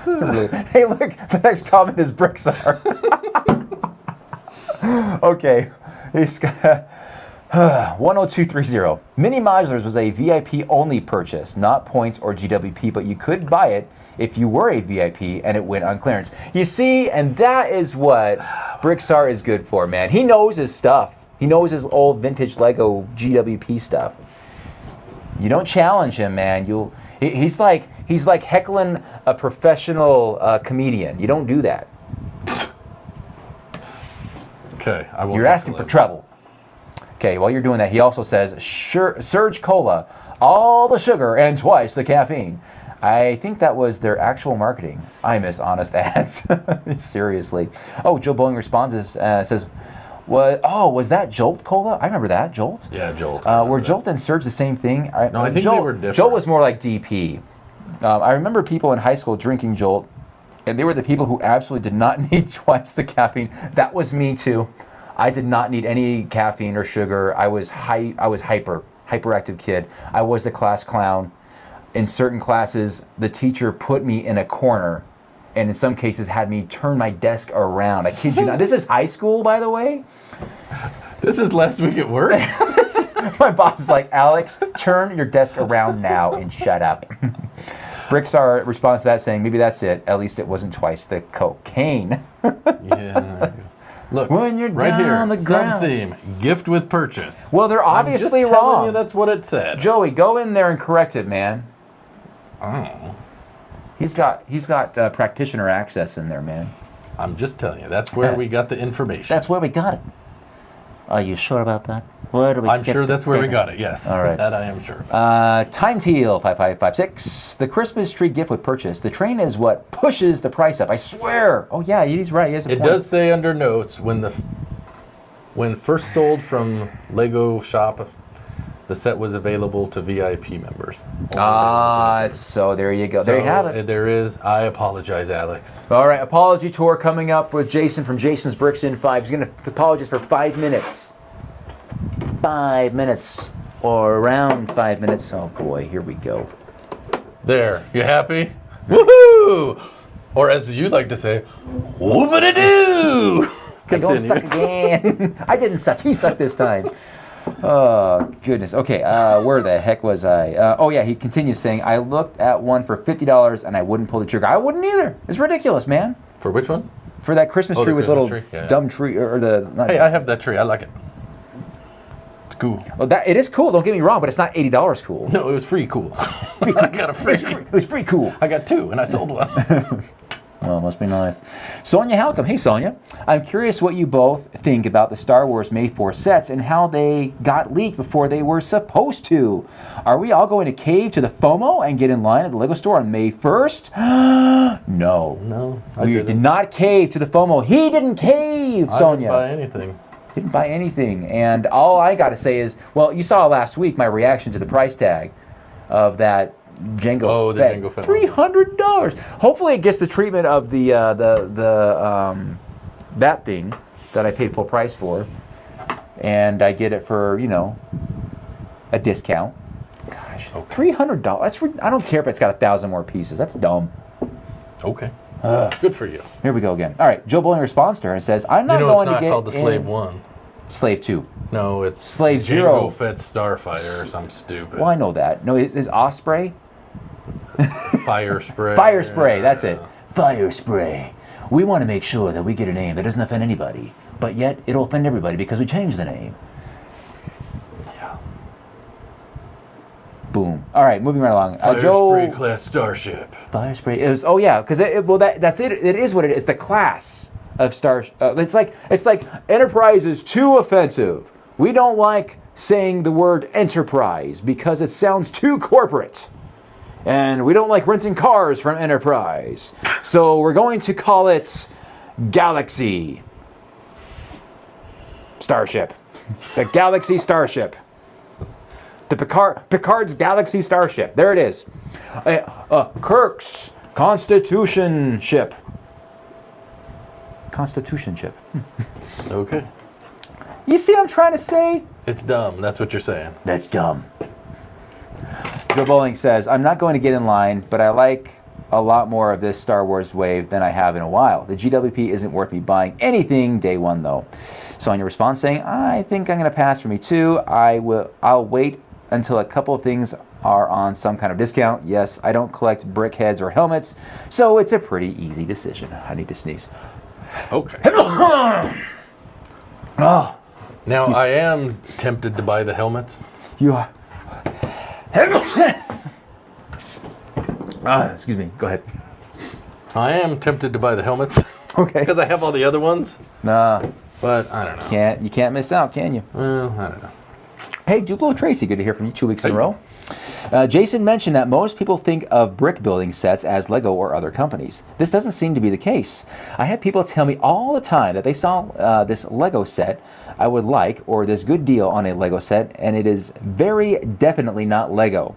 Hey, look, the next comment is Brixar. Okay. He's got 10230. Mini Modulars was a VIP only purchase, not points or GWP, but you could buy it if you were a VIP and it went on clearance. You see, and that is what Brixar is good for, man. He knows his stuff. He knows his old vintage Lego GWP stuff. You don't challenge him, man. He's like heckling a professional comedian. You don't do that. Okay, I will. You're asking for trouble. Okay, while you're doing that, he also says, Surge Cola, all the sugar and twice the caffeine. I think that was their actual marketing. I miss honest ads. Seriously. Oh, Joe Bowling responds, says, was that Jolt Cola? I remember that, Jolt. Yeah, Jolt. Were Jolt and Surge the same thing? No, I think Jolt, they were different. Jolt was more like DP. I remember people in high school drinking Jolt, and they were the people who absolutely did not need twice the caffeine. That was me too. I did not need any caffeine or sugar. I was hyperactive kid. I was the class clown. In certain classes, the teacher put me in a corner, and in some cases had me turn my desk around. I kid you not. This is high school, by the way. This is last week at work. My boss is like, Alex, turn your desk around now and shut up. Brixar responds to that saying, maybe that's it. At least it wasn't twice the cocaine. Yeah. Look, When you're right down here, on the ground. theme, gift with purchase. Well, they're obviously I'm just wrong. telling you that's what it said. Joey, go in there and correct it, man. Oh. He's got practitioner access in there, man. I'm just telling you, that's where we got the information. That's where we got it. Are you sure about that? Where do we I'm get sure the that's where we data? got it, yes. All right. That I am sure about. Time Teal 5556. The Christmas tree gift with purchase. The train is what pushes the price up. I swear. Oh yeah, he's right. He has a It point. does say under notes, when first sold from Lego Shop, the set was available to VIP members. So there you go. There you have it. There is. I apologize, Alex. All right, apology tour coming up with Jason from Jason's Bricks in 5. He's going to apologize for 5 minutes. 5 minutes. Or around 5 minutes. Oh boy, here we go. There. You happy? Woohoo! Or as you like to say, whoop-a-da-doo! I don't Continue. suck again. I didn't suck. He sucked this time. Oh, goodness. Okay, where the heck was I? Oh, yeah, he continues saying, I looked at one for $50 and I wouldn't pull the trigger. I wouldn't either. It's ridiculous, man. For which one? For that Christmas Oh, tree the with Christmas little tree? Yeah. dumb tree, or the... Not, Hey, I have that tree. I like it. It's cool. well, it is cool, don't get me wrong, but it's not $80 cool. No, it was free cool. I got a free. It was free cool. I got 2 and I sold one. Oh, must be nice. Sonia Halcom. Hey, Sonia. I'm curious what you both think about the Star Wars May 4 sets and how they got leaked before they were supposed to. Are we all going to cave to the FOMO and get in line at the Lego store on May 1st? No. No, We did not cave to the FOMO. He didn't cave, I Sonia. didn't buy anything. Didn't buy anything. And all I got to say is, well, you saw last week my reaction to the price tag of that Jango Oh, the Fett. Jango Fett. $300. Hopefully it gets the treatment of the that thing that I paid full price for, and I get it for, a discount. Gosh, Okay. $300. I don't care if it's got 1,000 more pieces. That's dumb. Okay. Good for you. Here we go again. All right, Joe Bowling responds to her and says, "I'm not You know going it's not to get called the Slave in- 1. Slave 2. No, it's Slave Jango Zero. Fett Starfighter or something stupid. Well, I know that. No, is Osprey? Fire spray. Fire spray, that's it. Yeah. Fire spray. We want to make sure that we get a name that doesn't offend anybody, but yet it'll offend everybody because we changed the name. Yeah. Boom. All right, moving right along. Fire Joe, spray class starship. Fire spray. It was, oh yeah, because that's it. It is what it is. The class of Star. It's like Enterprise is too offensive. We don't like saying the word Enterprise because it sounds too corporate. And we don't like renting cars from Enterprise. So we're going to call it Galaxy Starship. The Galaxy Starship. The Picard's Galaxy Starship. There it is. Kirk's Constitution ship. Constitution ship. Okay. You see what I'm trying to say? It's dumb. That's what you're saying. That's dumb. Joe Bowling says, I'm not going to get in line, but I like a lot more of this Star Wars wave than I have in a while. The GWP isn't worth me buying anything day one, though. Sonia responds saying, I think I'm going to pass for me, too. I'll wait until a couple of things are on some kind of discount. Yes, I don't collect brick heads or helmets, so it's a pretty easy decision. I need to sneeze. Okay. Oh, Now, I am tempted to buy the helmets. you are. Excuse me. Go ahead. I am tempted to buy the helmets Okay. because I have all the other ones, Nah, but I don't know. you can't miss out, can you? Well, I don't know. Hey, Duplo Tracy, good to hear from you 2 weeks in a Hey. row. Jason mentioned that most people think of brick building sets as Lego or other companies. This doesn't seem to be the case. I have people tell me all the time that they saw this Lego set I would like, or this good deal on a Lego set, and it is very definitely not Lego.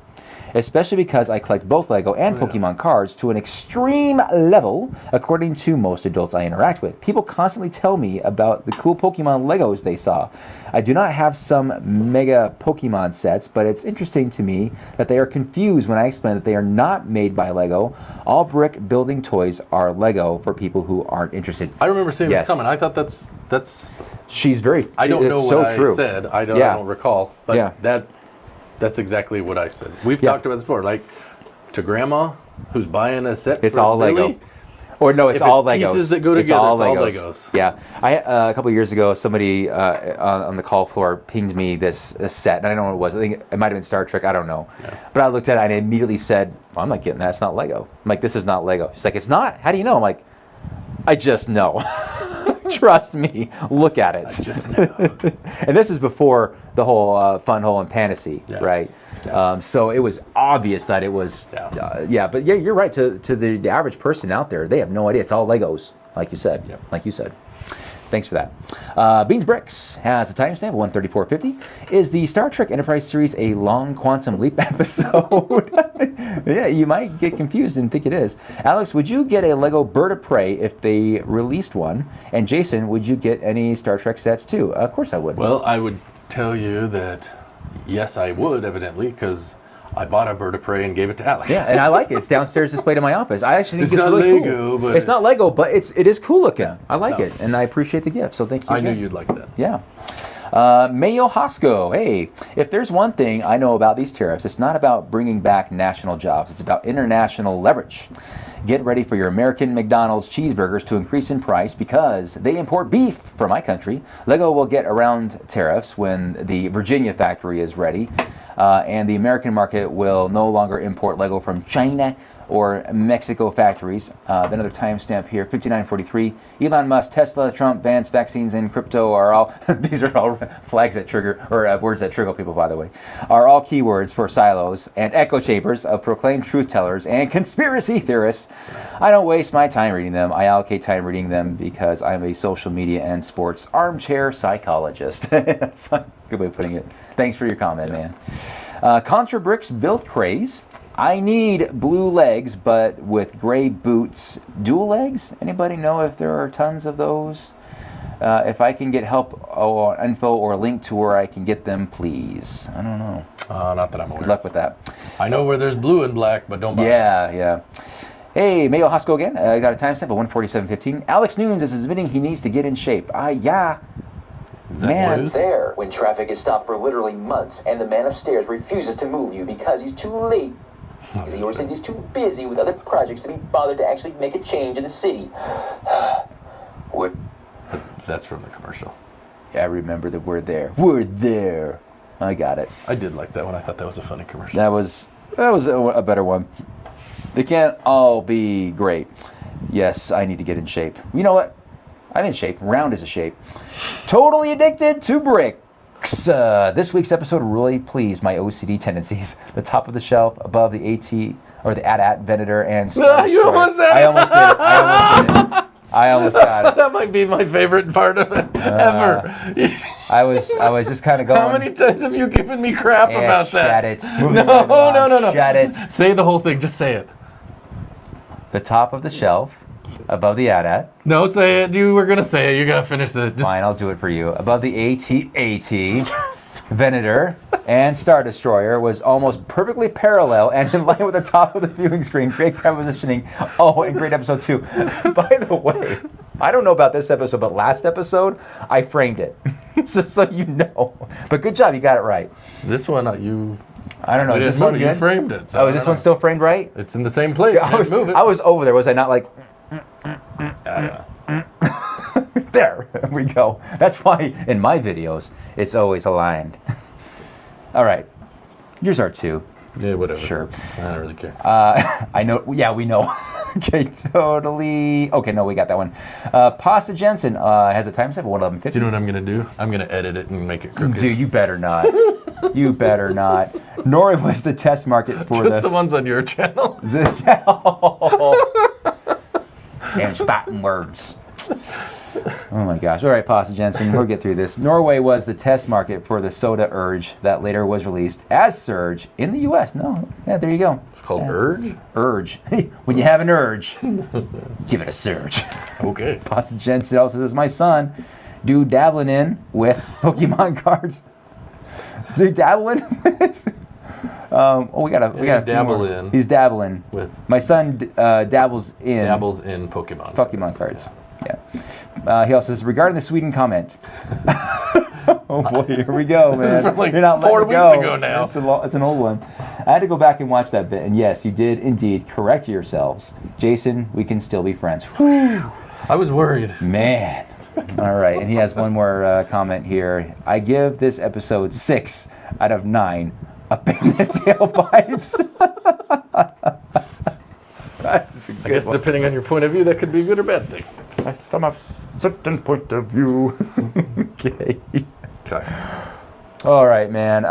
Especially because I collect both Lego and Pokemon cards to an extreme level, according to most adults I interact with. People constantly tell me about the cool Pokemon Legos they saw. I do not have some mega Pokemon sets, but it's interesting to me that they are confused when I explain that they are not made by Lego. All brick building toys are Lego for people who aren't interested. I remember seeing Yes. this coming. I thought that's. She's very. I don't know it's what so true. I said. I don't recall. But Yeah. that's exactly what I said. We've Yeah. talked about this before. Like to grandma who's buying a set. It's for all Lily, Lego. Or no, it's If all it's Legos. pieces that go It's together, all it's all Legos. Legos. Yeah, I a couple of years ago, somebody on the call floor pinged me this set, and I don't know what it was. I think it might have been Star Trek. I don't know. Yeah. But I looked at it and I immediately said, well, "I'm not getting that. It's not Lego." I'm like, "This is not Lego." She's like, "It's not? How do you know?" I'm like, "I just know." Trust me. Look at it. I just know. And this is before the whole Fun Hole and Fantasy, Yeah. right? Yeah. So it was obvious that it was, but yeah, you're right. To the average person out there, they have no idea. It's all Legos, like you said. Yep. Like you said. Thanks for that. Beans Bricks has a timestamp of 134.50. Is the Star Trek Enterprise series a long Quantum Leap episode? Yeah, you might get confused and think it is. Alex, would you get a Lego Bird of Prey if they released one? And Jason, would you get any Star Trek sets too? Of course I would. Well, I would tell you that yes, I would, evidently, because I bought a Bird of Prey and gave it to Alex. Yeah, and I like it. It's downstairs displayed in my office. I actually think It's not really Lego, cool. but It's not Lego, but it is cool looking. Yeah. I like No. it, and I appreciate the gift. So thank you. I knew again. you'd like that. Yeah. Mayo Hosco, hey, if there's one thing I know about these tariffs, it's not about bringing back national jobs. It's about international leverage. Get ready for your American McDonald's cheeseburgers to increase in price because they import beef from my country. Lego will get around tariffs when the Virginia factory is ready, and the American market will no longer import Lego from China or Mexico factories. Another timestamp here, 59:43. Elon Musk, Tesla, Trump, Vance, vaccines, and crypto are all, these are all flags that trigger, or words that trigger people, by the way, are all keywords for silos and echo chambers of proclaimed truth tellers and conspiracy theorists. I don't waste my time reading them. I allocate time reading them because I'm a social media and sports armchair psychologist. That's a good way of putting it. Thanks for your comment, man. Contra Bricks built craze. I need blue legs, but with gray boots. Dual legs? Anybody know if there are tons of those? If I can get help or info or a link to where I can get them, please. I don't know. Not that I'm aware. Good luck with that. I know where there's blue and black, but don't buy it. Yeah. Hey, Mayo Hosco again. I got a timestamp of 147.15. Alex Nunes is admitting he needs to get in shape. Yeah. Is that Man, blues? there when traffic is stopped for literally months and the man upstairs refuses to move you because he's too late. He always says he's too busy with other projects to be bothered to actually make a change in the city. What? That's from the commercial. Yeah, I remember that we're there. We're there. I got it. I did like that one. I thought that was a funny commercial. That was a better one. They can't all be great. Yes, I need to get in shape. You know what? I'm in shape. Round is a shape. Totally addicted to bricks. This week's episode really pleased my OCD tendencies. The top of the shelf, above the AT or the AT-AT Venator and You almost said it. I almost did it. I almost got it. That might be my favorite part of it ever. I was just kind of going. How many times have you given me crap about that? Shut it. Moving No, right along. no. Shut it. Say the whole thing. Just say it. The top of the shelf, above the AT-AT. No, say it. You were gonna say it. You gotta finish it. Just Fine, I'll do it for you. Above the AT-AT, Venator, and Star Destroyer was almost perfectly parallel and in line with the top of the viewing screen. Great crowd positioning. Oh, and great episode 2. By the way, I don't know about this episode, but last episode, I framed it. Just so you know. But good job, you got it right. this one, you. I don't know, We is this didn't one move it. You good? framed it. So Oh, I is this don't one know. still framed right? It's in the same place. I was, Move it. I was over there, was I not like, Yeah. there we go. That's why in my videos, it's always aligned. All right, yours are 2. Yeah, whatever. Sure. I don't really care. I know. Yeah, we know. Okay, totally. Okay, no, we got that one. Pasta Jensen has a timestamp of 1:11:50. Do you know what I'm gonna do? I'm gonna edit it and make it crooked. Dude, you better not. You better not. Norway was the test market for Just this. the ones on your channel. And spouting words. Oh my gosh. All right, Pasta Jensen, we'll get through this. Norway was the test market for the soda Urge that later was released as Surge in the U.S. No, yeah, there you go. It's called Urge. Urge. When you have an urge, give it a surge. Okay. Pasta Jensen also says, my son, dude dabbling in with Pokemon cards. Dude dabbling with... we got a few dabble more. in. He's dabbling. With My son dabbles in Pokemon. Pokemon cards. Yeah. He also says, regarding the Sweden comment. Oh boy, here we go, man. This is from like You're not 4 letting it weeks go. ago now. It's an old one. I had to go back and watch that bit, and yes, you did indeed correct yourselves. Jason, we can still be friends. Whew. I was worried. Man. All right, and he has one more comment here. I give this episode 6 out of 9 up in the tailpipes. That's a good I guess one. depending on your point of view, that could be a good or bad thing. From a certain point of view. Okay. Okay. All right, man.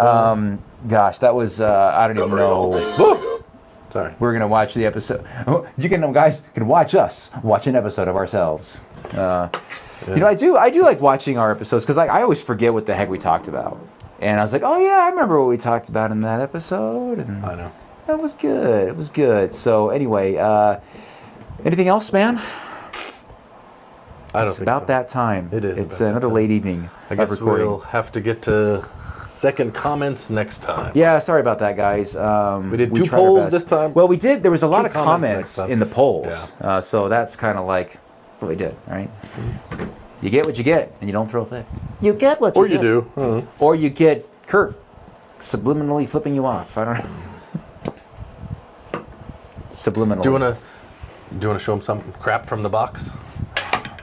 Gosh, that was I don't even know. Whoa. Sorry. We're gonna watch the episode. You guys can watch us watch an episode of ourselves. You know, I do like watching our episodes because I always forget what the heck we talked about. And I was like, oh yeah, I remember what we talked about in that episode. And I know. that was good. It was good. So anyway, anything else, man? I don't It's think about so. that time. It is It's about that another time. late evening. I of guess recording. we'll have to get to second comments next time. Yeah, sorry about that, guys. We did 2 tried our polls best. this time. Well, we did. There was a lot 2 of comments comments next time. in the polls, so that's kind of like what we did, right? You get what you get, and you don't throw a fit. You get what Or you you get. do. Or you get Kurt subliminally flipping you off. I don't know. Subliminally. Do you wanna show them some crap from the box?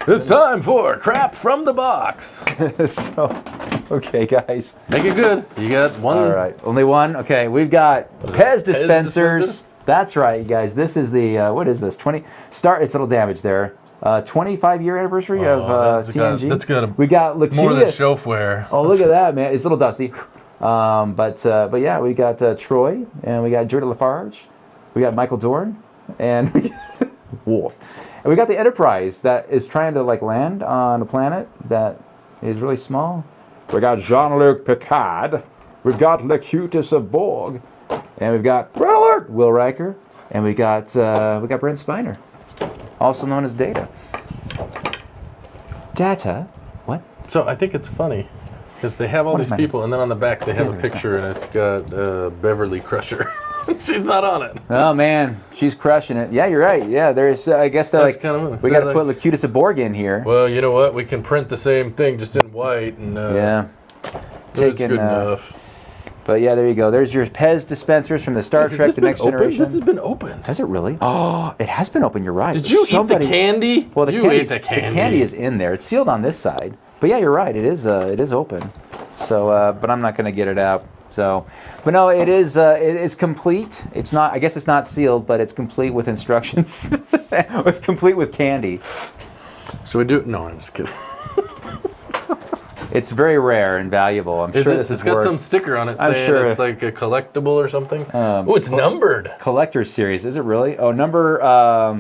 It's time for crap from the box. So, okay, guys. Make it good. You got one. All right, only one. Okay, we've got Pez dispensers. dispenser? That's right, you guys. This is the what is this? It's a little damage there. 25-year anniversary of TNG. that's got we got Lacutus. more than shelf wear. Oh, look at that, man! It's a little dusty. But yeah, we got Troy and we got Jordan Lafarge. We got Michael Dorn and Wolf. And we got the Enterprise that is trying to like land on a planet that is really small. We got Jean-Luc Picard. We've got Locutus of Borg. And we've got Will Riker. And we got Brent Spiner, also known as Data. Data? What? So I think it's funny because they have all What these is my- people, and then on the back they have Yeah, a there's picture, and it's got Beverly Crusher. She's not on it. Oh man, she's crushing it. Yeah, you're right. Yeah, there's. I guess they're That's like, kinda- we got to they're put Locutus of Borg in here. Well, you know what? We can print the same thing just in white, and Yeah, it's taking. good enough. But yeah, there you go. There's your Pez dispensers from the Star Has Trek: this The been Next open? Generation. This has been opened. Has it really? Oh, it has been open. You're right. Did you Somebody- eat the candy? Well, you candy's- ate the candy. The candy is in there. It's sealed on this side. But yeah, you're right. It is open. So, but I'm not going to get it out. So, but no, it is complete. It's not. I guess it's not sealed, but it's complete with instructions. It's complete with candy. Should we do it? No, I'm just kidding. It's very rare and valuable. I'm sure this is It's got worth some sticker on it I'm saying sure. it's like a collectible or something. Oh, it's numbered. collector's series. Is it really? Oh, number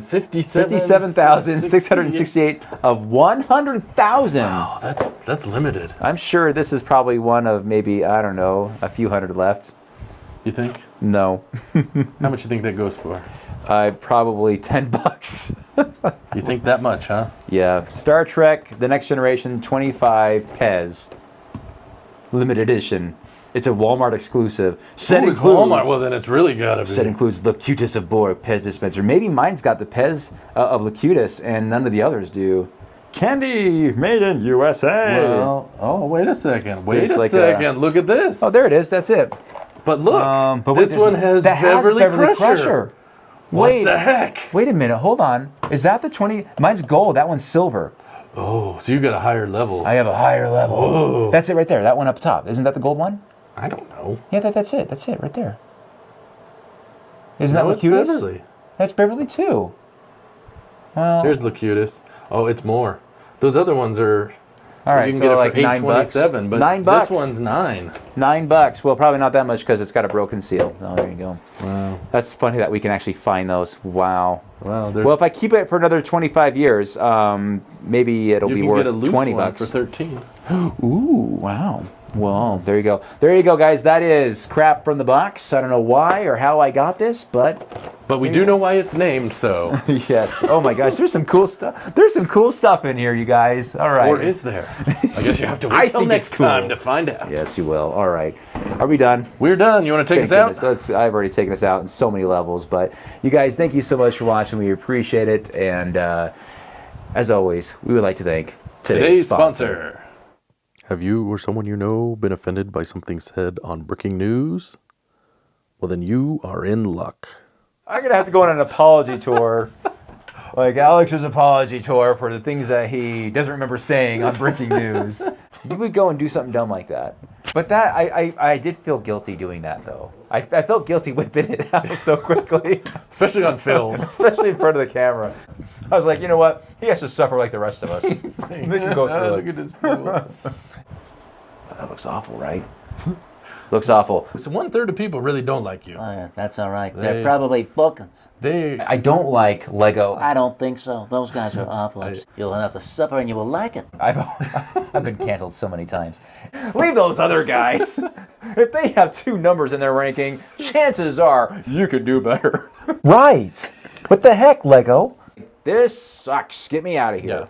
57,668. 57,668 of 100,000. Wow, that's limited. I'm sure this is probably one of maybe, I don't know, a few hundred left. You think? No. How much you think that goes for? Probably $10. You think that much, huh? Yeah. Star Trek: The Next Generation 25 Pez. Limited edition. It's a Walmart exclusive. Set Ooh, it's includes, Walmart. Well, then it's really gotta be. set includes Locutus of Borg Pez dispenser. Maybe mine's got the Pez of Locutus and none of the others do. Candy made in USA. Well, oh, wait a second. Wait There's a like second. Look at this. Oh, there it is. That's it. But look, But wait, this one has that Beverly Crusher. What Wait, the heck? wait a minute. Hold on. Is that the 20? Mine's gold. That one's silver. Oh, so you got a higher level. I have a higher level. Whoa. That's it right there. That one up top. Isn't that the gold one? I don't know. Yeah, that's it. That's it right there. Isn't No, that it's Locutus? Beverly. That's Beverly too. Well, Here's Locutus. Oh, it's more. Those other ones are. all right. You can so get it like for $8.27, but $9. this one's $9. $9. Well, probably not that much because it's got a broken seal. Oh, there you go. Wow. That's funny that we can actually find those. Wow. Wow. There's, Well, if I keep it for another 25 years, maybe it'll you be can worth get a loose $20 one for 13. Ooh, wow. Well, there you go. There you go, guys. That is crap from the box. I don't know why or how I got this, but But we do know why it's named so. yes. Oh my gosh, there's some cool stuff. There's some cool stuff in here, you guys. All right. Or is there? I guess you have to I wait till think next it's cool. time to find out. Yes, you will. All right. Are we done? We're done. You want to take us Thank out? goodness. I've already taken us out in so many levels, but you guys, thank you so much for watching. We appreciate it, and as always, we would like to thank Today's sponsor. Have you or someone you know been offended by something said on Breaking News? Well, then you are in luck. I'm gonna have to go on an apology tour, like Alex's apology tour for the things that he doesn't remember saying on Breaking News. You would go and do something dumb like that. But that I did feel guilty doing that though. I felt guilty whipping it out so quickly, Especially on film. especially in front of the camera. I was like, you know what? He has to suffer like the rest of us. They can go through Look it. at this fool. That looks awful, right? Looks awful. So 1/3 of people really don't like you. Oh, yeah, that's all right. They- They're probably Vulcans. They I don't like Lego. I don't think so. Those guys are awful. You'll have to suffer and you will like it. I've been canceled so many times. Leave those other guys. If they have 2 numbers in their ranking, chances are you could do better. Right. What the heck, Lego? This sucks. Get me out of here. Yeah.